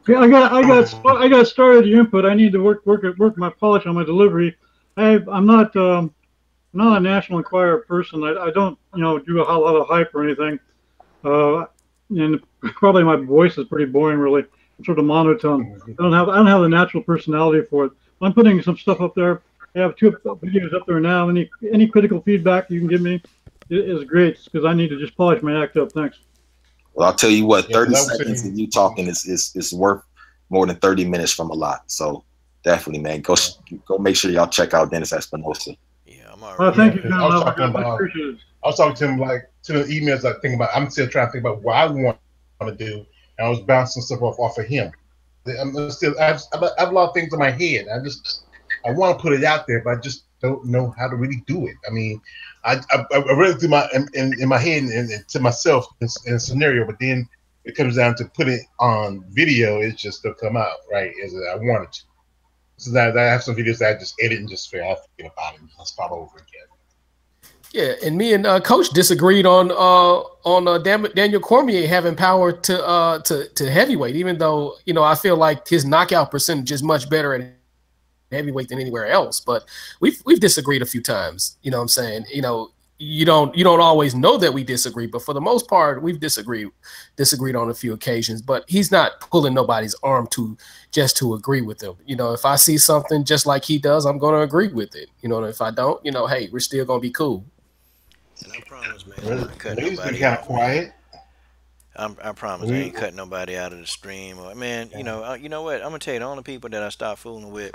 Yeah, I got started your input. I need to work my polish on my delivery. I'm not a National Enquirer person. I don't, you know, do a lot of hype or anything. And probably my voice is pretty boring, really. sort of monotone. I don't have the natural personality for it. I'm putting some stuff up there. I have 2 videos up there now. Any critical feedback you can give me is great because I need to just polish my act up. Thanks. Well, I'll tell you what, Yeah, 30 because I was seconds of saying, you talking is worth more than 30 minutes from a lot. So definitely, man, go make sure y'all check out Dennis Espinosa. Yeah, I'm already. Thank yeah, you, because John. Oh my God, much appreciated. I was talking to him like to the emails. I think about. I'm still trying to think about what I want to do, and I was bouncing stuff off of him. I'm still. I have a lot of things in my head. I want to put it out there, but I just don't know how to really do it. I mean, I read it through my in my head and to myself in a scenario, but then it comes down to put it on video. It's just to come out right as I wanted to. So that I have some videos that I just edit and just forget about it. I'll start over again. Yeah, and me and Coach disagreed on Daniel Cormier having power to heavyweight, even though I feel like his knockout percentage is much better at heavyweight than anywhere else. But we've disagreed a few times. You know what I'm saying? You don't always know that we disagree, but for the most part, we've disagreed on a few occasions. But he's not pulling nobody's arm just to agree with him. If I see something just like he does, I'm going to agree with it. If I don't, hey, we're still going to be cool. And I promise, man, I'm not cutting He's been nobody kind of off. quiet. I promise I ain't cutting nobody out of the stream. Man, you know what? I'm gonna tell you the only people that I stop fooling with,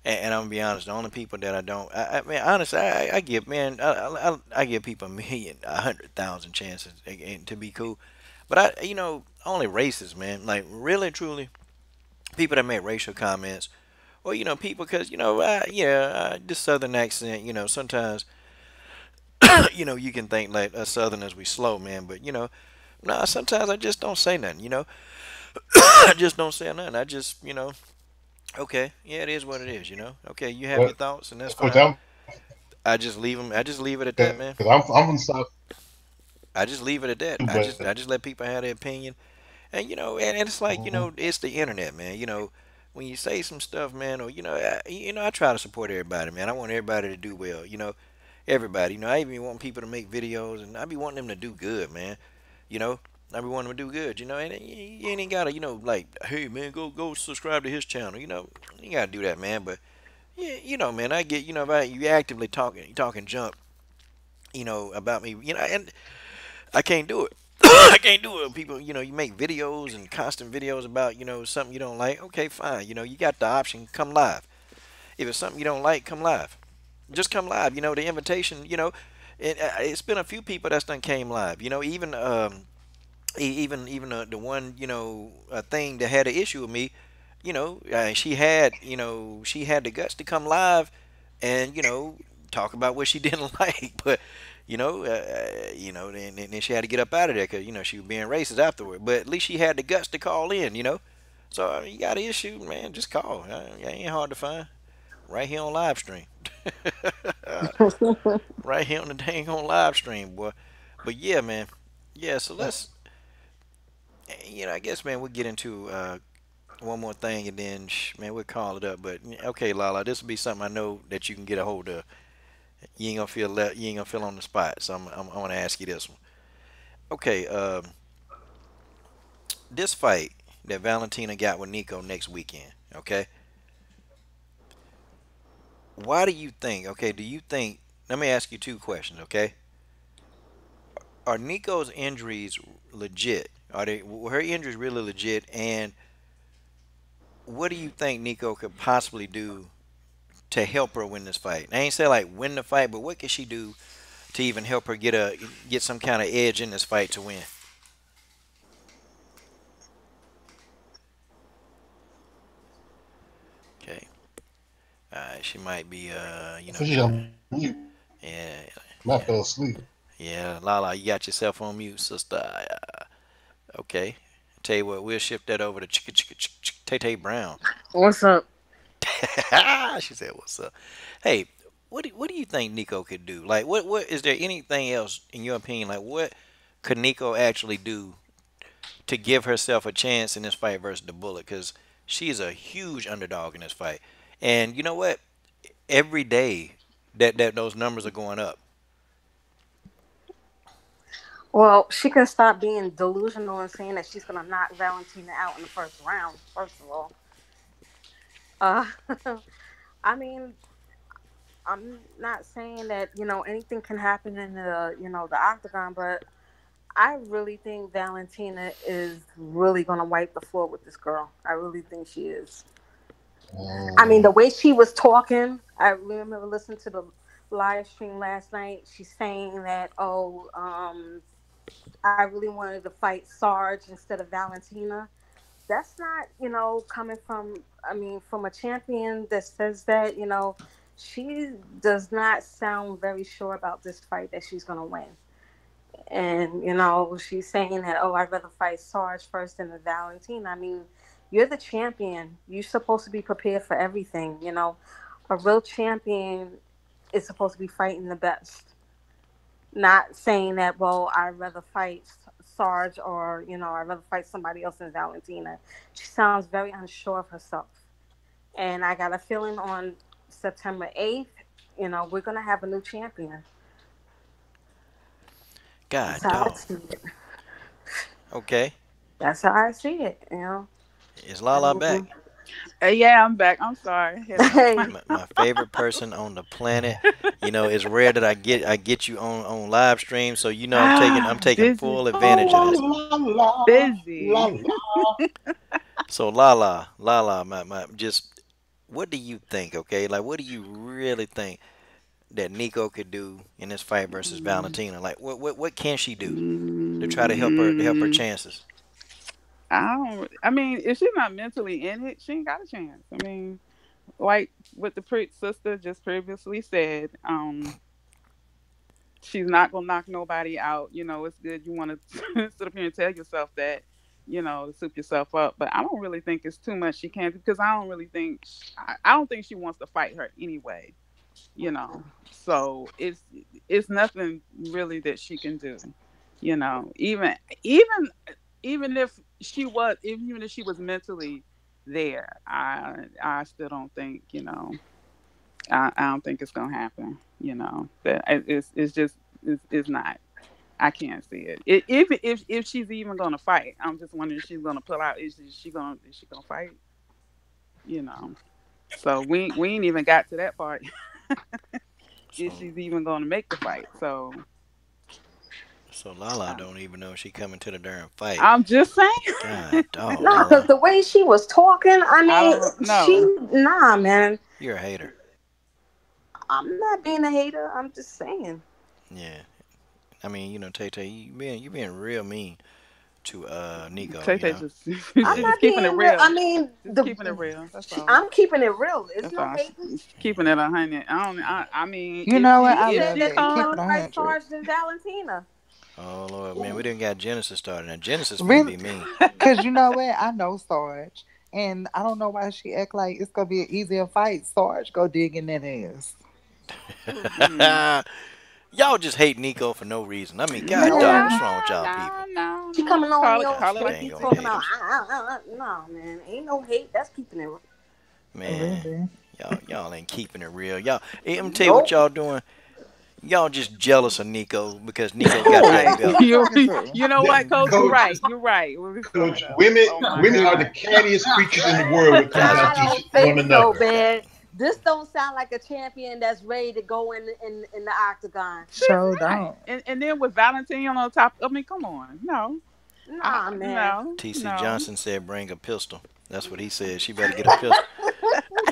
and I'm gonna be honest, the only people that I don't, man, honestly, I give, man, I give people 100,000 chances to be cool, but only racist, man, like really truly, people that make racial comments, or people because this southern accent, sometimes, you can think like us southerners we slow, man, but nah, sometimes I just don't say nothing. I just don't say nothing. I just, okay, yeah, it is what it is. Okay, you have your But thoughts, and that's Coach, fine. I just leave them. I just leave it at that, man. because I'm from the South I just leave it at that. too, I but just let people have their opinion, and and it's like it's the internet, man. When you say some stuff, man, or I try to support everybody, man. I want everybody to do well. Everybody. I even want people to make videos, and I be wanting them to do good, man. You know, I be wanting them to do good. And you ain't gotta, like, hey man, go subscribe to his channel. You gotta do that, man. But yeah, man, I get, if you actively talking junk, about me, and I can't do it. I can't do it. People, you make videos and constant videos about, something you don't like. Okay, fine. You got the option. Come live. If it's something you don't like, come live. Just come live. The invitation. It's been a few people that's done came live. Even even the one thing that had an issue with me. She had the guts to come live and talk about what she didn't like, but then she had to get up out of there because she was being racist afterward. But at least she had the guts to call in. So you got an issue, man, just call. It ain't hard to find. Right here on live stream. Right here on the dang on live stream, boy. But yeah, man. Yeah, so let's I guess, man, we'll get into one more thing and then man, we'll call it up. But okay, Lala, this will be something I know that you can get a hold of. You ain't gonna feel on the spot. So I'm gonna ask you this one. Okay, this fight that Valentina got with Nico next weekend. Okay, why do you think? Okay, do you think? Let me ask you two questions. Okay, are Nico's injuries legit? Were her injuries really legit? And what do you think Nico could possibly do to help her win this fight? I ain't say like win the fight, but what can she do to even help her get some kind of edge in this fight to win? Okay. She might be so she's on mute. yeah, I yeah. fell asleep. Yeah, Lala, you got yourself on mute, sister. Okay. Tell you what, we'll shift that over to Tay Brown. What's up? She said, "What's up?" Hey, what do you think Nico could do? Like, what is there anything else in your opinion? Like, what could Nico actually do to give herself a chance in this fight versus the Bullet? Because she's a huge underdog in this fight, and you know what? Every day that those numbers are going up. Well, she can stop being delusional and saying that she's gonna knock Valentina out in the first round. First of all, uh, I mean, I'm not saying that anything can happen in the octagon, but I really think Valentina is really gonna wipe the floor with this girl. I really think she is. I mean, the way she was talking, I remember listening to the live stream last night. She's saying that, I really wanted to fight Sarge instead of Valentina. That's not, coming from, I mean, from a champion that says that, she does not sound very sure about this fight that she's going to win. And, she's saying that, oh, I'd rather fight Sarge first than the Valentina. I mean, you're the champion. You're supposed to be prepared for everything. A real champion is supposed to be fighting the best. Not saying that, well, I'd rather fight Sarge or, I'd rather fight somebody else than Valentina. She sounds very unsure of herself. And I got a feeling on September 8th, we're going to have a new champion. God That's how I dog. see it. Okay. That's how I see it, Is Lala back? Yeah, I'm back. I'm sorry. Hey. My favorite person on the planet. It's rare that I get you on live stream, so I'm taking full advantage of this. Busy. So Lala, my just what do you think? Okay, like what do you really think that Nico could do in this fight versus Valentina? Like what can she do to try to help her chances? I mean, if she's not mentally in it, she ain't got a chance. I mean, like what the sister just previously said, she's not gonna knock nobody out. It's good. You want to sit up here and tell yourself that, to soup yourself up. But I don't really think it's too much she can, because I don't really think I don't think she wants to fight her anyway. So it's nothing really that she can do. Even even if she was mentally there, I still don't think I don't think it's gonna happen. That it's just it's not. I can't see it. If she's even gonna fight, I'm just wondering if she's gonna pull out. Is she gonna fight? So we ain't even got to that part. If she's even gonna make the fight, so Lala don't even know she coming to the darn fight. I'm just saying. God dog. No, because the way she was talking, I mean, nah, man. You're a hater. I'm not being a hater. I'm just saying. Yeah, I mean, Tay, you being real mean to Nico. Tay just I'm not keeping it real. I mean, keeping it real. That's all. I'm keeping it real. It's That's no all. hating. Keeping it 100. I mean, You know what? I I said love that it. she Keep was it like 100. Sarge than Valentina. Oh Lord, man, we didn't got Genesis started. Now Genesis gonna be mean. Because you know what? I know Sarge, and I don't know why she act like it's gonna be an easier fight. Sarge go dig in that ass. Y'all just hate Nico for no reason. I mean, God dog, what's wrong with y'all people? No. She coming on Call your it like shit, talking about no, man, ain't no hate. That's keeping it real. Man, y'all ain't keeping it real. Y'all, I'm gonna tell you what y'all doing. Y'all just jealous of Nico because Nico got that belt. You know what, Coach? You're right. Coach, women are the cattiest creatures in the world when it comes down to one So, another. man. This don't sound like a champion that's ready to go in the octagon. So don't. And then with Valentine on top, I mean, come on, Nah, man. No. TC Johnson said, "Bring a pistol." That's what he said. She better get a pistol.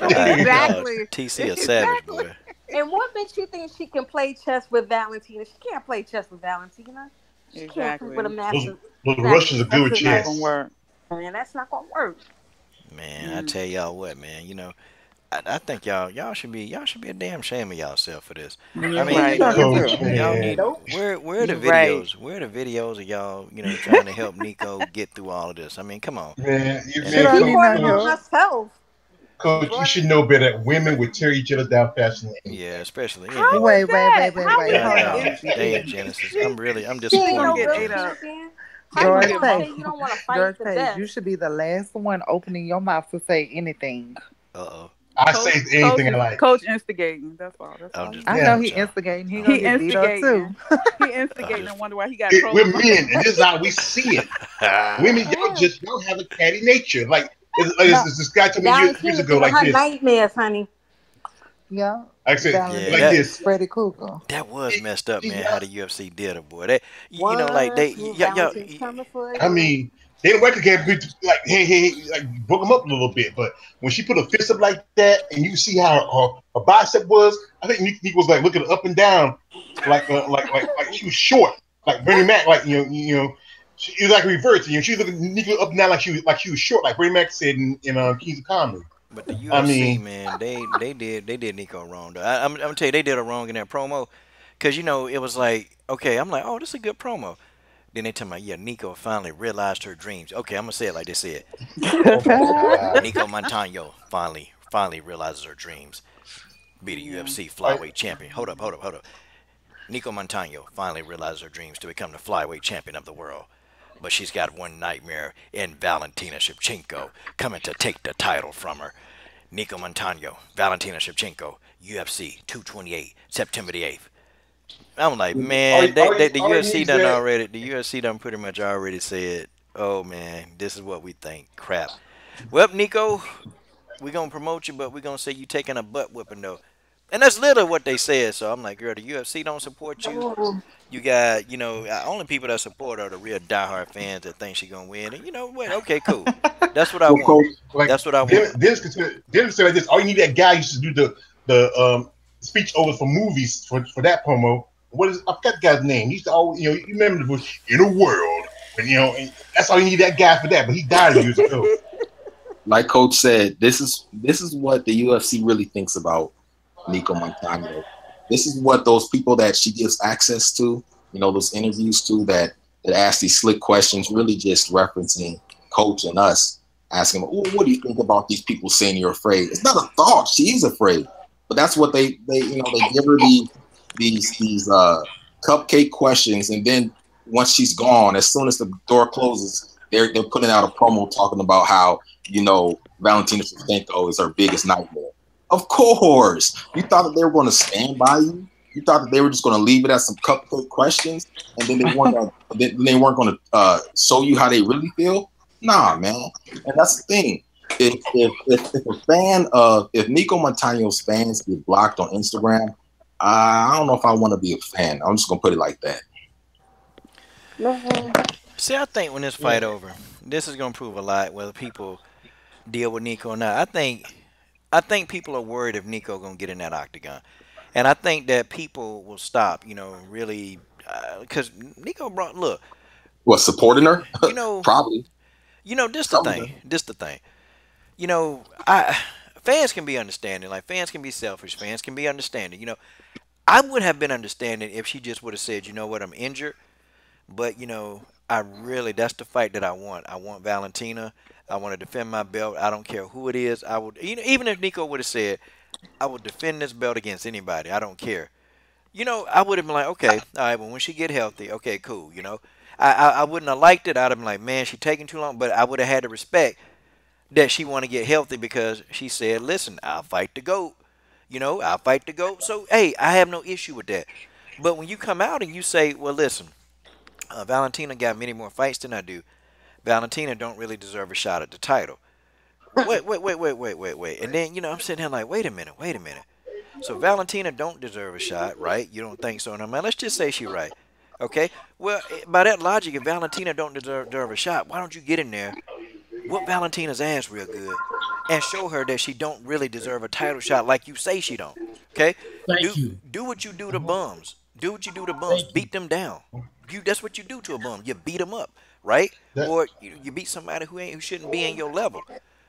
Exactly. TC a savage boy. And what makes you think she can play chess with Valentina? She can't play chess with Valentina. She can't play with a master. Those Russians are good with chess. Not gonna work. Man, that's not gonna work. Man, I tell y'all what, man. I think y'all should be a damn shame of yourself for this. I mean, y'all need where are the videos? Right. Where are the videos of y'all, trying to help Nico get through all of this? I mean, come on. Man, myself. Coach, you should know better. Women would tear each other down faster than anything. Yeah, especially. Wait. Damn, Genesis. I'm disappointed. George Pace, you should be the last one opening your mouth to say anything. Uh-oh. I Coach, say coach anything I is like. coach instigating. That's all. That's I'm all he just I playing know doing. with he y'all. instigating. He gonna He get beat up too. instigating. He I'm instigating just. and wonder why he got We're trolling. men, and this is how we see it. Women, y'all have a catty nature. No, This guy told me years Valentina ago, giving like her this. nightmares, honey. Yeah. Like I said, Yeah, like Valentina that is this. Freddy Krueger. that was She, messed up, she's man. How not. the UFC did it, boy. That you know, like One, they, two, y'all, Valentine's coming for I you. mean, Dana White can't be like, hey, like broke him up a little bit. But when she put her fist up like that, and you see how her bicep was, I think Nick was like looking up and down, like she was short, like Bernie Mac, like it was like reverse. She was looking Nico up and down like she was short, like Bernie Mac said in Kings of Comedy. but the I UFC, mean, man, they did Nico wrong. Though. I'm gonna tell you, they did her wrong in that promo, cause it was like, okay, I'm like, oh, this is a good promo. Then they tell me, yeah, Nico finally realized her dreams. Okay, I'm gonna say it like they said. oh my god, Nico Montano finally realizes her dreams. Be the Yeah. UFC like flyweight champion. Hold up. Nico Montano finally realizes her dreams to become the flyweight champion of the world. But she's got one nightmare in Valentina Shevchenko coming to take the title from her. Nico Montano, Valentina Shevchenko, UFC 228, September the 8th. I'm like, man, the all he UFC needs done that. already. The UFC done pretty much already said, oh man, this is what we think. Crap. Well, Nico, we're gonna promote you, but we're gonna say you taking a butt whipping though. And that's literally what they said. So I'm like, girl, the UFC don't support you. Oh, You got, only people that support her are the real diehard fans that think she gonna win. And you know what? Okay, cool. That's what I Well, want. coach, Like That's what I want. Dennis said like this. All you need that guy used to do the speech over for movies for that promo. What is I forgot the guy's name? He used to always you remember the voice in a world, and that's all you need that guy for that. But he died years ago. like Coach said, this is what the UFC really thinks about Nico Montano. This is what those people that she gives access to, those interviews to that ask these slick questions, really just referencing Coach and us, asking, "Oh, what do you think about these people saying you're afraid?" It's not a thought; she is afraid, but that's what they give her these cupcake questions, and then once she's gone, as soon as the door closes, they're putting out a promo talking about how Valentina Shevchenko is her biggest nightmare. Of course. You thought that they were going to stand by you? You thought that they were just going to leave it as some cupcake questions, and then they weren't going to show you how they really feel? Nah, man. And that's the thing. If Nico Montano's fans get blocked on Instagram, I don't know if I want to be a fan. I'm just going to put it like that. man. See, I think when this fight over, this is gonna prove a lot whether people deal with Nico or not. I think people are worried if Nico gonna get in that octagon, and I think that people will stop. Really, because Nico brought look. What, supporting her? You know, Probably. this the Some of thing. them. This the thing. I fans can be understanding. Like fans can be selfish. Fans can be understanding. I would have been understanding if she just would have said, you know what, I'm injured. But I really that's the fight that I want. I want Valentina. I want to defend my belt. I don't care who it is. I would even if Nico would have said, I would defend this belt against anybody. I don't care. I would have been like, okay, all right. Well, when she get healthy, okay, cool. I wouldn't have liked it. I'd have been like, man, she taking too long. But I would have had to respect that she want to get healthy because she said, listen, I'll fight the goat. I'll fight the goat. So hey, I have no issue with that. But when you come out and you say, well, listen. Valentina got many more fights than I do. Valentina don't really deserve a shot at the title. Wait. And then, I'm sitting here like, wait a minute. So Valentina don't deserve a shot, right? You don't think so? No, man, let's just say she right. Okay? Well, by that logic, if Valentina don't deserve a shot, why don't you get in there, whoop Valentina's ass real good, and show her that she don't really deserve a title shot like you say she don't. Okay? Thank Do you. do what you do to bums. Do what you do to bums. Thank you. Beat them down. That's what you do to a bum. You beat them up, right? That Or you beat somebody who shouldn't be in your level.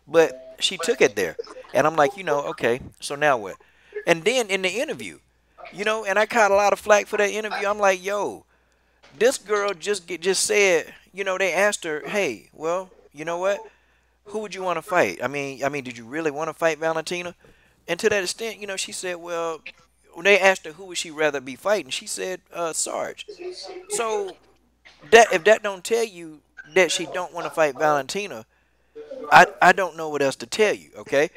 But she took it there, and I'm like, okay. So now what? And then in the interview, and I caught a lot of flack for that interview. I'm like, yo, this girl just said, they asked her, hey, well, you know what? Who would you want to fight? I mean, did you really want to fight Valentina? And to that extent, she said, well, when they asked her who would she rather be fighting, she said, Sarge. So that if that don't tell you that she don't want to fight Valentina, I don't know what else to tell you. Okay,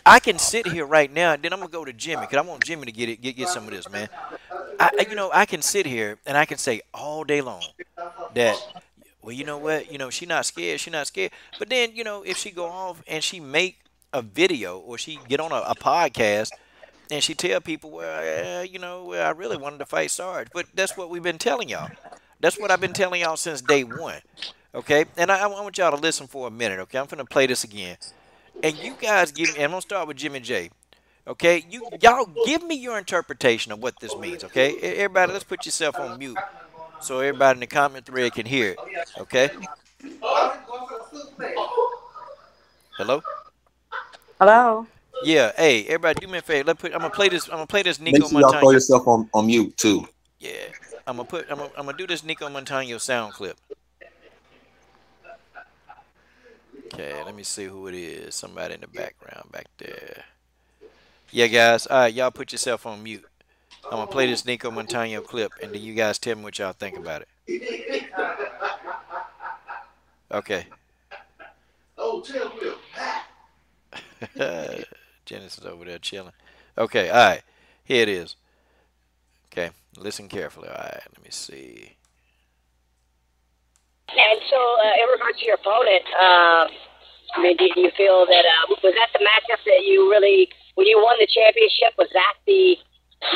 I can sit here right now, and then I'm gonna go to Jimmy because I want Jimmy to get some of this, man. I can sit here and I can say all day long that, well, you know what, she not scared, she not scared. But then, if she go off and she make a video or she get on a podcast and she tell people, well, well, I really wanted to fight Sarge. But that's what we've been telling y'all. That's what I've been telling y'all since day one. Okay, and I want y'all to listen for a minute. Okay, I'm gonna play this again, and you guys give me. And I'm gonna start with Jimmy J. Okay, y'all give me your interpretation of what this means. Okay, everybody, let's put yourself on mute so everybody in the comment thread can hear it. Okay. Hello. Hello. Yeah. Hey, everybody, do me a favor. I'm gonna play this. I'm gonna play this Make Nico sure y'all throw Montano. yourself on mute too. Yeah. I'm gonna do this Nico Montano sound clip. Okay. Let me see who it is. Somebody in the background back there. Yeah, guys. All right, y'all put yourself on mute. I'm gonna play this Nico Montano clip, and then you guys tell me what y'all think about it. Okay. Genesis over there chilling. Okay, all right. Here it is. Okay, listen carefully. All right, let me see. And so, in regards to your opponent, I mean, do you feel that was that the matchup that you really, when you won the championship, was that the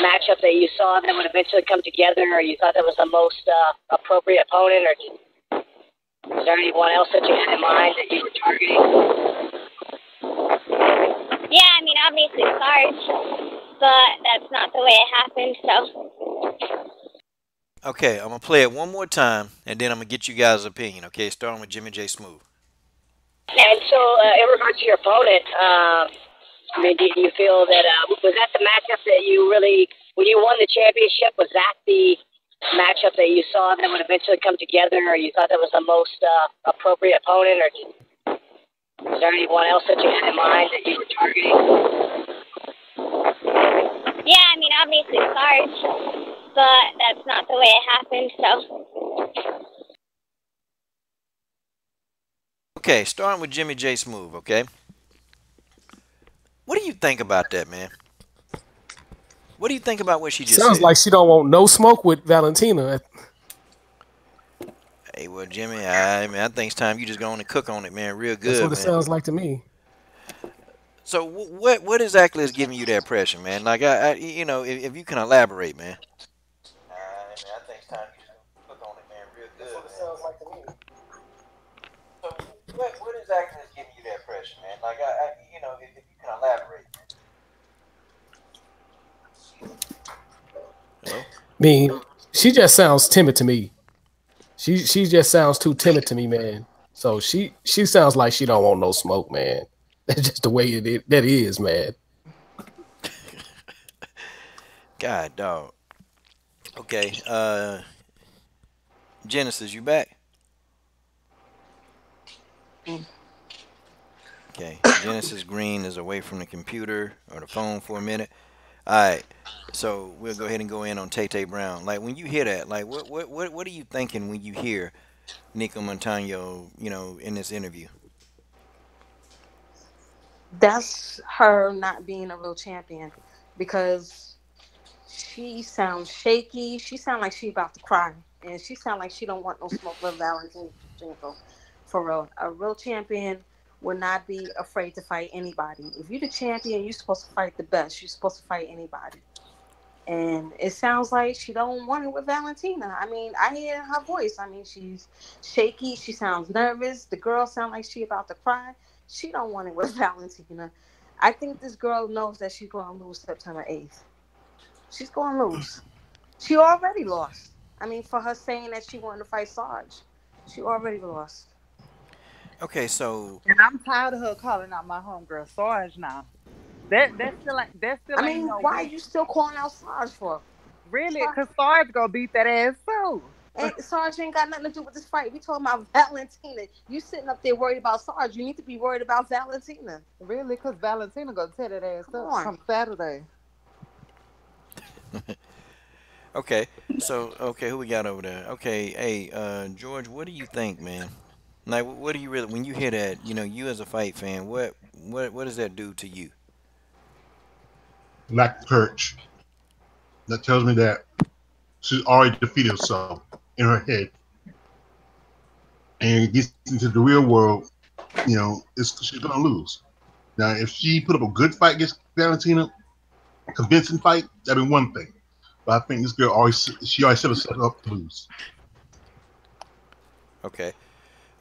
matchup that you saw that would eventually come together, or you thought that was the most appropriate opponent, or is there anyone else that you had in mind that you were targeting? Yeah, I mean, obviously Sarge, but that's not the way it happened, so. Okay, I'm going to play it one more time, and then I'm going to get you guys' opinion, okay? Starting with Jimmy J. Smooth. And so, in regards to your opponent, I mean, do you feel that, was that the matchup that you really, when you won the championship, was that the matchup that you saw that would eventually come together, or you thought that was the most appropriate opponent, or is there anyone else that you had in mind that you were targeting? Yeah, I mean, obviously Sarge, but that's not the way it happened, so. Okay, starting with Jimmy J. Smooth, okay? What do you think about that, man? What do you think about what she just Sounds said? like she don't want no smoke with Valentina. Hey, well, Jimmy, I think it's time you just go on and cook on it, man, real good, That's what it man. sounds like to me. So what exactly is giving you that impression, man? Like, if you can elaborate, man. I think it's time you just cook on it, man, real good. That's what it sounds like to me. So what exactly is giving you that impression, man? Like, if you can elaborate, man. Hello? I mean, she just sounds timid to me. She just sounds too timid to me, man. So she sounds like she don't want no smoke, man. That's just the way that is, man. God, dog. Okay, Genesis, you back? Okay, Genesis Green is away from the computer or the phone for a minute. All right, so we'll go ahead and go in on Tay Brown. Like, when you hear that, like, what are you thinking when you hear Nico Montano, in this interview? That's her not being a real champion, because she sounds shaky. She sounds like she about to cry, and she sounds like she don't want no smoke with Valentina. For real, a real champion would not be afraid to fight anybody. If you're the champion, you're supposed to fight the best. You're supposed to fight anybody. And it sounds like she don't want it with Valentina. I mean, I hear her voice. I mean, she's shaky. She sounds nervous. The girl sounds like she about to cry. She don't want it with Valentina. I think this girl knows that she's going to lose September 8th. She's going to lose. She already lost. I mean, for her saying that she wanted to fight Sarge, she already lost. Okay, so. And I'm tired of her calling out my homegirl Sarge now. That still I mean, ain't no why way. are you still calling out Sarge for? Really? Because Sarge gonna beat that ass too. And Sarge ain't got nothing to do with this fight. We talking about Valentina. You sitting up there worried about Sarge. You need to be worried about Valentina. Really? Because Valentina gonna tear that ass up come Saturday. Okay, so who we got over there? Okay, hey, George, what do you think, man? Like, what do you really when you hear that? You know, you as a fight fan, what does that do to you? Lack of courage. That tells me that she's already defeated herself in her head, and gets into the real world. You know, she's gonna lose. Now, if she put up a good fight against Valentina, a convincing fight, that'd be one thing. But I think this girl always set herself up to lose. Okay.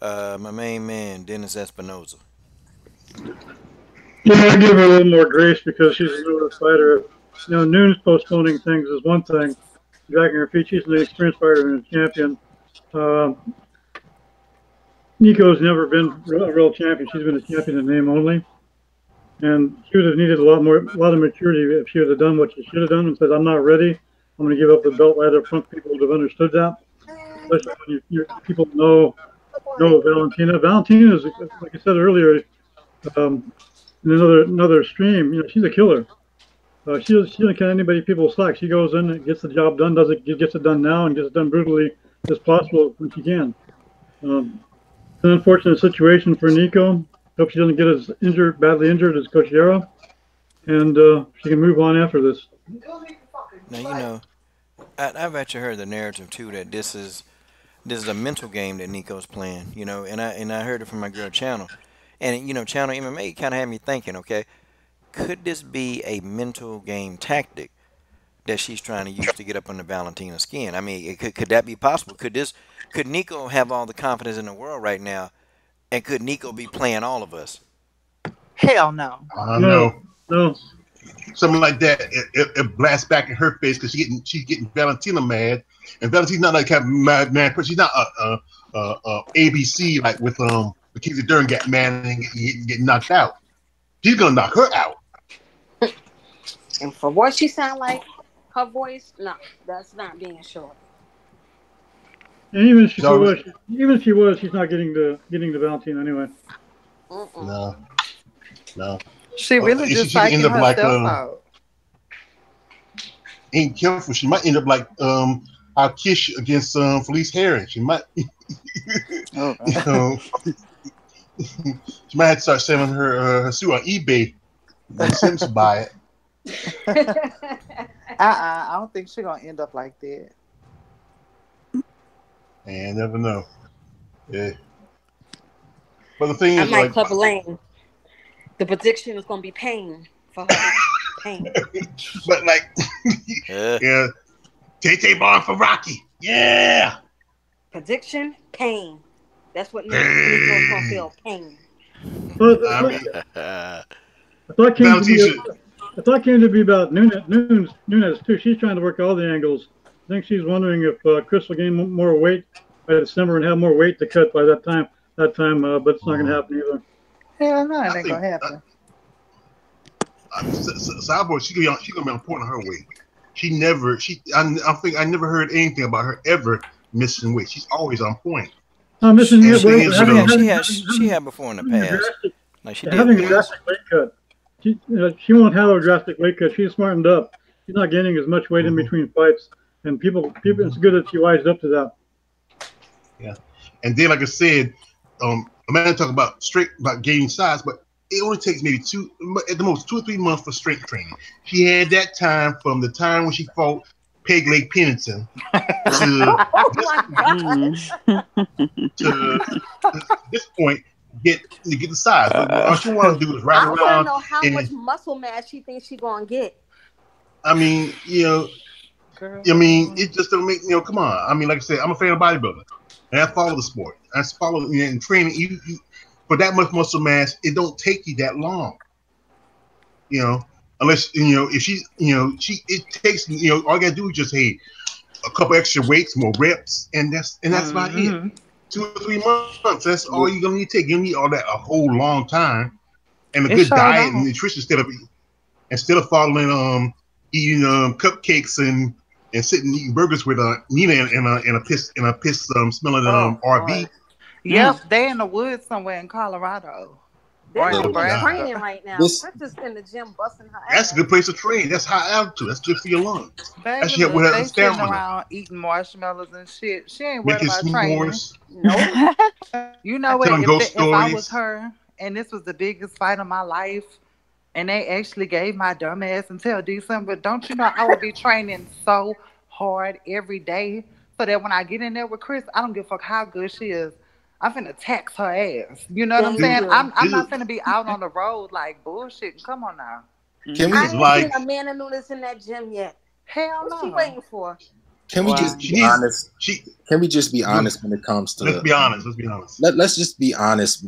My main man, Dennis Espinoza. Yeah, I give her a little more grace because she's a newer fighter. You know, Nunes postponing things is one thing. Dragging her feet, she's an experienced fighter and a champion. Uh, Nico's never been a real champion. She's been a champion in name only. And she would have needed a lot of maturity if she would have done what she should have done and said, "I'm not ready. I'm going to give up the belt right up front." People would have understood that, especially when people know Valentina. Valentina is, like I said earlier, in another stream. You know, she's a killer. She doesn't cut anybody people's slack. She goes in and gets the job done. Gets it done now and gets it done brutally as possible when she can. It's an unfortunate situation for Nico. Hope she doesn't get as badly injured as Coach Yarrow, and she can move on after this. Now you know, I've actually heard the narrative too that this is a mental game that Nico's playing. You know, and I heard it from my girl Channel, and you know, Channel MMA kind of had me thinking, okay, could this be a mental game tactic that she's trying to use to get up under Valentina's skin? I mean, could that be possible? Could Nico have all the confidence in the world right now, and could Nico be playing all of us? Hell no. No. Something like that. It blasts back in her face because she's getting Valentina mad, and Valentina's not like kind of mad person. She's not ABC like with Mackenzie Dern got mad and get knocked out. She's gonna knock her out. And for what she sound like, her voice, no, that's not being sure. And even if she was, she's not getting the Valentina anyway. No. She really just psyching herself out. Ain't careful. She might end up like our Kish against Felice Herring. She might, she might have to start selling her suit on eBay. And Sims buy it. I don't think she's gonna end up like that. And never know. Yeah. But the thing I is, might like, Club Lane. The prediction is gonna be pain for her. Pain. But like, yeah, Tay Bond for Rocky. Yeah. Prediction, pain. That's what Nico's gonna feel. Pain. I thought came to be about Nunez too. She's trying to work all the angles. I think she's wondering if Cris will gain more weight by December and have more weight to cut by that time. But it's not going to happen either. Hell no, it ain't going to happen. Cyborg, she's gonna be on point on her weight. I think I never heard anything about her ever missing weight. She's always on point. Missing weight. She had before in the past. Like she did. Having a drastic weight cut. She won't have a drastic weight cut. She's smartened up. She's not gaining as much weight in between fights, and people. It's good that she wised up to that. Yeah, and then like I said, I'm not talking about gaining size, but it only takes maybe at the most 2 or 3 months for strength training. She had that time from the time when she fought Peg Leg Pennington to this point. Get the size. But all she want to do is ride around. I want to know how much muscle mass she thinks she's gonna get. I mean, it just don't make come on. I mean, like I said, I'm a fan of bodybuilding, and I follow the sport. I follow and training. You for that much muscle mass, it don't take you that long. Unless if she's it takes all you gotta do is just a couple extra weights, more reps, and that's about it. 2 or 3 months. That's all you're gonna need to take. You need all that a whole long time, and a good diet and nutrition instead of following eating cupcakes and sitting eating burgers with Nina in a piss smelling RV. Yes, they in the woods somewhere in Colorado. They're Right, not Look, even Nebraska. training right now. this Chris is in the gym busting her That's a ass. good place to train. That's high altitude. That's good for your lungs. That Baby, shit with look, her they sitting stamina. around eating marshmallows and shit. She ain't worried Making about training. s'mores, Nope. You know what? telling ghost If I was stories. her and this was the biggest fight of my life, and they actually gave my dumb ass until December, don't you know I would be training so hard every day so that when I get in there with Chris, I don't give a fuck how good she is. I'm finna tax her ass. You know what I'm Thank saying? you. I'm This is not finna be out on the road like bullshit. Come on now. can I we this is ain't like seen Amanda Nunes in that gym yet. Hell What's she no. waiting for? can we Wow. just she be needs honest? she. Can we just be Look, honest when it comes let's to be honest. Let's be honest. let's just be honest.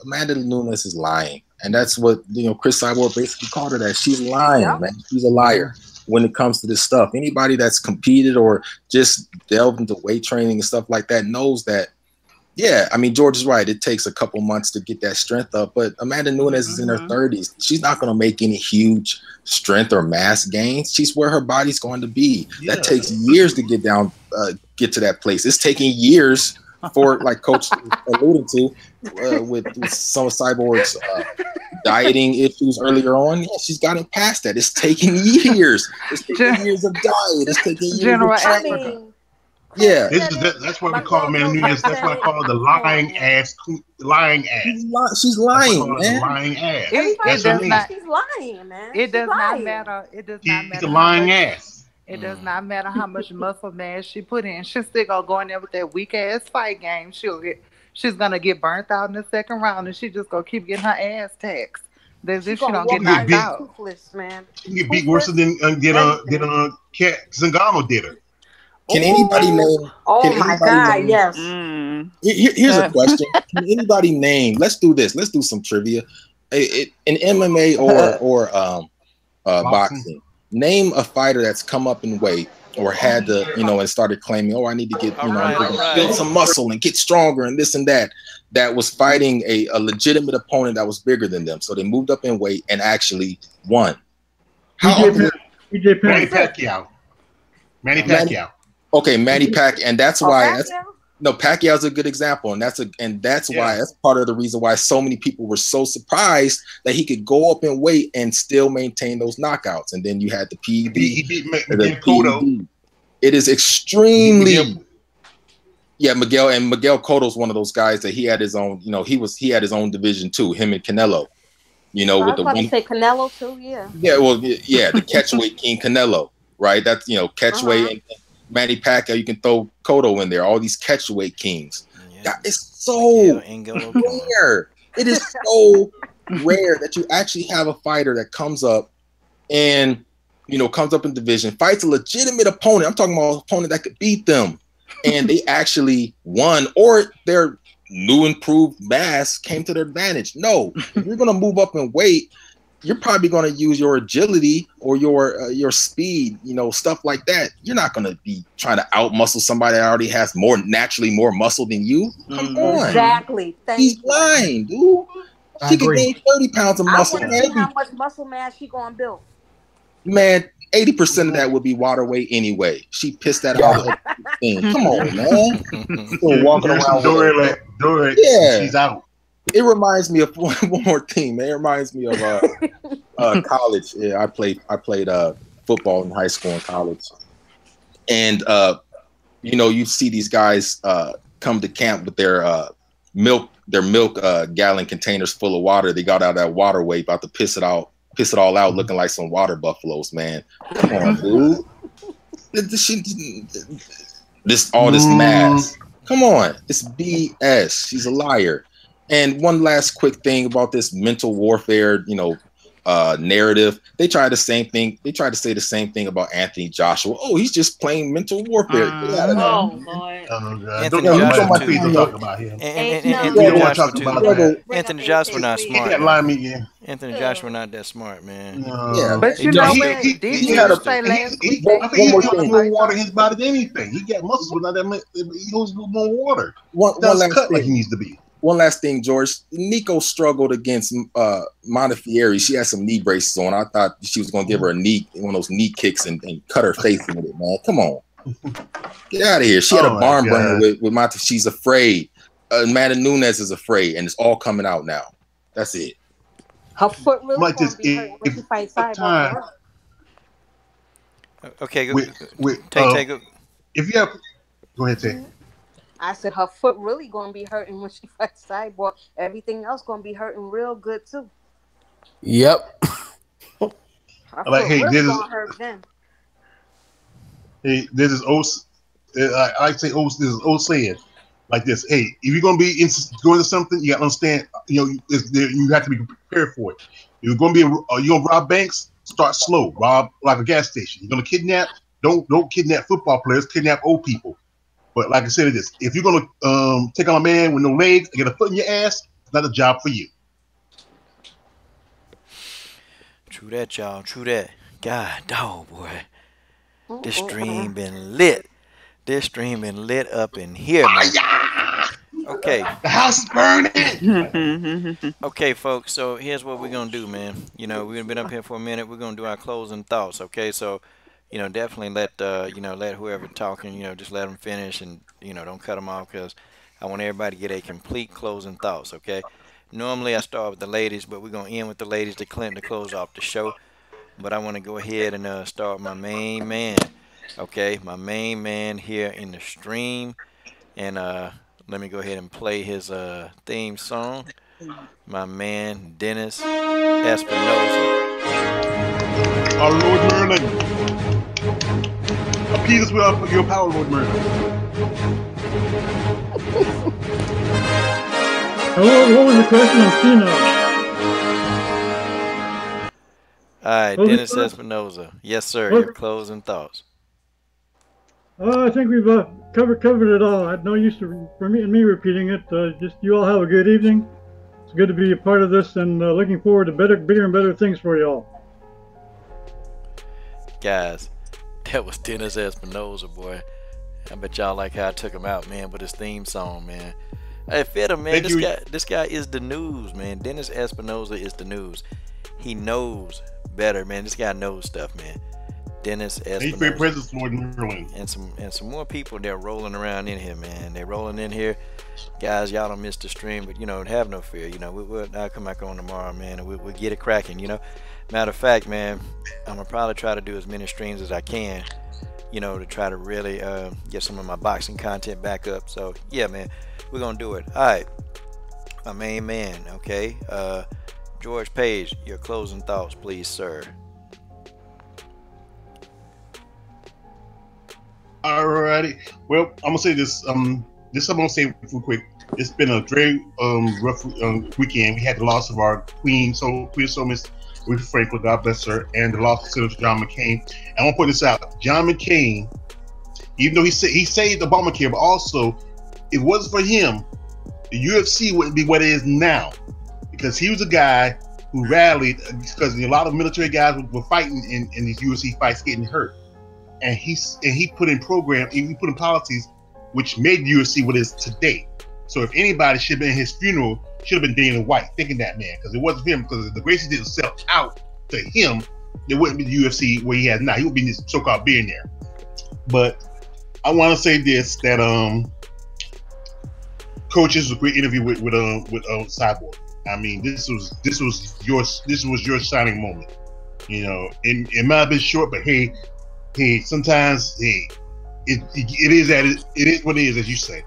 Amanda Nunes is lying, and that's what Chris Cyborg basically called her that. She's lying, Yep. man. She's a liar when it comes to this stuff. Anybody that's competed or just delved into weight training and stuff like that knows that. Yeah, I mean, George is right. It takes a couple months to get that strength up, but Amanda Nunes is in her 30s. She's not going to make any huge strength or mass gains. She's where her body's going to be. Yeah. That takes years to get down, get to that place. It's taking years for, like Coach alluded to, with some of Cyborg's dieting issues earlier on. Yeah, she's gotten past that. It's taking years. It's taking years of diet. It's taking years General of I training. Africa. mean, Yeah. That's what we my call girl man knows Nunez. how to That's what I say call it. the Come on, lying man. ass. Lying ass. She's That's what I lying, call her, the man. lying ass. Everybody That's It her does name. not. She's lying, man. It She's does not lying. matter. It does not She's matter a how lying much. ass. It does not matter how much muscle mass she put in. She's still gonna go in there with that weak ass fight game. She's gonna get burnt out in the second round, and she just gonna keep getting her ass taxed. As She's if she gonna don't She get walk can out get knocked here beat. out. toothless, man. She can get beat worse Toothless, than everything. Cat Zingano did her. Can anybody Ooh. name? Oh Can my anybody God, name? yes. Here's a question. Can anybody name? Let's do this. Let's do some trivia. In MMA or boxing, name a fighter that's come up in weight or had to, and started claiming, oh, I need to get, All right. build some muscle and get stronger and this and that. That was fighting a legitimate opponent that was bigger than them. So they moved up in weight and actually won. How often? Manny Pacquiao. Manny Pacquiao. Okay, Manny Pacquiao, and that's Oh, why. Pacquiao? No, Pacquiao's a good example, and that's why that's part of the reason why so many people were so surprised that he could go up in weight and still maintain those knockouts. And then you had the PED. He beat Miguel Cotto. It is extremely. Yeah, Miguel Cotto's one of those guys that he had his own. He had his own division too. Him and Canelo. I With was the about to one. say Canelo too, yeah. Yeah, well, yeah, the catchweight king Canelo, right? That's catchweight and Manny Pacquiao. You can throw Cotto in there. All these catchweight kings. Yeah. It's so Angelo. rare. It is so rare that you actually have a fighter that comes up and comes up in division, fights a legitimate opponent. I'm talking about an opponent that could beat them, and they actually won, or their new improved mass came to their advantage. No, if you're gonna move up in weight, you're probably going to use your agility or your speed, stuff like that. You're not going to be trying to outmuscle somebody that already has naturally more muscle than you. Come on. Exactly. He's blind, dude. She could gain 30 pounds of muscle. I want to see how much muscle mass she gonna build. Man, 80% of that would be water weight anyway. She pissed that out. Come on, man. Still walking around with her. Yeah, she's out. It reminds me of one more thing, man. It reminds me of college. Yeah, I played football in high school and college, and you see these guys come to camp with their milk gallon containers full of water. They got out of that waterway, about to piss it all out, looking like some water buffaloes, man. Come on, dude. This mass. Come on, it's BS. She's a liar. And one last quick thing about this mental warfare, narrative. They tried the same thing. They tried to say the same thing about Anthony Joshua. Oh, he's just playing mental warfare. Oh, Lord. Anthony Joshua too. Talk about him. Anthony Joshua not smart. Can't lie me again. Anthony Joshua not that smart, man. Yeah, but you know what? Didn't you say last week? I think he got more water in his body than anything. He got muscles without that much. He goes more water. One last cut thing. like he needs to be. One last thing, George. Nico struggled against Montefiore. She had some knee braces on. I thought she was going to give her one of those knee kicks and cut her face with it, man. Come on. Get out of here. She had a barn burner with Montefiore. She's afraid. Amanda Nunes is afraid, and it's all coming out now. That's it. Her foot really like gonna this. be hurt when she fights Cyborg. For real. Okay, with if you have, go ahead, say. I said her foot really gonna be hurting when she fights Cyborg. Everything else gonna be hurting real good too. Yep. Her Like, foot hey, really this is gonna hurt then. hey, this is old. I like to say old. This is old saying like this. Hey, if you're gonna be going to something, you gotta understand. You know, you have to be prepared for it. You're gonna be. You gonna rob banks? Start slow. Rob like a gas station. You're gonna kidnap. Don't kidnap football players. Kidnap old people. But like I said, this if you're gonna take on a man with no legs and get a foot in your ass, it's not a job for you. True that, y'all. True that. God, dog, boy. This stream been lit. This stream been lit up in here, man. Okay. The house is burning. Okay, folks. So here's what we're gonna do, man. You know, we've been up here for a minute. We're gonna do our closing thoughts. Okay, so you know, definitely let let whoever talking, just let them finish, and don't cut them off, because I want everybody to get a complete closing thoughts. Okay. Normally I start with the ladies, but we're gonna end with the ladies to close off the show. But I want to go ahead and start with my main man. Okay, my main man here in the stream, and let me go ahead and play his theme song. My man Dennis Espinosa. Our Lord Merlin. Appease us with your power, Lord Merlin. What was the question on Cena? All right, Dennis Espinosa. Yes, sir. Your closing thoughts. I think we've covered it all. No use for me repeating it. Just you all have a good evening. It's good to be a part of this, and looking forward to bigger and better things for y'all. Guys, that was Dennis Espinosa, boy. I bet y'all like how I took him out, man, with his theme song, man. Hey, fit him, man. This guy is the news, man. Dennis Espinosa is the news. He knows better, man. This guy knows stuff, man. Dennis Espinosa. Presence, Lord Merlin. And some more people, they're rolling around in here, man. They're rolling in here. Guys, y'all don't miss the stream, but have no fear. I'll come back on tomorrow, man, and we'll get it cracking. Matter of fact, man, I'm gonna probably try to do as many streams as I can, to try to really get some of my boxing content back up. So yeah, man, we're gonna do it. All right, my main man. Okay, George Page, your closing thoughts, please, sir. Alrighty. Well, I'm gonna say this. This I'm gonna say real quick. It's been a very rough weekend. We had the loss of our Queen Miss Aretha Franklin, God bless her, and the loss of Senator John McCain. And I want to point this out. John McCain, even though he saved Obamacare, but also if it wasn't for him, the UFC wouldn't be what it is now, because he was a guy who rallied, because a lot of military guys were fighting in these UFC fights, getting hurt. And he put in policies which made the UFC what it is today. So if anybody should have been at his funeral, should have been Dana White, thinking that man, because it wasn't him. Because if the Gracie didn't sell out to him, it wouldn't be the UFC where he has now. He would be this so-called billionaire. But I want to say this, that Coach, this was a great interview with Cyborg. I mean, this was your shining moment. It might have been short, but hey, sometimes it is what it is, as you say.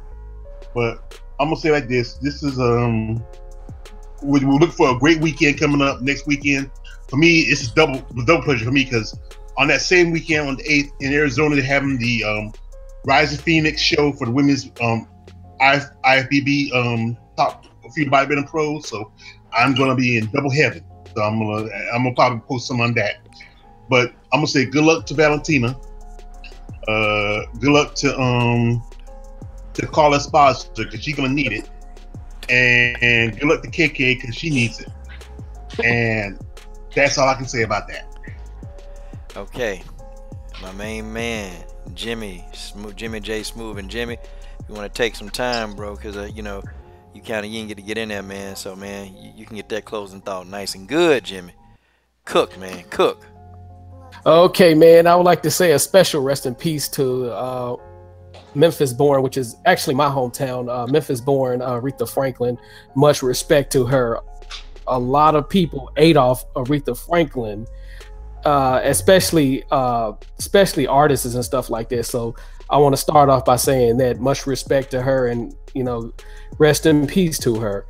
But I'm gonna say like this: this is we're looking for a great weekend coming up next weekend. For me, it's a double pleasure for me, because on that same weekend, on the 8th in Arizona, they're having the Rise of Phoenix show for the women's IFBB top female bodybuilding pros. So I'm gonna be in double heaven. So I'm gonna probably post some on that. But I'm gonna say good luck to Valentina. Good luck to Carla Esposito, because she's gonna need it, and good luck to KK, because she needs it. And that's all I can say about that. Okay, my main man, Jimmy J Smooth, and Jimmy, you want to take some time, bro, because you didn't get in there, man. So man, you can get that closing thought nice and good, Jimmy. Cook, man, cook. Okay, man, I would like to say a special rest in peace to Memphis born, which is actually my hometown, Memphis born Aretha Franklin. Much respect to her. a lot of people ate off Aretha Franklin, especially artists and stuff like that. So I want to start off by saying that much respect to her, and rest in peace to her.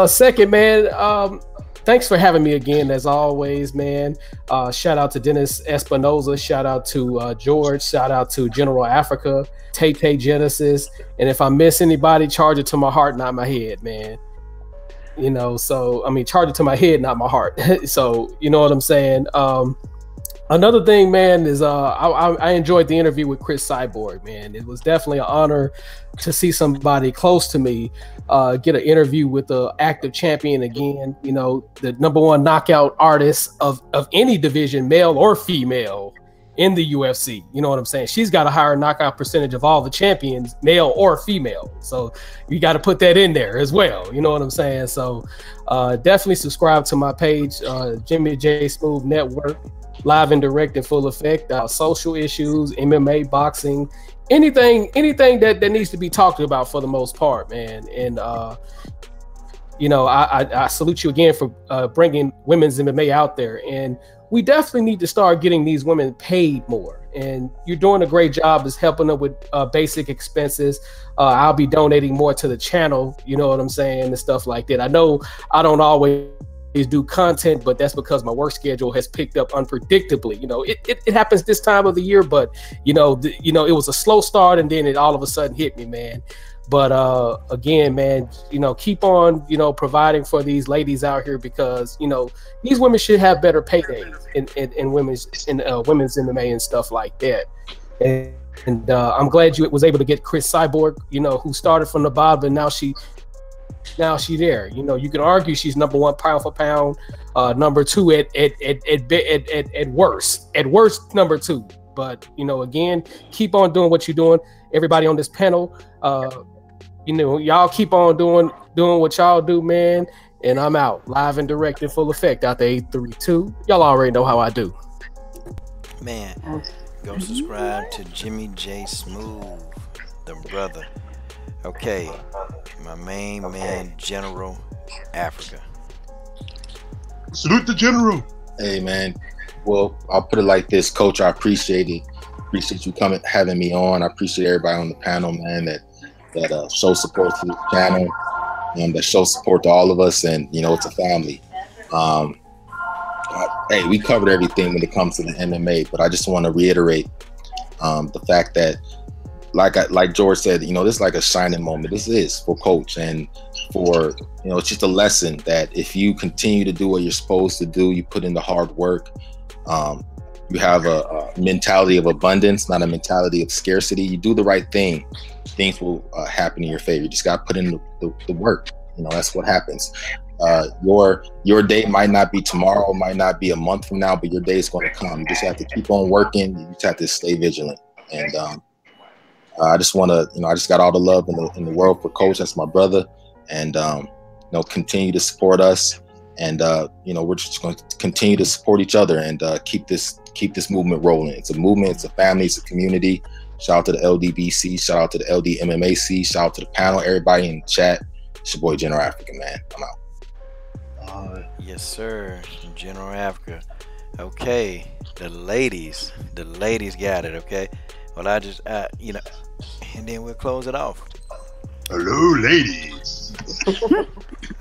Second, man, thanks for having me again, as always, man. Shout out to Dennis Espinoza. Shout out to George. Shout out to General Africa, Tay Genesis. And if I miss anybody, charge it to my heart, not my head, man. So, I mean, charge it to my head, not my heart. So, you know what I'm saying? Another thing, man, is I enjoyed the interview with Cris Cyborg, man. It was definitely an honor to see somebody close to me get an interview with the active champion again. The #1 knockout artist of any division, male or female, in the UFC. You know what I'm saying? She's got a higher knockout percentage of all the champions, male or female. So you got to put that in there as well. You know what I'm saying? So definitely subscribe to my page, Jimmy J Smooth Network. Live and direct in full effect, social issues, MMA, boxing, anything that needs to be talked about for the most part, man. And I salute you again for bringing women's MMA out there. And we definitely need to start getting these women paid more. And you're doing a great job is helping them with basic expenses. I'll be donating more to the channel, you know what I'm saying, and stuff like that. I know I don't always do content, but that's because my work schedule has picked up unpredictably. It happens this time of the year, but it was a slow start, and then it all of a sudden hit me, man. But again, man, keep on providing for these ladies out here, because these women should have better paydays in women's MMA and stuff like that. And I'm glad you was able to get Cris Cyborg, who started from the bottom, and now she there. You can argue she's #1 pound for pound, #2 at worst #2. But again, keep on doing what you're doing. Everybody on this panel, y'all keep on doing what y'all do, man. And I'm out, live and direct in full effect out the 832. Y'all already know how I do. Man, go subscribe to Jimmy J Smooth, the brother. Okay, my main man, General Africa. Salute the General. Hey, man. Well, I'll put it like this, Coach. I appreciate it. Appreciate you having me on. I appreciate everybody on the panel, man, that show support to the channel, and that show support to all of us. And it's a family. Hey, we covered everything when it comes to the MMA, but I just want to reiterate the fact that, like George said, this is like a shining moment. This is for Coach, and for it's just a lesson that if you continue to do what you're supposed to do, you put in the hard work, you have a mentality of abundance, not a mentality of scarcity. You do the right thing, things will happen in your favor. You just got to put in the work. That's what happens. Your day might not be tomorrow, might not be a month from now, but your day is going to come. You just have to keep on working. You just have to stay vigilant. And I just want to, I just got all the love in the world for Coach. That's my brother. And, continue to support us. And, we're just going to continue to support each other and keep this movement rolling. It's a movement. It's a family. It's a community. Shout out to the LDBC. Shout out to the LDMMAC. Shout out to the panel, everybody in the chat. It's your boy, General Africa, man. I'm out. Yes, sir. General Africa. Okay. The ladies got it, okay? Well, I just, and then we'll close it off. Hello, ladies. All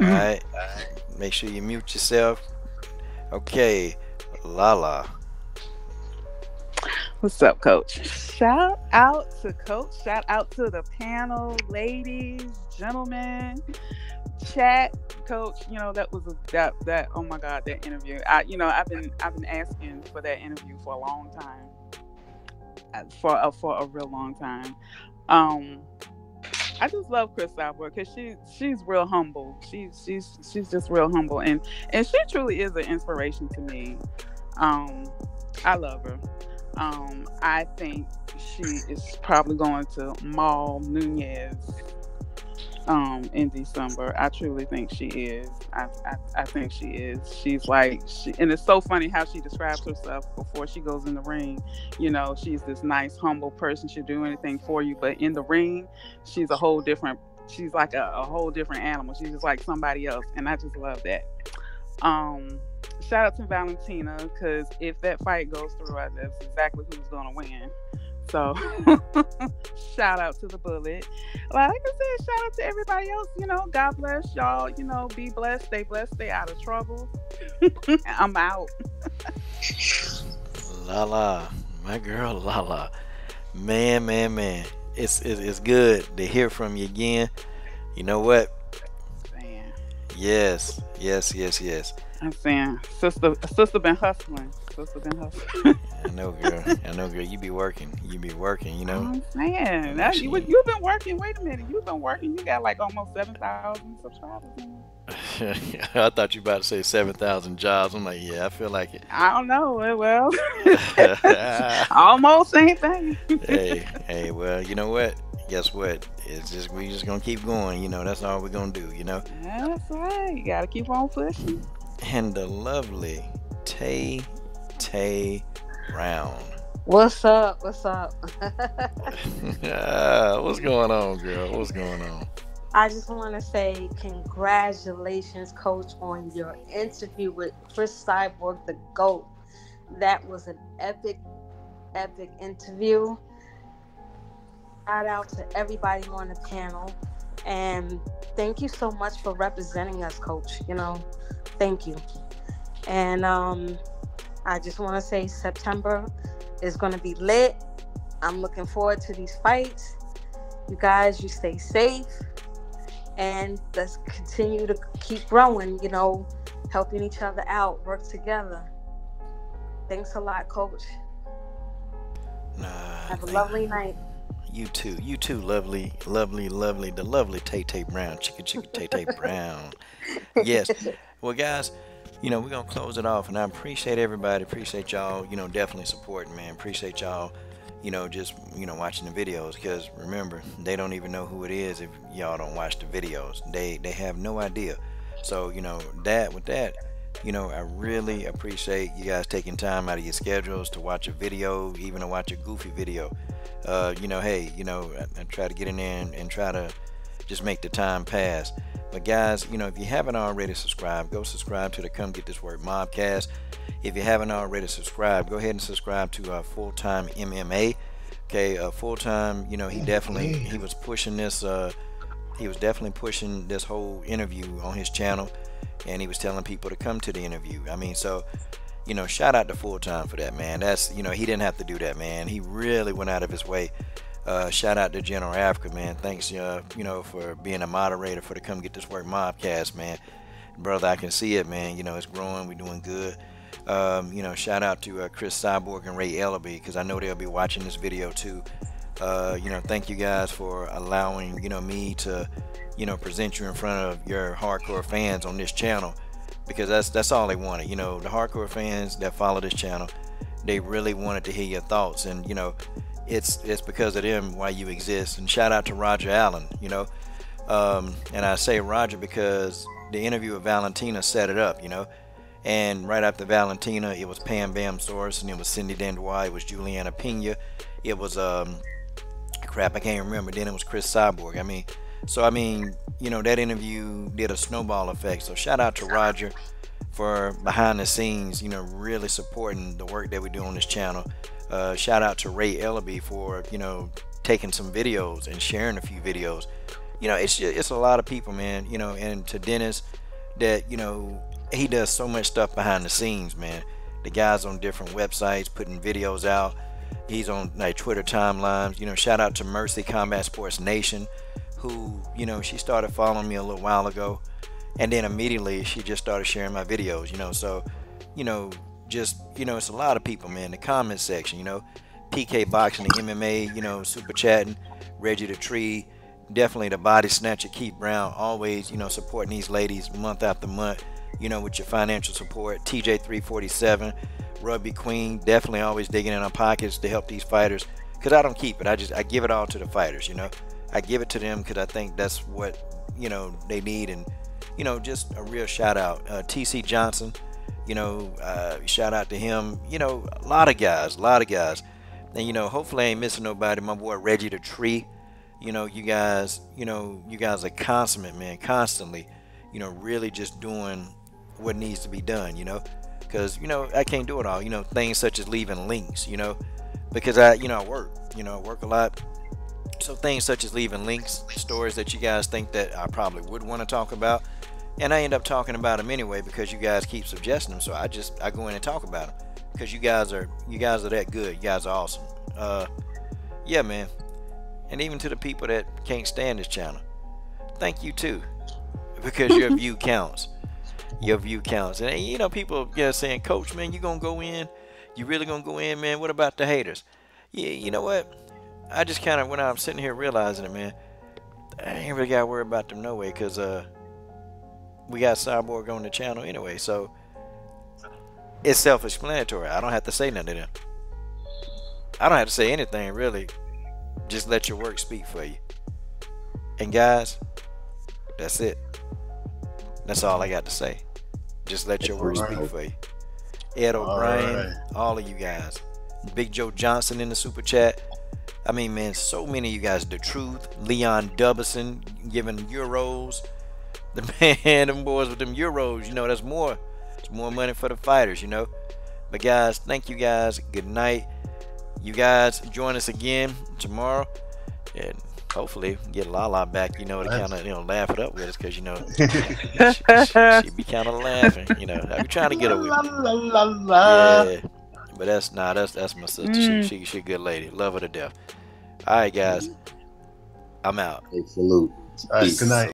right. Make sure you mute yourself. Okay. Lala. What's up, Coach? Shout out to Coach. Shout out to the panel, ladies, gentlemen, chat. Coach, that was that. Oh my God, that interview. I've been asking for that interview for a long time, for a real long time. I just love Cris Cyborg because she's real humble. She's just real humble, and she truly is an inspiration to me. I love her. I think she is probably going to maul Nunez in December. I truly think she is. I think she is. And it's so funny how she describes herself before she goes in the ring. She's this nice, humble person. She'll do anything for you, but in the ring, she's like a whole different animal. She's just like somebody else, and I just love that. Shout out to Valentina, because if that fight goes through, that's exactly who's gonna win. So shout out to the bullet. Like I said, shout out to everybody else. God bless y'all. Be blessed, stay out of trouble. I'm out. Lala, my girl Lala. Man. It's good to hear from you again. You know what? Man. Yes. I'm saying, sister been hustling. I know, girl. You be working. I'm saying, you've been working. Wait a minute, you've been working. You got like almost 7,000 subscribers. I thought you about to say 7,000 jobs. I'm like, yeah, I feel like it. I don't know. Well, almost same thing. hey, well, you know what? Guess what? We just gonna keep going. That's all we're gonna do. That's right. You gotta keep on pushing. And the lovely Tay Brown. What's up? What's going on, girl? What's going on? I just want to say congratulations, Coach, on your interview with Cris Cyborg, the GOAT. That was an epic interview. Shout out to everybody on the panel. And thank you so much for representing us, Coach. Thank you. And I just want to say September is going to be lit. I'm looking forward to these fights. You guys, you stay safe. And let's continue to keep growing, helping each other out, work together. Thanks a lot, Coach. Have a lovely night. You too, lovely, the lovely Tay Brown, Chicka Tay Brown. Yes. Well, guys, we're gonna close it off, and I appreciate everybody. Appreciate y'all. Definitely supporting, man. Appreciate y'all. Just watching the videos, because remember, they don't even know who it is if y'all don't watch the videos. They have no idea. So I really appreciate you guys taking time out of your schedules to watch a video, even to watch a goofy video. I try to get in there and try to just make the time pass. But guys, if you haven't already subscribed, go subscribe to the Come Get This Work Mobcast. If you haven't already subscribed, go ahead and subscribe to Full Time MMA. Okay, Full Time, he was pushing this. He was definitely pushing this whole interview on his channel, and he was telling people to come to the interview. Shout out to Full Time for that, man. That's he didn't have to do that, man. He really went out of his way. Shout out to General Africa, man. Thanks, for being a moderator for the Come Get This Work Mobcast, man. Brother, I can see it, man. It's growing. We're doing good. Shout out to Cris Cyborg and Ray Ellaby, because I know they'll be watching this video too. Thank you guys for allowing me to present you in front of your hardcore fans on this channel, because that's all they wanted. The hardcore fans that follow this channel, they really wanted to hear your thoughts, and it's because of them why you exist. And shout out to Roger Allen. And I say Roger because the interview with Valentina set it up. And right after Valentina, it was Pam Bam Source, and it was Cindy Dandois, it was Juliana Pena, it was crap, I can't remember. Then it was Cris Cyborg. That interview did a snowball effect. So shout out to Roger for behind the scenes, really supporting the work that we do on this channel. Shout out to Ray Ellaby for taking some videos and sharing a few videos. It's a lot of people, man. And to Dennis, that he does so much stuff behind the scenes, man. The guy's on different websites putting videos out. He's on Twitter timelines. Shout out to Mercy Combat Sports Nation, who she started following me a little while ago, and then immediately she just started sharing my videos. It's a lot of people, man. The comment section, PK Boxing, the MMA, super chatting, Reggie the Tree, definitely the body snatcher Keith Brown, always supporting these ladies month after month, with your financial support. TJ347, Rugby Queen, definitely always digging in our pockets to help these fighters, because I don't keep it, I give it all to the fighters. I give it to them because I think that's what they need. And just a real shout out, TC Johnson, shout out to him. A lot of guys, and hopefully I ain't missing nobody. My boy Reggie the Tree, you guys are consummate, man, constantly really just doing what needs to be done, you know, because, you know, I can't do it all, you know, things such as leaving links, you know, because I work, you know, I work a lot. So things such as leaving links, stories that you guys think that I probably would want to talk about, and I end up talking about them anyway because you guys keep suggesting them. So I go in and talk about them because you guys are that good. You guys are awesome. Yeah, man. And even to the people that can't stand this channel, thank you too, because your view counts. Your view counts. And you know, people saying, Coach, man, you gonna go in? You really gonna go in, man? What about the haters? Yeah, you know what? I just kind of, when I'm sitting here realizing it, man, I ain't really got to worry about them no way, because we got Cyborg on the channel anyway, so it's self-explanatory. I don't have to say nothing to them. I don't have to say anything, really. Just let your work speak for you. And guys, that's it. That's all I got to say. Just let your work speak for you. Ed O'Brien, all of you guys. Big Joe Johnson in the super chat. I mean, man, so many of you guys. The Truth, Leon Dubbison giving euros. The man, them boys with them euros, you know, that's more. It's more money for the fighters, you know. But guys, thank you guys. Good night. You guys join us again tomorrow, and hopefully get Lala back, you know, to kind of, you know, laugh it up with us, because, you know, she be kind of laughing, you know. I be trying to get her with me. Yeah. But that's my sister. She a good lady. Love her to death. All right, guys. I'm out. Hey, salute. All right, good night.